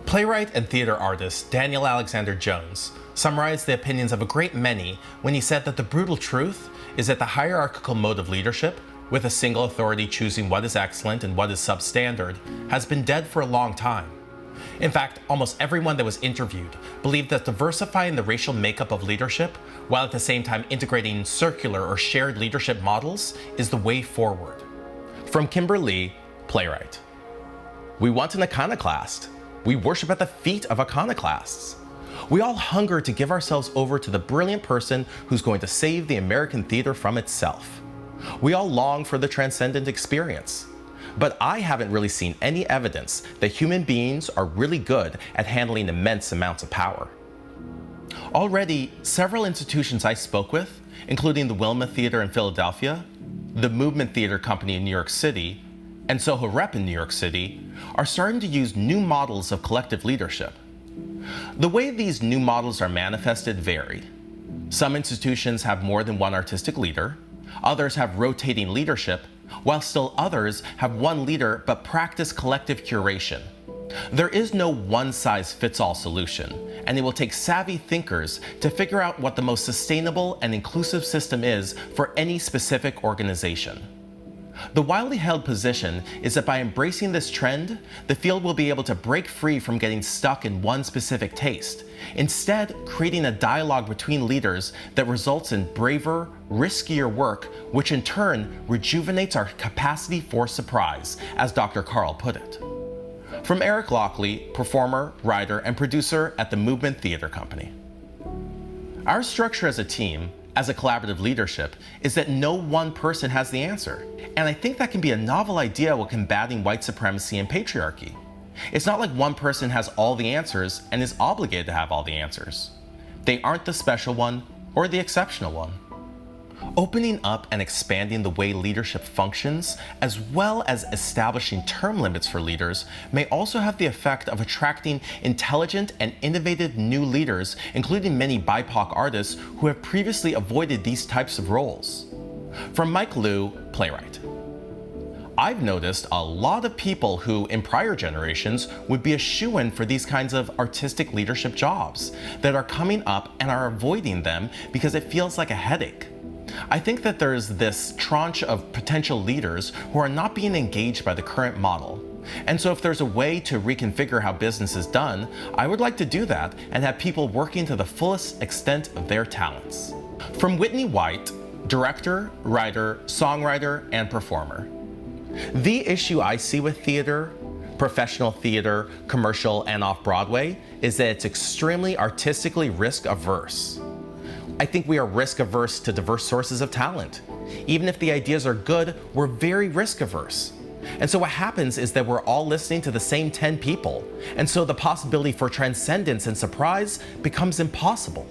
Playwright and theater artist Daniel Alexander Jones summarized the opinions of a great many when he said that the brutal truth is that the hierarchical mode of leadership, with a single authority choosing what is excellent and what is substandard, has been dead for a long time. In fact, almost everyone that was interviewed believed that diversifying the racial makeup of leadership, while at the same time integrating circular or shared leadership models, is the way forward. From Kimberly, playwright. We want an iconoclast. We worship at the feet of iconoclasts. We all hunger to give ourselves over to the brilliant person who's going to save the American theater from itself. We all long for the transcendent experience. But I haven't really seen any evidence that human beings are really good at handling immense amounts of power. Already, several institutions I spoke with, including the Wilma Theater in Philadelphia, the Movement Theater Company in New York City, and Soho Rep in New York City, are starting to use new models of collective leadership. The way these new models are manifested varied. Some institutions have more than one artistic leader, others have rotating leadership, while still others have one leader but practice collective curation. There is no one-size-fits-all solution, and it will take savvy thinkers to figure out what the most sustainable and inclusive system is for any specific organization. The widely held position is that by embracing this trend, the field will be able to break free from getting stuck in one specific taste, instead creating a dialogue between leaders that results in braver, riskier work, which in turn rejuvenates our capacity for surprise, as Dr. Carl put it. From Eric Lockley, performer, writer, and producer at the Movement Theater Company. Our structure as a team, as a collaborative leadership is that no one person has the answer. And I think that can be a novel idea while combating white supremacy and patriarchy. It's not like one person has all the answers and is obligated to have all the answers. They aren't the special one or the exceptional one. Opening up and expanding the way leadership functions, as well as establishing term limits for leaders, may also have the effect of attracting intelligent and innovative new leaders, including many BIPOC artists who have previously avoided these types of roles. From Mike Liu, playwright. I've noticed a lot of people who, in prior generations, would be a shoo-in for these kinds of artistic leadership jobs that are coming up and are avoiding them because it feels like a headache. I think that there's this tranche of potential leaders who are not being engaged by the current model. And so if there's a way to reconfigure how business is done, I would like to do that and have people working to the fullest extent of their talents. From Whitney White, director, writer, songwriter, and performer. The issue I see with theater, professional theater, commercial, and off-Broadway is that it's extremely artistically risk-averse. I think we are risk-averse to diverse sources of talent. Even if the ideas are good, we're very risk-averse. And so what happens is that we're all listening to the same 10 people, and so the possibility for transcendence and surprise becomes impossible.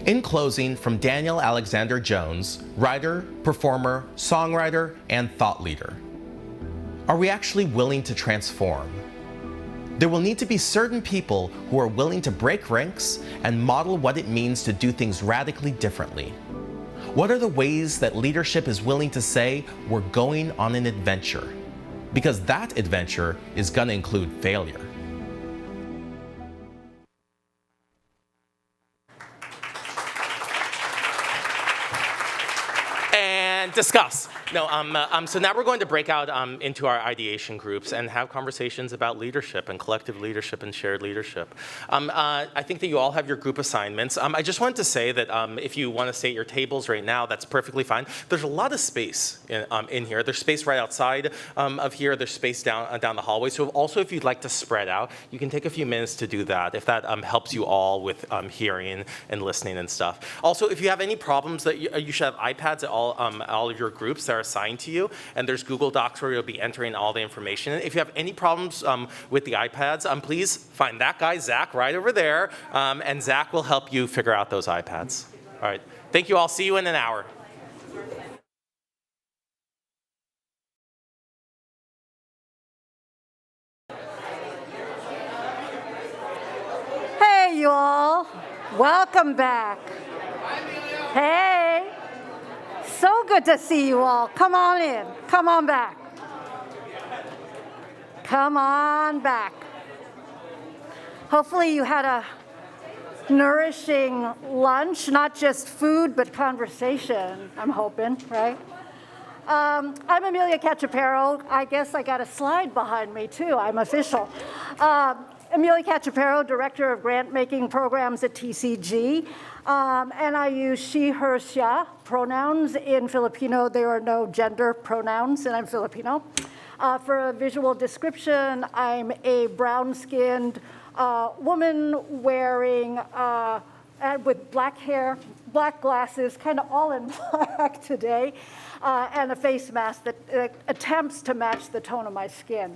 In closing, from Daniel Alexander Jones, writer, performer, songwriter, and thought leader. Are we actually willing to transform? There will need to be certain people who are willing to break ranks and model what it means to do things radically differently. What are the ways that leadership is willing to say, we're going on an adventure? Because that adventure is going to include failure. And discuss. No, so now we're going to break out into our ideation groups and have conversations about leadership and collective leadership and shared leadership. I think that you all have your group assignments. I just wanted to say that if you want to stay at your tables right now, that's perfectly fine. There's a lot of space in here. There's space right outside of here. There's space down the hallway. So also, if you'd like to spread out, you can take a few minutes to do that, if that helps you all with hearing and listening and stuff. Also, if you have any problems, that you should have iPads at all of your groups that are assigned to you, and there's Google Docs where you'll be entering all the information. If you have any problems with the iPads, please find that guy, Zach, right over there, and Zach will help you figure out those iPads. All right, thank you all. See you in an hour. Hey, you all. Welcome back. Hey. So good to see you all. Come on in. Come on back. Come on back. Hopefully you had a nourishing lunch, not just food, but conversation, I'm hoping, right? I'm Amelia Cachapero. I guess I got a slide behind me, too. I'm official. Amelia Cachapero, Director of Grant-Making Programs at TCG. And I use she, her, siya pronouns. In Filipino, there are no gender pronouns, and I'm Filipino. For a visual description, I'm a brown-skinned woman wearing, with black hair, black glasses, kind of all in black today, and a face mask that attempts to match the tone of my skin.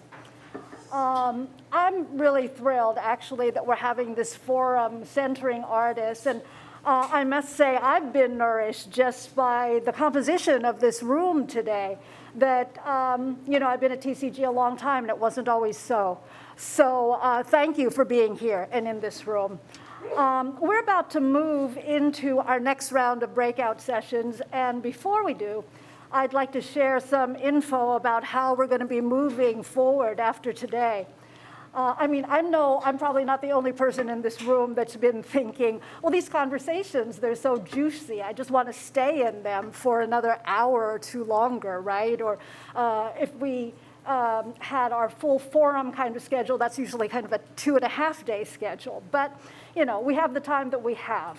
I'm really thrilled, actually, that we're having this forum centering artists. And I must say, I've been nourished just by the composition of this room today. That, I've been at TCG a long time, and it wasn't always so. So thank you for being here and in this room. We're about to move into our next round of breakout sessions. And before we do, I'd like to share some info about how we're going to be moving forward after today. I know I'm probably not the only person in this room that's been thinking, well, these conversations, they're so juicy. I just want to stay in them for another hour or two longer, right? Or if we had our full forum kind of schedule, that's usually kind of a 2.5-day schedule. But, we have the time that we have.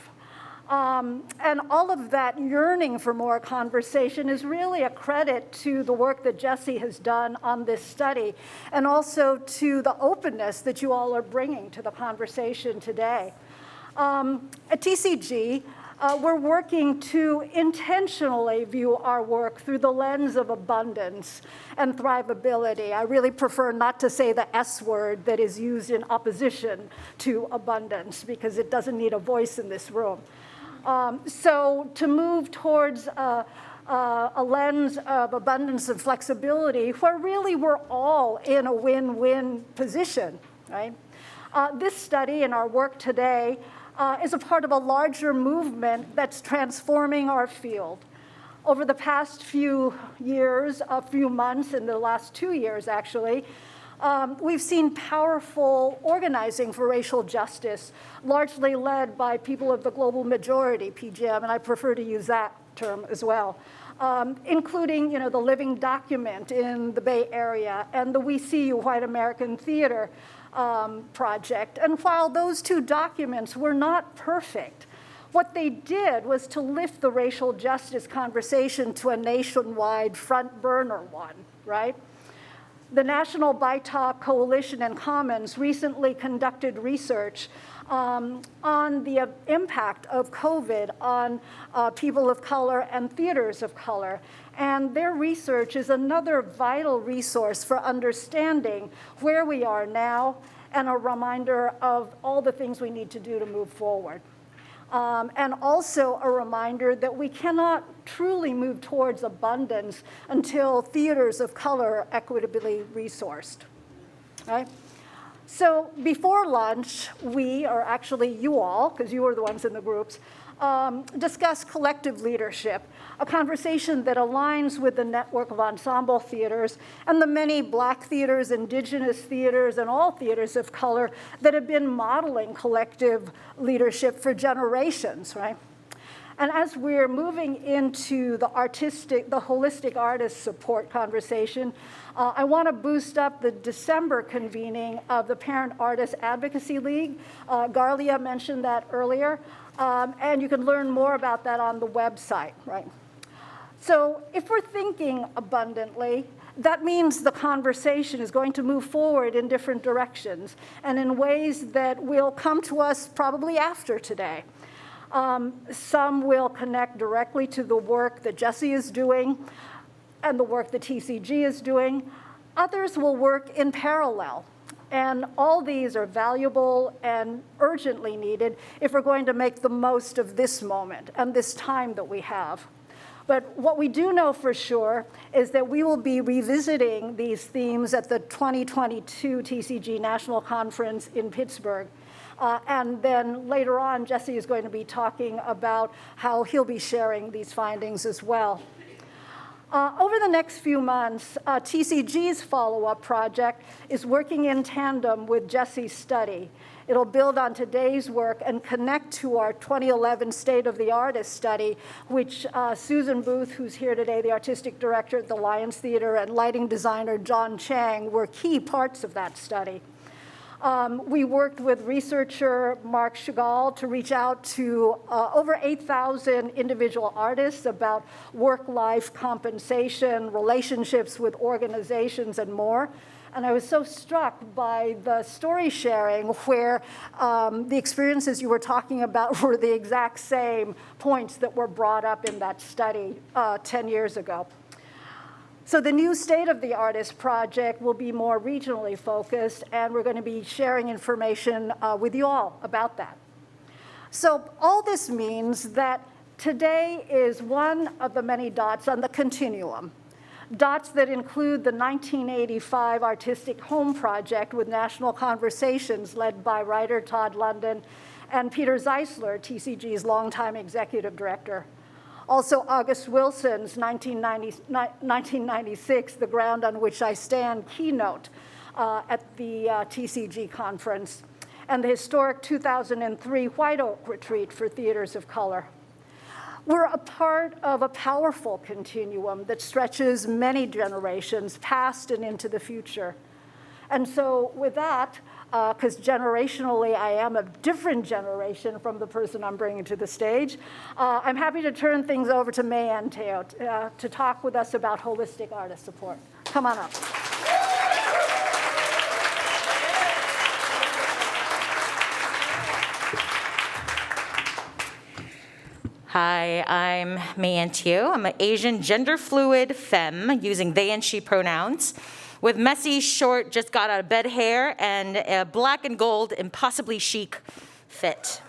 And all of that yearning for more conversation is really a credit to the work that Jesse has done on this study, and also to the openness that you all are bringing to the conversation today. At TCG, we're working to intentionally view our work through the lens of abundance and thrivability. I really prefer not to say the S word that is used in opposition to abundance because it doesn't need a voice in this room. So to move towards a lens of abundance and flexibility where really we're all in a win-win position, right? This study and our work today is a part of a larger movement that's transforming our field. Over the past few years, a few months, in the last 2 years actually, we've seen powerful organizing for racial justice, largely led by people of the global majority, PGM, and I prefer to use that term as well, including the Living Document in the Bay Area and the We See You White American Theater project. And while those two documents were not perfect, what they did was to lift the racial justice conversation to a nationwide front burner one, right? The National BITOP Coalition and Commons recently conducted research on the impact of COVID on people of color and theaters of color. And their research is another vital resource for understanding where we are now and a reminder of all the things we need to do to move forward. And also a reminder that we cannot truly move towards abundance until theaters of color are equitably resourced, right? So before lunch, we, or actually you all, because you were the ones in the groups, discussed collective leadership, a conversation that aligns with the network of ensemble theaters and the many Black theaters, indigenous theaters, and all theaters of color that have been modeling collective leadership for generations, right? And as we're moving into the holistic artist support conversation, I want to boost up the December convening of the Parent Artist Advocacy League. Garlia mentioned that earlier, and you can learn more about that on the website, right? So if we're thinking abundantly, that means the conversation is going to move forward in different directions and in ways that will come to us probably after today. Some will connect directly to the work that Jesse is doing and the work that TCG is doing. Others will work in parallel. And all these are valuable and urgently needed if we're going to make the most of this moment and this time that we have. But what we do know for sure is that we will be revisiting these themes at the 2022 TCG National Conference in Pittsburgh. And then later on, Jesse is going to be talking about how he'll be sharing these findings as well. Over the next few months, TCG's follow-up project is working in tandem with Jesse's study. It'll build on today's work and connect to our 2011 State of the Artist study, which Susan Booth, who's here today, the artistic director at the Lions Theater, and lighting designer John Chang were key parts of that study. We worked with researcher Mark Chagall to reach out to over 8,000 individual artists about work-life compensation, relationships with organizations, and more. And I was so struck by the story sharing where the experiences you were talking about were the exact same points that were brought up in that study 10 years ago. So the new State of the Artist project will be more regionally focused, and we're going to be sharing information with you all about that. So all this means that today is one of the many dots on the continuum, dots that include the 1985 Artistic Home Project with National Conversations led by writer Todd London and Peter Zeisler, TCG's longtime executive director. Also, August Wilson's 1996, The Ground on Which I Stand keynote at the TCG conference, and the historic 2003 White Oak Retreat for Theaters of Color. We're a part of a powerful continuum that stretches many generations past and into the future. And so with that, because generationally I am a different generation from the person I'm bringing to the stage, I'm happy to turn things over to May Ann Teo to talk with us about holistic artist support. Come on up. Hi, I'm Mayan Teo. I'm an Asian gender fluid femme using they and she pronouns with messy, short, just got out of bed hair and a black and gold, impossibly chic fit.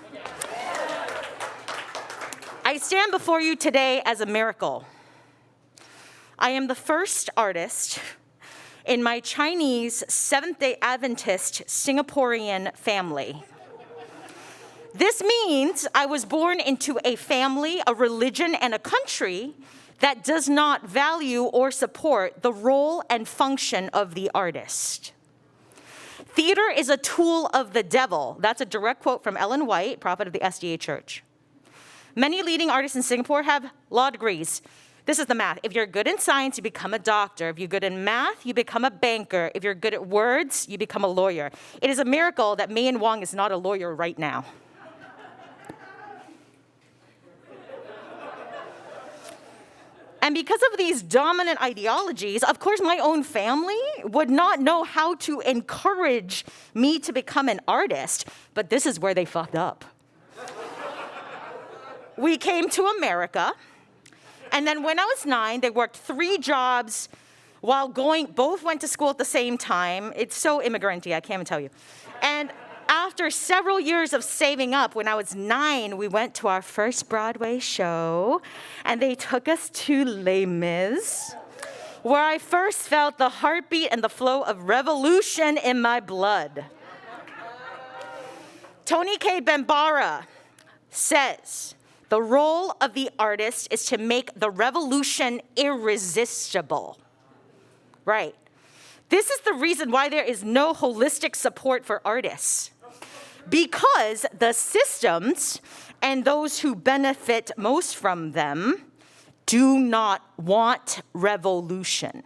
I stand before you today as a miracle. I am the first artist in my Chinese Seventh-day Adventist Singaporean family. This means I was born into a family, a religion, and a country that does not value or support the role and function of the artist. Theater is a tool of the devil. That's a direct quote from Ellen White, prophet of the SDA Church. Many leading artists in Singapore have law degrees. This is the math. If you're good in science, you become a doctor. If you're good in math, you become a banker. If you're good at words, you become a lawyer. It is a miracle that Mayan Wong is not a lawyer right now. And because of these dominant ideologies, of course, my own family would not know how to encourage me to become an artist, but this is where they fucked up. We came to America, and then when I was 9, they worked 3 jobs while both went to school at the same time. It's so immigrant-y, I can't even tell you. And after several years of saving up, when I was 9, we went to our first Broadway show, and they took us to Les Mis, where I first felt the heartbeat and the flow of revolution in my blood. Tony K. Bambara says, the role of the artist is to make the revolution irresistible. Right. This is the reason why there is no holistic support for artists. Because the systems and those who benefit most from them do not want revolution.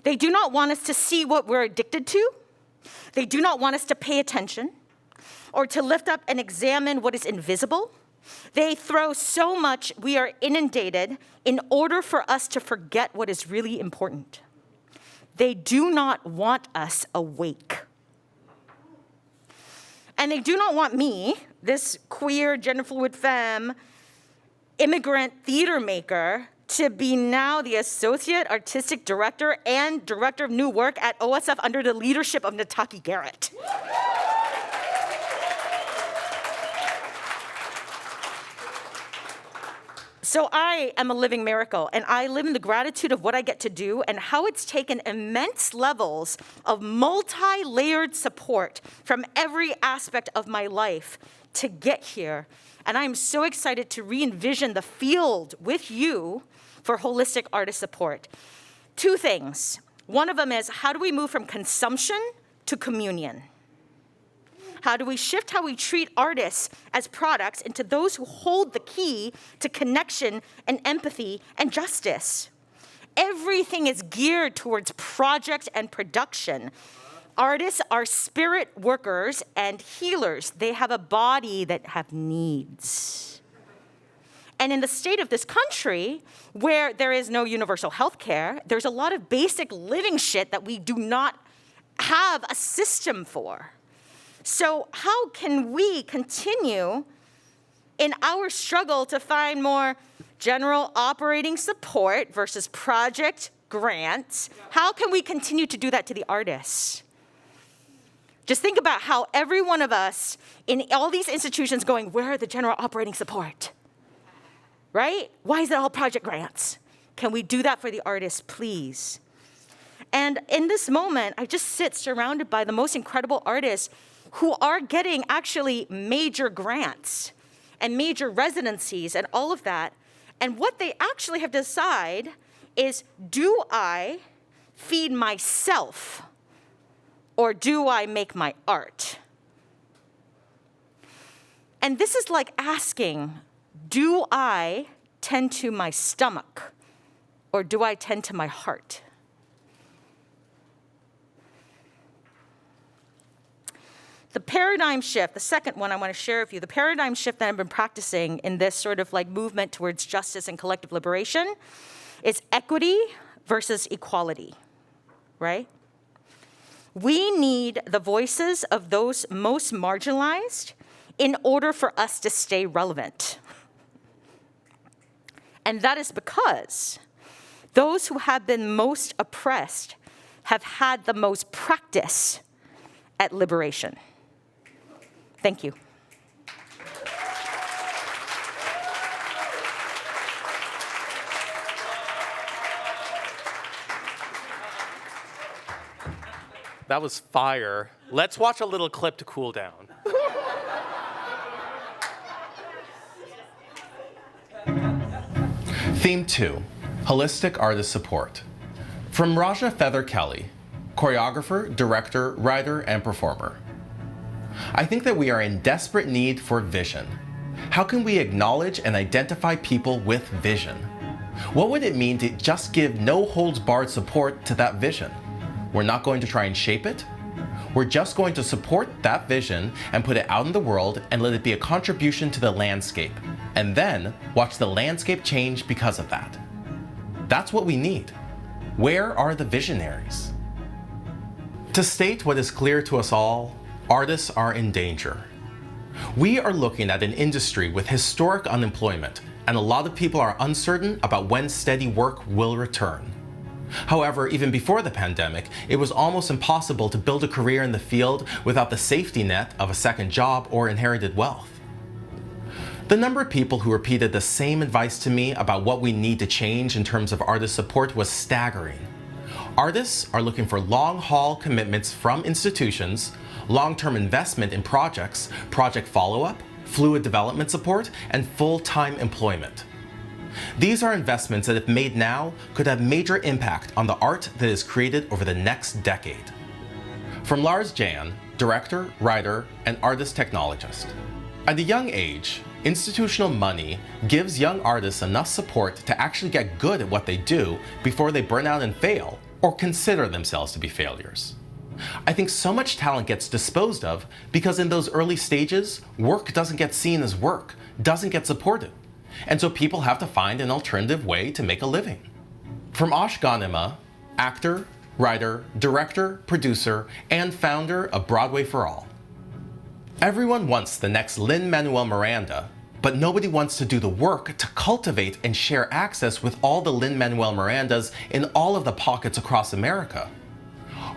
They do not want us to see what we're addicted to. They do not want us to pay attention or to lift up and examine what is invisible. They throw so much we are inundated in order for us to forget what is really important. They do not want us awake. And they do not want me, this queer, gender fluid femme, immigrant theater maker, to be now the Associate Artistic Director and Director of New Work at OSF under the leadership of Nataki Garrett. So I am a living miracle, and I live in the gratitude of what I get to do and how it's taken immense levels of multi-layered support from every aspect of my life to get here. And I'm so excited to re-envision the field with you for holistic artist support. 2 things. One of them is, how do we move from consumption to communion? How do we shift how we treat artists as products into those who hold the key to connection and empathy and justice? Everything is geared towards project and production. Artists are spirit workers and healers. They have a body that have needs. And in the state of this country, where there is no universal health care, there's a lot of basic living shit that we do not have a system for. So how can we continue in our struggle to find more general operating support versus project grants? How can we continue to do that to the artists? Just think about how every one of us in all these institutions going, where are the general operating support? Right? Why is it all project grants? Can we do that for the artists, please? And in this moment, I just sit surrounded by the most incredible artists who are getting actually major grants and major residencies and all of that. And what they actually have to decide is, do I feed myself or do I make my art? And this is like asking, do I tend to my stomach or do I tend to my heart? The paradigm shift, the second one I want to share with you, the paradigm shift that I've been practicing in this sort of like movement towards justice and collective liberation is equity versus equality, right? We need the voices of those most marginalized in order for us to stay relevant. And that is because those who have been most oppressed have had the most practice at liberation. Thank you. That was fire. Let's watch a little clip to cool down. Theme 2, Holistic Artist Support. From Raja Feather Kelly, choreographer, director, writer, and performer. I think that we are in desperate need for vision. How can we acknowledge and identify people with vision? What would it mean to just give no-holds-barred support to that vision? We're not going to try and shape it. We're just going to support that vision and put it out in the world and let it be a contribution to the landscape. And then watch the landscape change because of that. That's what we need. Where are the visionaries? To state what is clear to us all, artists are in danger. We are looking at an industry with historic unemployment, and a lot of people are uncertain about when steady work will return. However, even before the pandemic, it was almost impossible to build a career in the field without the safety net of a second job or inherited wealth. The number of people who repeated the same advice to me about what we need to change in terms of artist support was staggering. Artists are looking for long-haul commitments from institutions, long-term investment in projects, project follow-up, fluid development support, and full-time employment. These are investments that, if made now, could have major impact on the art that is created over the next decade. From Lars Jan, director, writer, and artist technologist. At a young age, institutional money gives young artists enough support to actually get good at what they do before they burn out and fail, or consider themselves to be failures. I think so much talent gets disposed of because in those early stages, work doesn't get seen as work, doesn't get supported. And so people have to find an alternative way to make a living. From Ash Ghanima, actor, writer, director, producer, and founder of Broadway for All. Everyone wants the next Lin-Manuel Miranda, but nobody wants to do the work to cultivate and share access with all the Lin-Manuel Mirandas in all of the pockets across America.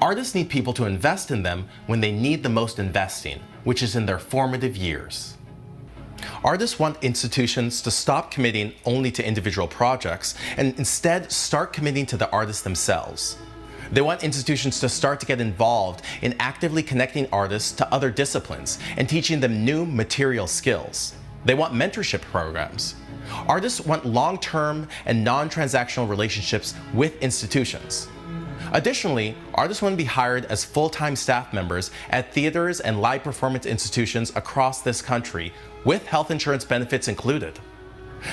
Artists need people to invest in them when they need the most investing, which is in their formative years. Artists want institutions to stop committing only to individual projects and instead start committing to the artists themselves. They want institutions to start to get involved in actively connecting artists to other disciplines and teaching them new material skills. They want mentorship programs. Artists want long-term and non-transactional relationships with institutions. Additionally, artists want to be hired as full-time staff members at theaters and live performance institutions across this country, with health insurance benefits included.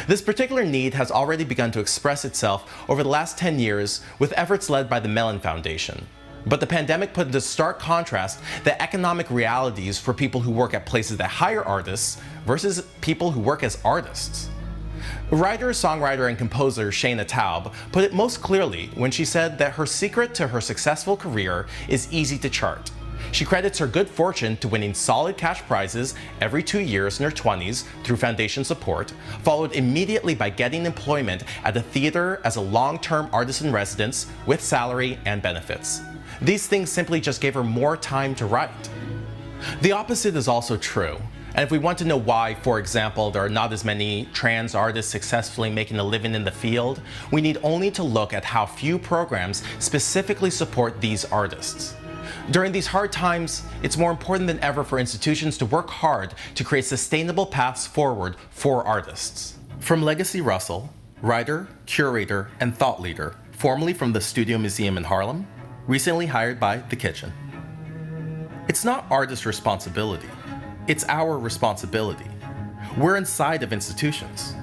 This particular need has already begun to express itself over the last 10 years with efforts led by the Mellon Foundation. But the pandemic put into stark contrast the economic realities for people who work at places that hire artists versus people who work as artists. Writer, songwriter, and composer Shayna Taub put it most clearly when she said that her secret to her successful career is easy to chart. She credits her good fortune to winning solid cash prizes every 2 years in her 20s through foundation support, followed immediately by getting employment at a theater as a long-term artist in residence with salary and benefits. These things simply just gave her more time to write. The opposite is also true. And if we want to know why, for example, there are not as many trans artists successfully making a living in the field, we need only to look at how few programs specifically support these artists. During these hard times, it's more important than ever for institutions to work hard to create sustainable paths forward for artists. From Legacy Russell, writer, curator, and thought leader, formerly from the Studio Museum in Harlem, recently hired by The Kitchen. It's not artists' responsibility. It's our responsibility. We're inside of institutions.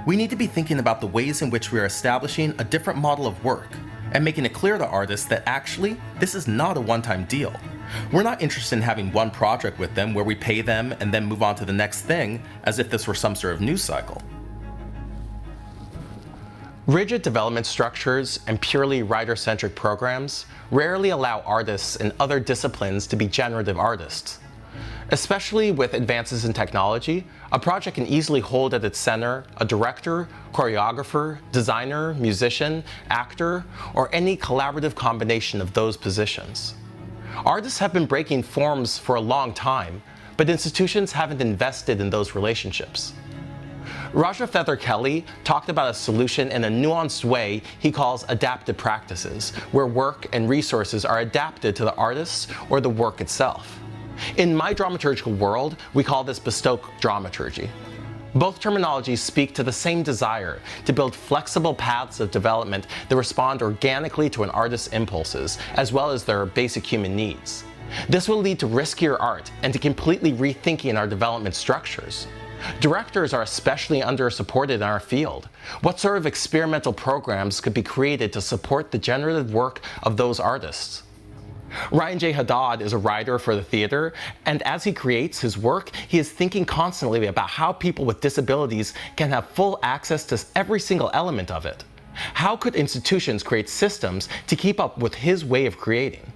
We need to be thinking about the ways in which we are establishing a different model of work and making it clear to artists that actually, this is not a one-time deal. We're not interested in having one project with them where we pay them and then move on to the next thing as if this were some sort of news cycle. Rigid development structures and purely writer-centric programs rarely allow artists in other disciplines to be generative artists. Especially with advances in technology, a project can easily hold at its center a director, choreographer, designer, musician, actor, or any collaborative combination of those positions. Artists have been breaking forms for a long time, but institutions haven't invested in those relationships. Raja Feather Kelly talked about a solution in a nuanced way he calls adaptive practices, where work and resources are adapted to the artists or the work itself. In my dramaturgical world, we call this bespoke dramaturgy. Both terminologies speak to the same desire to build flexible paths of development that respond organically to an artist's impulses, as well as their basic human needs. This will lead to riskier art and to completely rethinking our development structures. Directors are especially under-supported in our field. What sort of experimental programs could be created to support the generative work of those artists? Ryan J. Haddad is a writer for the theater, and as he creates his work, he is thinking constantly about how people with disabilities can have full access to every single element of it. How could institutions create systems to keep up with his way of creating?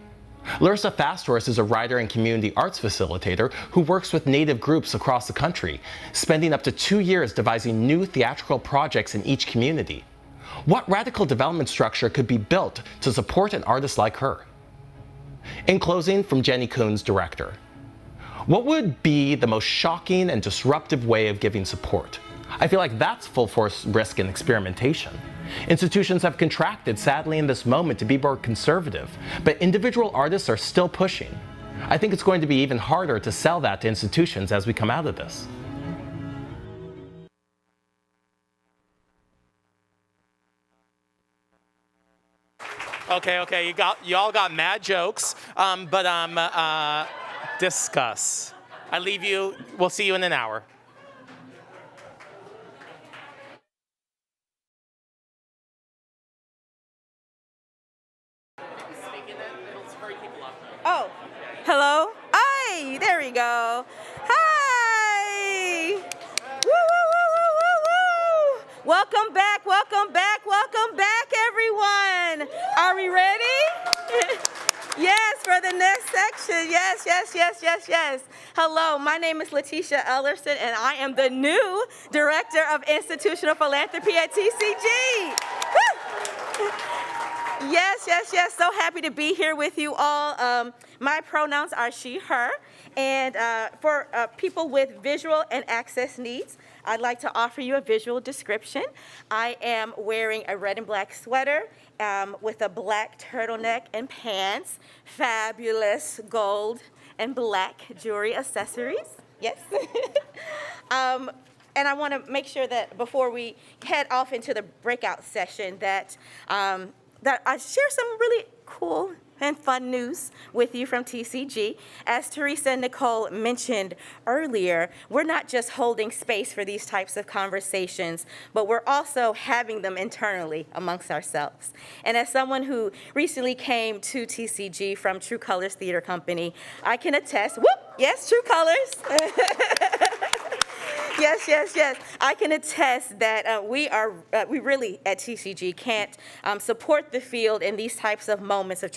Larissa Fasthorse is a writer and community arts facilitator who works with Native groups across the country, spending up to 2 years devising new theatrical projects in each community. What radical development structure could be built to support an artist like her? In closing, from Jenny Kuhn's director, what would be the most shocking and disruptive way of giving support? I feel like that's full force risk and experimentation. Institutions have contracted, sadly, in this moment to be more conservative, but individual artists are still pushing. I think it's going to be even harder to sell that to institutions as we come out of this. Okay, you all got mad jokes, discuss. I leave you, we'll see you in an hour. Oh, hello? Hi, there we go. Hi. Woo, woo, woo, woo, woo, woo. Welcome back, everyone. Are we ready? Yes, for the next section. Yes. Hello, my name is Letitia Ellerson, and I am the new Director of Institutional Philanthropy at TCG. Woo. Yes. So happy to be here with you all. My pronouns are she, her. And for people with visual and access needs, I'd like to offer you a visual description. I am wearing a red and black sweater with a black turtleneck and pants, fabulous gold and black jewelry accessories. Yes. And I want to make sure that before we head off into the breakout session that I share some really cool and fun news with you from TCG. As Teresa and Nicole mentioned earlier, we're not just holding space for these types of conversations, but we're also having them internally amongst ourselves. And as someone who recently came to TCG from True Colors Theater Company, I can attest, yes, True Colors. Yes. I can attest that we really at TCG can't support the field in these types of moments of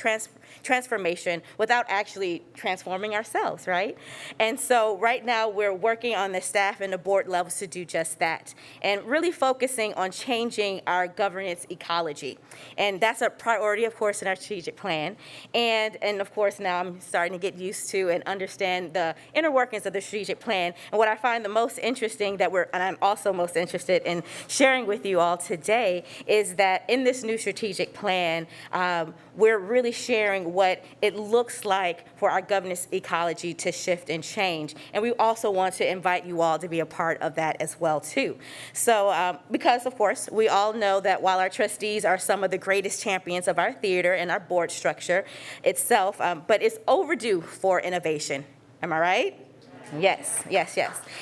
transformation without actually transforming ourselves, right? And so right now we're working on the staff and the board levels to do just that and really focusing on changing our governance ecology. And that's a priority, of course, in our strategic plan. And of course, now I'm starting to get used to and understand the inner workings of the strategic plan. And what I find the most interesting and I'm also most interested in sharing with you all today is that in this new strategic plan, we're really sharing what it looks like for our governance ecology to shift and change. And we also want to invite you all to be a part of that as well, too. So because, of course, we all know that while our trustees are some of the greatest champions of our theater and our board structure itself, but it's overdue for innovation. Am I right? Yes.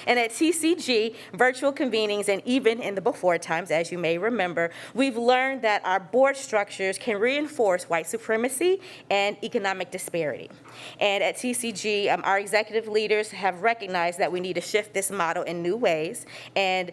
And at TCG, virtual convenings, and even in the before times, as you may remember, we've learned that our board structures can reinforce white supremacy and economic disparity. And at TCG, our executive leaders have recognized that we need to shift this model in new ways, and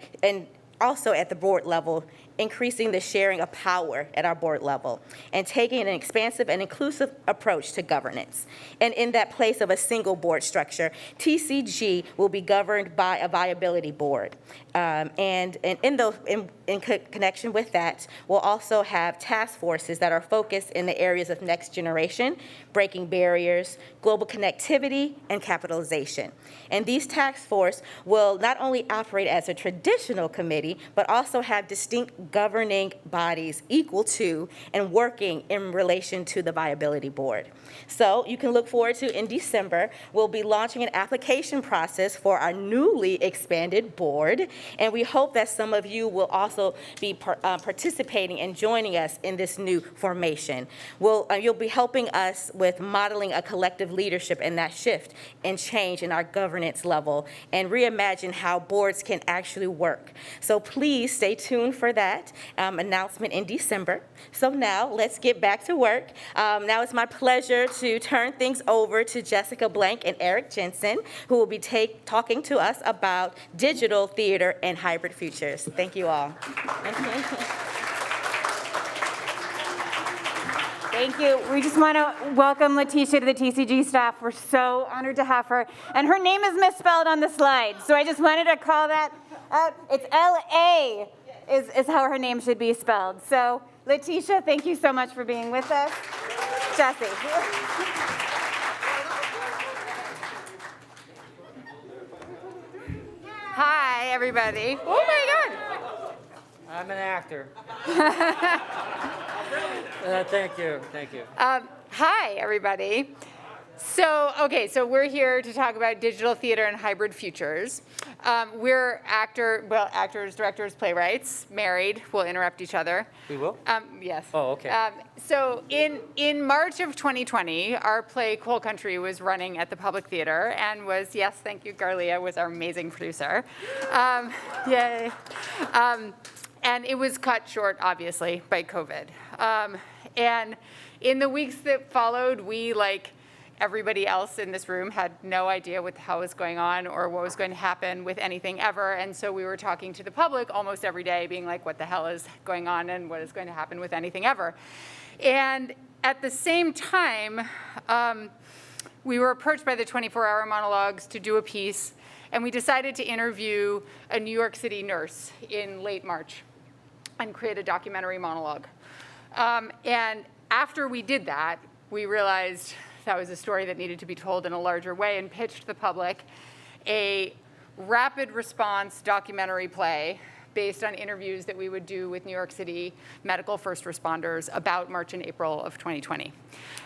also at the board level increasing the sharing of power at our board level, and taking an expansive and inclusive approach to governance. And in that place of a single board structure, TCG will be governed by a viability board. And in connection with that, we'll also have task forces that are focused in the areas of next generation, breaking barriers, global connectivity, and capitalization. And these task forces will not only operate as a traditional committee, but also have distinct governing bodies equal to and working in relation to the viability board. So you can look forward to, in December, we'll be launching an application process for our newly expanded board, and we hope that some of you will also be participating and joining us in this new formation. You'll be helping us with modeling a collective leadership in that shift and change in our governance level and reimagine how boards can actually work. So please stay tuned for that announcement in December. So now let's get back to work. Now it's my pleasure to turn things over to Jessica Blank and Eric Jensen, who will be talking to us about digital theater and hybrid futures. Thank you all. Thank you. We just want to welcome Letitia to the TCG staff. We're so honored to have her. And her name is misspelled on the slide, so I just wanted to call that out. It's L-A is how her name should be spelled. So Letitia, thank you so much for being with us. Jesse. Hi, everybody. Oh, my God. I'm an actor. Thank you. Hi, everybody. So we're here to talk about digital theater and hybrid futures. We're actors, directors, playwrights, married. We'll interrupt each other. We will? Yes. Oh, okay. So in March of 2020, our play Coal Country was running at the Public Theater and was, yes, thank you, Garlia was our amazing producer. Yay. And it was cut short, obviously, by COVID. And in the weeks that followed, we, like everybody else in this room, had no idea what the hell was going on or what was going to happen with anything ever. And so we were talking to the public almost every day, being like, what the hell is going on and what is going to happen with anything ever? And at the same time, we were approached by the 24-hour monologues to do a piece, and we decided to interview a New York City nurse in late March and create a documentary monologue. And after we did that, we realized that was a story that needed to be told in a larger way and pitched the public a rapid response documentary play based on interviews that we would do with New York City medical first responders about March and April of 2020.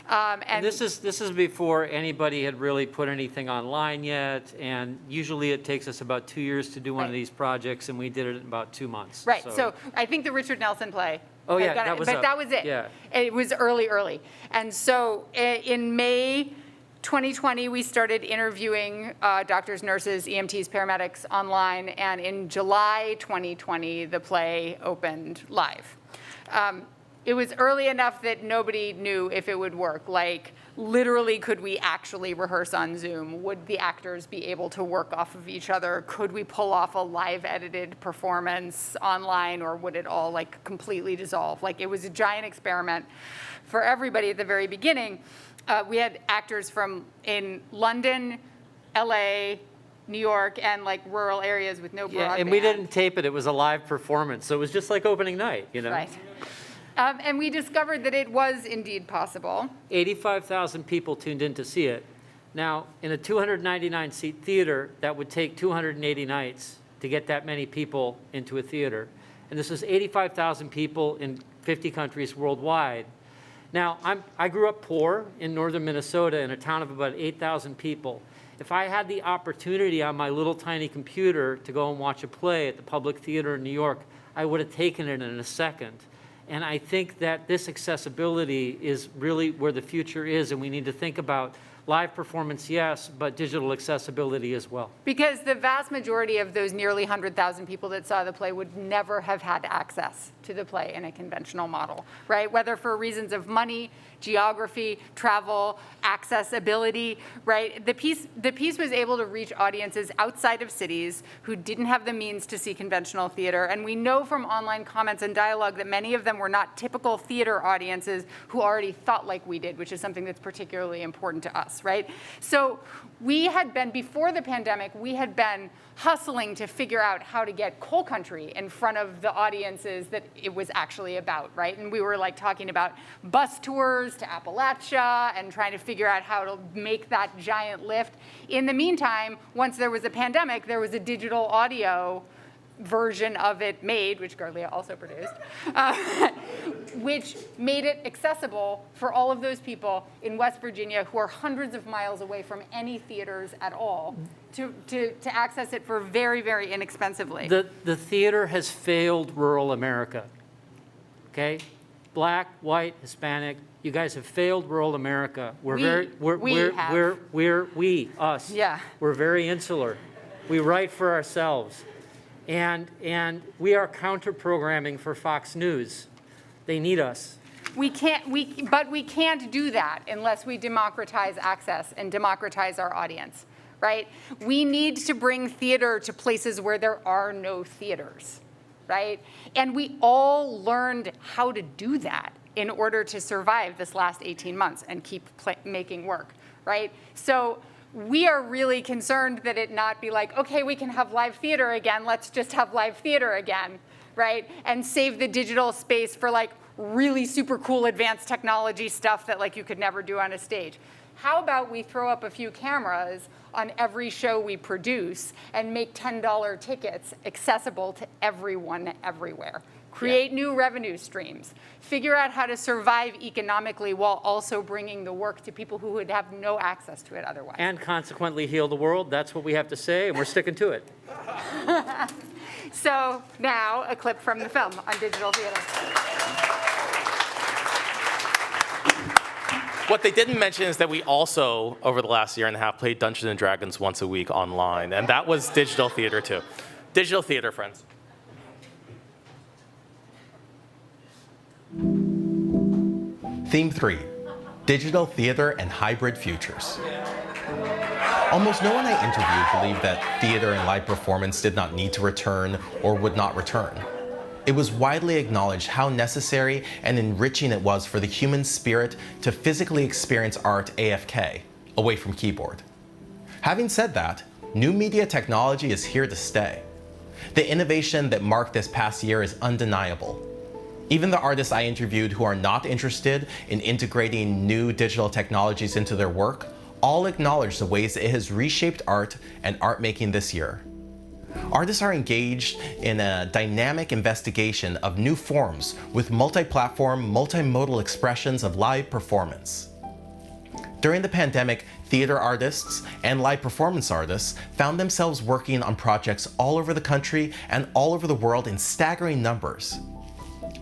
And this is before anybody had really put anything online yet, and usually it takes us about 2 years to do one of these projects, and we did it in about 2 months. Right, so I think the Richard Nelson play. Oh, yeah, that was it. Yeah. It was early. And so in May 2020, we started interviewing doctors, nurses, EMTs, paramedics online, and in July 2020, the play opened live. It was early enough that nobody knew if it would work. Like, literally, could we actually rehearse on Zoom? Would the actors be able to work off of each other? Could we pull off a live edited performance online, or would it all like completely dissolve? Like, it was a giant experiment for everybody at the very beginning. We had actors from in London, LA, New York, and like rural areas with no broadband. Yeah, and we didn't tape it. It was a live performance, so it was just like opening night, you know? Right. And we discovered that it was indeed possible. 85,000 people tuned in to see it. Now, in a 299-seat theater, that would take 280 nights to get that many people into a theater. And this was 85,000 people in 50 countries worldwide. Now, I grew up poor in northern Minnesota in a town of about 8,000 people. If I had the opportunity on my little tiny computer to go and watch a play at the Public Theater in New York, I would have taken it in a second. And I think that this accessibility is really where the future is, and we need to think about live performance, yes, but digital accessibility as well. Because the vast majority of those nearly 100,000 people that saw the play would never have had access to the play in a conventional model, right? Whether for reasons of money, geography, travel, accessibility, right? The piece was able to reach audiences outside of cities who didn't have the means to see conventional theater. And we know from online comments and dialogue that many of them were not typical theater audiences who already thought like we did, which is something that's particularly important to us, right? So we had been, before the pandemic, we had been hustling to figure out how to get Coal Country in front of the audiences that it was actually about, right? And we were like talking about bus tours to Appalachia and trying to figure out how to make that giant lift. In the meantime, once there was a pandemic, there was a digital audio version of it made, which Garlia also produced, which made it accessible for all of those people in West Virginia who are hundreds of miles away from any theaters at all to access it for very, very inexpensively. The theater has failed rural America, okay? Black, white, Hispanic, you guys have failed rural America. We're us. Yeah. We're very insular. We write for ourselves. And we are counter-programming for Fox News. They need us. But we can't do that unless we democratize access and democratize our audience, right? We need to bring theater to places where there are no theaters, right? And we all learned how to do that in order to survive this last 18 months and keep making work, right? So we are really concerned that it not be like, okay, we can have live theater again, let's just have live theater again, right? And save the digital space for like really super cool advanced technology stuff that like you could never do on a stage. How about we throw up a few cameras on every show we produce and make $10 tickets accessible to everyone everywhere? Create new revenue streams. Figure out how to survive economically while also bringing the work to people who would have no access to it otherwise. And consequently heal the world. That's what we have to say, and we're sticking to it. So now a clip from the film on digital theater. What they didn't mention is that we also, over the last year and a half, played Dungeons & Dragons once a week online, and that was digital theater too. Digital theater, friends. Theme 3, Digital Theater and Hybrid Futures. Almost no one I interviewed believed that theater and live performance did not need to return or would not return. It was widely acknowledged how necessary and enriching it was for the human spirit to physically experience art AFK, away from keyboard. Having said that, new media technology is here to stay. The innovation that marked this past year is undeniable. Even the artists I interviewed who are not interested in integrating new digital technologies into their work all acknowledge the ways it has reshaped art and art making this year. Artists are engaged in a dynamic investigation of new forms with multi-platform, multimodal expressions of live performance. During the pandemic, theater artists and live performance artists found themselves working on projects all over the country and all over the world in staggering numbers.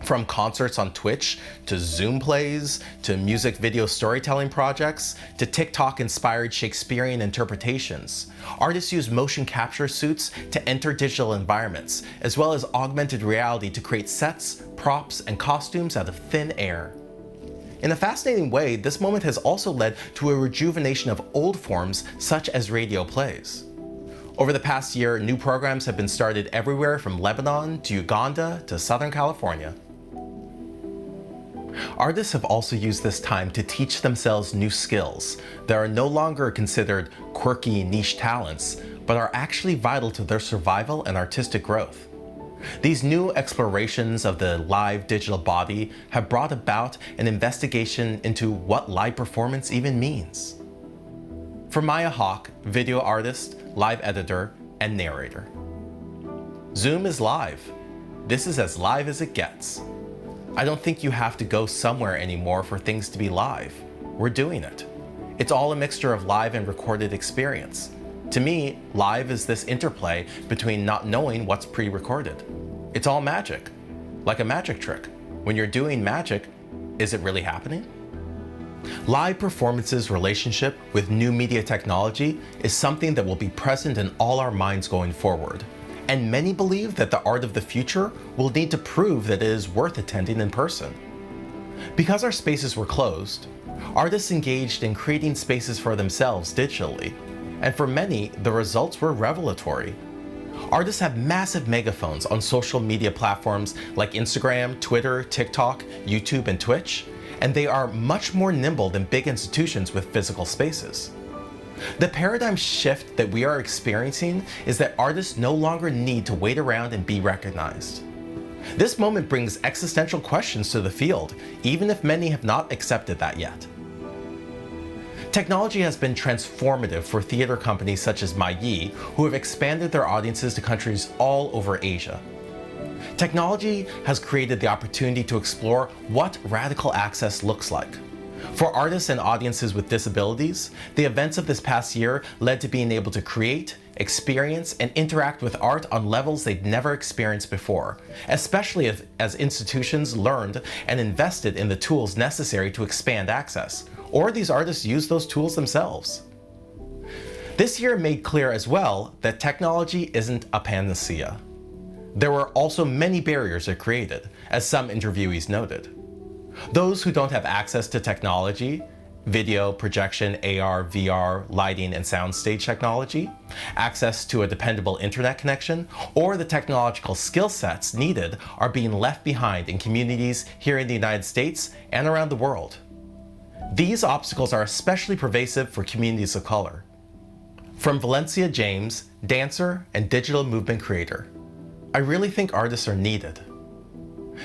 From concerts on Twitch, to Zoom plays, to music video storytelling projects, to TikTok-inspired Shakespearean interpretations, artists use motion capture suits to enter digital environments, as well as augmented reality to create sets, props, and costumes out of thin air. In a fascinating way, this moment has also led to a rejuvenation of old forms such as radio plays. Over the past year, new programs have been started everywhere from Lebanon to Uganda to Southern California. Artists have also used this time to teach themselves new skills that are no longer considered quirky niche talents, but are actually vital to their survival and artistic growth. These new explorations of the live digital body have brought about an investigation into what live performance even means. For Maya Hawk, video artist, live editor, and narrator. Zoom is live. This is as live as it gets. I don't think you have to go somewhere anymore for things to be live. We're doing it. It's all a mixture of live and recorded experience. To me, live is this interplay between not knowing what's pre-recorded. It's all magic, like a magic trick. when you're doing magic, is it really happening? Live performance's relationship with new media technology is something that will be present in all our minds going forward. And many believe that the art of the future will need to prove that it is worth attending in person. Because our spaces were closed, artists engaged in creating spaces for themselves digitally, and for many, the results were revelatory. Artists have massive megaphones on social media platforms like Instagram, Twitter, TikTok, YouTube, and Twitch, and they are much more nimble than big institutions with physical spaces. The paradigm shift that we are experiencing is that artists no longer need to wait around and be recognized. This moment brings existential questions to the field, even if many have not accepted that yet. Technology has been transformative for theater companies such as Maiyi, who have expanded their audiences to countries all over Asia. Technology has created the opportunity to explore what radical access looks like. For artists and audiences with disabilities, the events of this past year led to being able to create, experience, and interact with art on levels they'd never experienced before, especially as institutions learned and invested in the tools necessary to expand access, or these artists used those tools themselves. This year made clear as well that technology isn't a panacea. There were also many barriers it created, as some interviewees noted. Those who don't have access to technology, video, projection, AR, VR, lighting, and soundstage technology, access to a dependable internet connection, or the technological skill sets needed are being left behind in communities here in the United States and around the world. These obstacles are especially pervasive for communities of color. From Valencia James, dancer and digital movement creator, I really think artists are needed.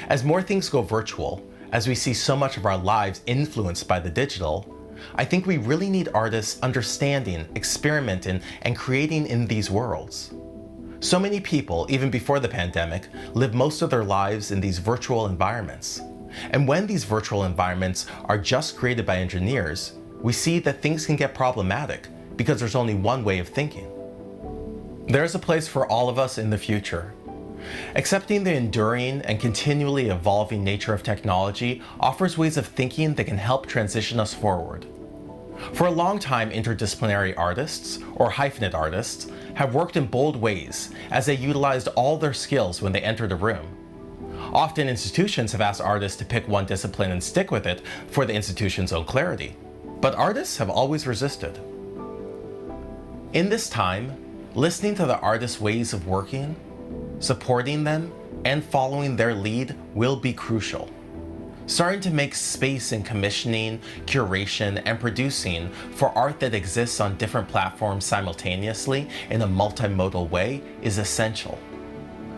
As more things go virtual, as we see so much of our lives influenced by the digital, I think we really need artists understanding, experimenting, and creating in these worlds. So many people, even before the pandemic, live most of their lives in these virtual environments. And when these virtual environments are just created by engineers, we see that things can get problematic because there's only one way of thinking. There's a place for all of us in the future. Accepting the enduring and continually evolving nature of technology offers ways of thinking that can help transition us forward. For a long time, interdisciplinary artists, or hyphenate artists, have worked in bold ways as they utilized all their skills when they entered a room. Often institutions have asked artists to pick one discipline and stick with it for the institution's own clarity, but artists have always resisted. In this time, listening to the artists' ways of working, supporting them, and following their lead will be crucial. Starting to make space in commissioning, curation, and producing for art that exists on different platforms simultaneously in a multimodal way is essential.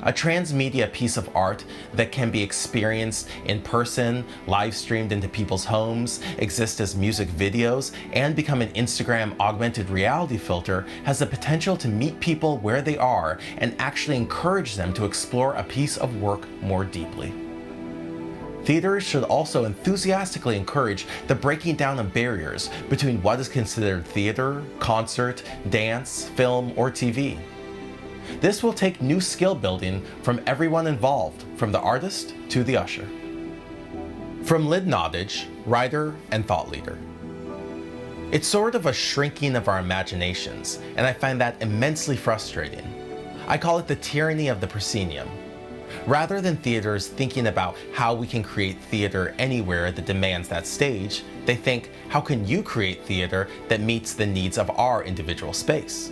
A transmedia piece of art that can be experienced in person, live streamed into people's homes, exist as music videos, and become an Instagram augmented reality filter has the potential to meet people where they are and actually encourage them to explore a piece of work more deeply. Theaters should also enthusiastically encourage the breaking down of barriers between what is considered theater, concert, dance, film, or TV. This will take new skill building from everyone involved, from the artist to the usher. From Lynn Nottage, writer and thought leader. It's sort of a shrinking of our imaginations, and I find that immensely frustrating. I call it the tyranny of the proscenium. Rather than theaters thinking about how we can create theater anywhere that demands that stage, they think, how can you create theater that meets the needs of our individual space?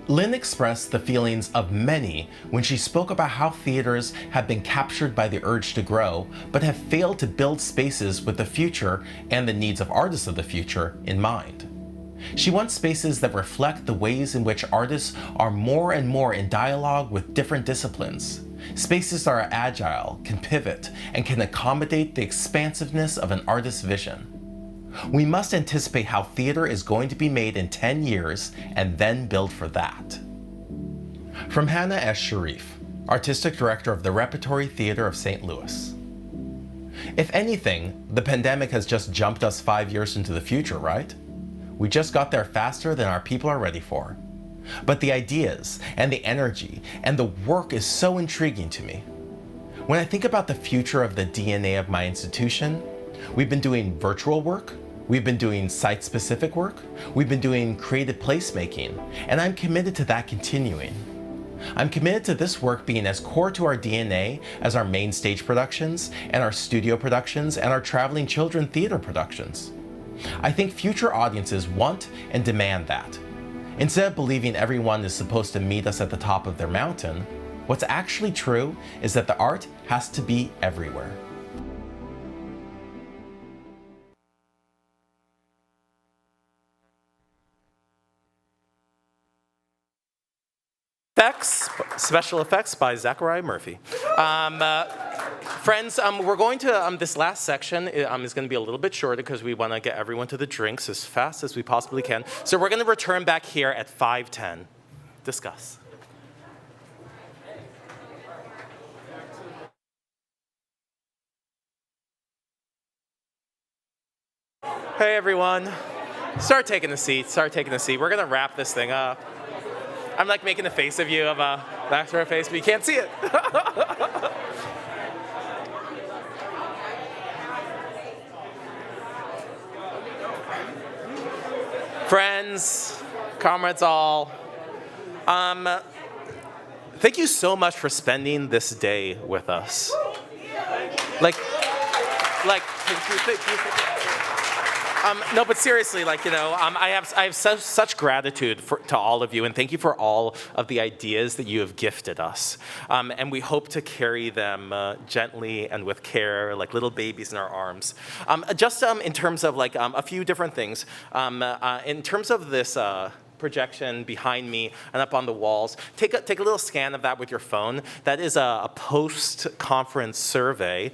Lynn expressed the feelings of many when she spoke about how theaters have been captured by the urge to grow, but have failed to build spaces with the future and the needs of artists of the future in mind. She wants spaces that reflect the ways in which artists are more and more in dialogue with different disciplines. Spaces that are agile, can pivot, and can accommodate the expansiveness of an artist's vision. We must anticipate how theater is going to be made in 10 years and then build for that. From Hannah S. Sharif, Artistic Director of the Repertory Theater of St. Louis. If anything, the pandemic has just jumped us 5 years into the future, right? We just got there faster than our people are ready for. But the ideas and the energy and the work is so intriguing to me. When I think about the future of the DNA of my institution, we've been doing virtual work, we've been doing site-specific work, we've been doing creative placemaking, and I'm committed to that continuing. I'm committed to this work being as core to our DNA as our main stage productions, and our studio productions, and our traveling children theater productions. I think future audiences want and demand that. Instead of believing everyone is supposed to meet us at the top of their mountain, what's actually true is that the art has to be everywhere. Special effects by Zachariah Murphy. Friends, we're going to, this last section is going to be a little bit shorter because we want to get everyone to the drinks as fast as we possibly can. So we're going to return back here at 5:10. Discuss. Hey everyone, start taking a seat, We're gonna wrap this thing up. I'm like making a face of you of a back to our face, but you can't see it. Friends, comrades all, thank you so much for spending this day with us. Thank you. No, but seriously, I have such gratitude to all of you, and thank you for all of the ideas that you have gifted us. And we hope to carry them gently and with care, like little babies in our arms. Just in terms of a few different things, in terms of this projection behind me and up on the walls, take a little scan of that with your phone. That is a post-conference survey.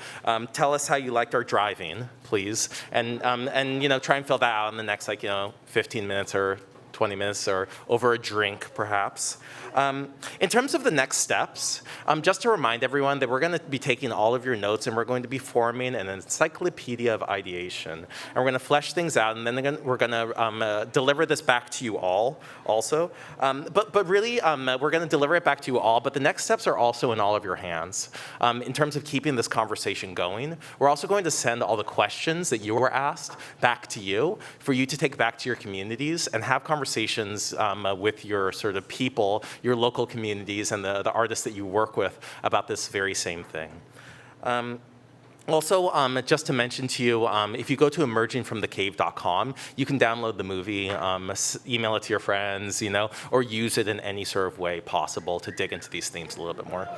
Tell us how you liked our driving, please, and try and fill that out in the next 15 minutes or 20 minutes or over a drink, perhaps. In terms of the next steps, just to remind everyone that we're going to be taking all of your notes and we're going to be forming an encyclopedia of ideation. And we're going to flesh things out, and then we're going to deliver this back to you all also. But really, we're going to deliver it back to you all, but the next steps are also in all of your hands. In terms of keeping this conversation going, we're also going to send all the questions that you were asked back to you for you to take back to your communities and have conversations with your sort of people, your local communities, and the artists that you work with about this very same thing. Also, just to mention to you, if you go to emergingfromthecave.com, you can download the movie, email it to your friends, or use it in any sort of way possible to dig into these themes a little bit more.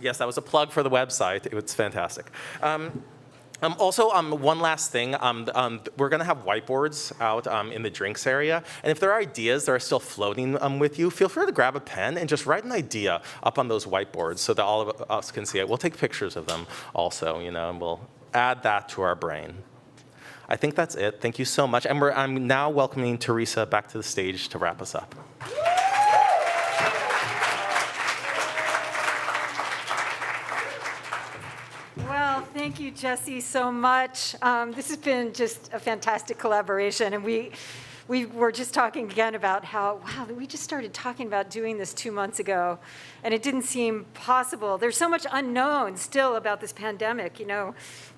Yes, that was a plug for the website. It's fantastic. Also, one last thing, we're going to have whiteboards out in the drinks area, and if there are ideas that are still floating with you, feel free to grab a pen and just write an idea up on those whiteboards so that all of us can see it. We'll take pictures of them also, and we'll add that to our brain. I think that's it. Thank you so much, and I'm now welcoming Teresa back to the stage to wrap us up. Well, thank you, Jesse, so much. This has been just a fantastic collaboration, and we were just talking again about how, wow, we just started talking about doing this 2 months ago, and it didn't seem possible. There's so much unknown still about this pandemic.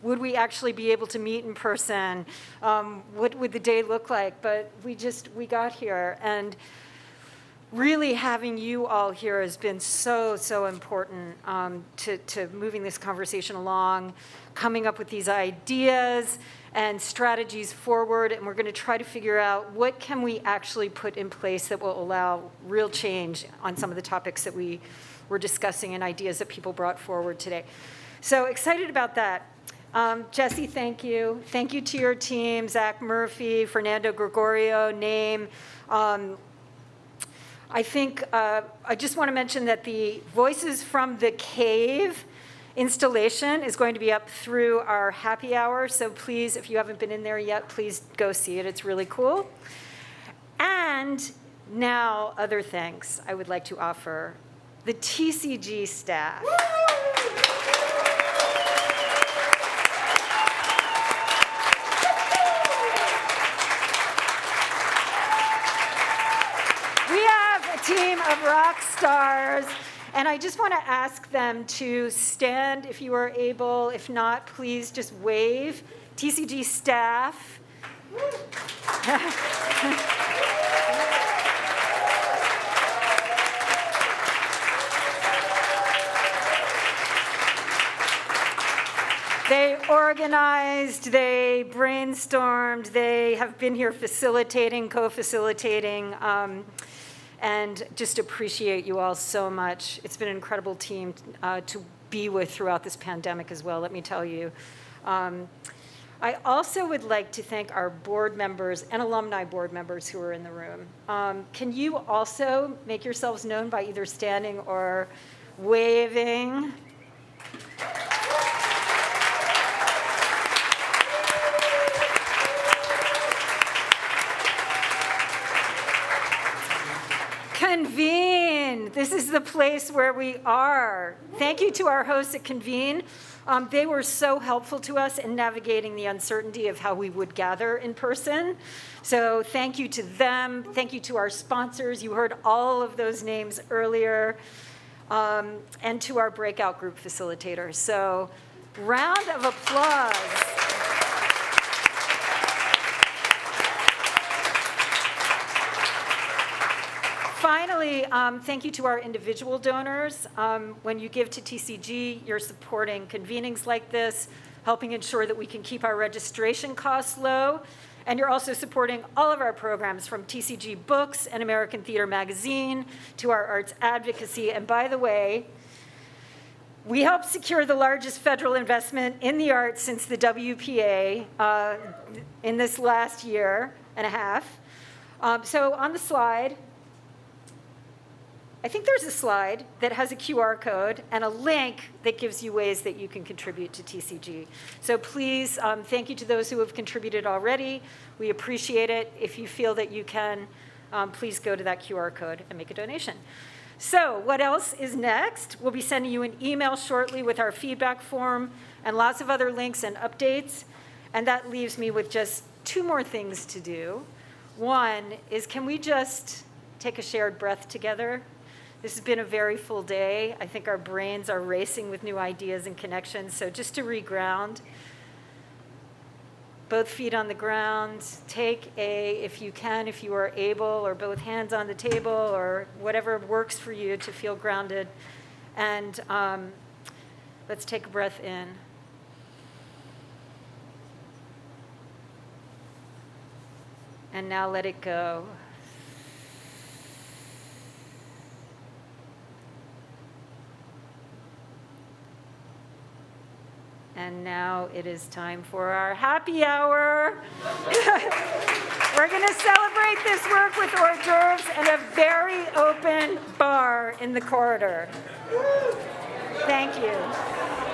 Would we actually be able to meet in person? What would the day look like? But we got here, and really having you all here has been so important to moving this conversation along, coming up with these ideas and strategies forward, and we're going to try to figure out what can we actually put in place that will allow real change on some of the topics that we were discussing and ideas that people brought forward today. So excited about that. Jesse, thank you. Thank you to your team, Zach Murphy, Fernando Gregorio, Name. I think I just want to mention that the Voices from the Cave installation is going to be up through our happy hour. So please, if you haven't been in there yet, please go see it. It's really cool. And now other things I would like to offer. The TCG staff. Team of rock stars, And I just want to ask them to stand if you are able. If not, please just wave. TCG staff. They organized, they brainstormed, they have been here facilitating, co-facilitating, and just appreciate you all so much. It's been an incredible team to be with throughout this pandemic as well, let me tell you. I also would like to thank our board members and alumni board members who are in the room. Can you also make yourselves known by either standing or waving? Convene. This is the place where we are. Thank you to our hosts at Convene. They were so helpful to us in navigating the uncertainty of how we would gather in person. So thank you to them. Thank you to our sponsors. You heard all of those names earlier. And to our breakout group facilitators. So round of applause. Finally, thank you to our individual donors. When you give to TCG, you're supporting convenings like this, helping ensure that we can keep our registration costs low, and you're also supporting all of our programs from TCG Books and American Theater Magazine to our arts advocacy. And by the way, we helped secure the largest federal investment in the arts since the WPA in this last year and a half. So on the slide, I think there's a slide that has a QR code and a link that gives you ways that you can contribute to TCG. So please, thank you to those who have contributed already. We appreciate it. If you feel that you can, please go to that QR code and make a donation. So what else is next? We'll be sending you an email shortly with our feedback form and lots of other links and updates. And that leaves me with just 2 more things to do. One is, can we just take a shared breath together? This has been a very full day. I think our brains are racing with new ideas and connections. So just to reground, both feet on the ground, take if you can, if you are able, or both hands on the table, or whatever works for you to feel grounded. And let's take a breath in. And now let it go. And now it is time for our happy hour. We're going to celebrate this work with hors d'oeuvres and a very open bar in the corridor. Thank you.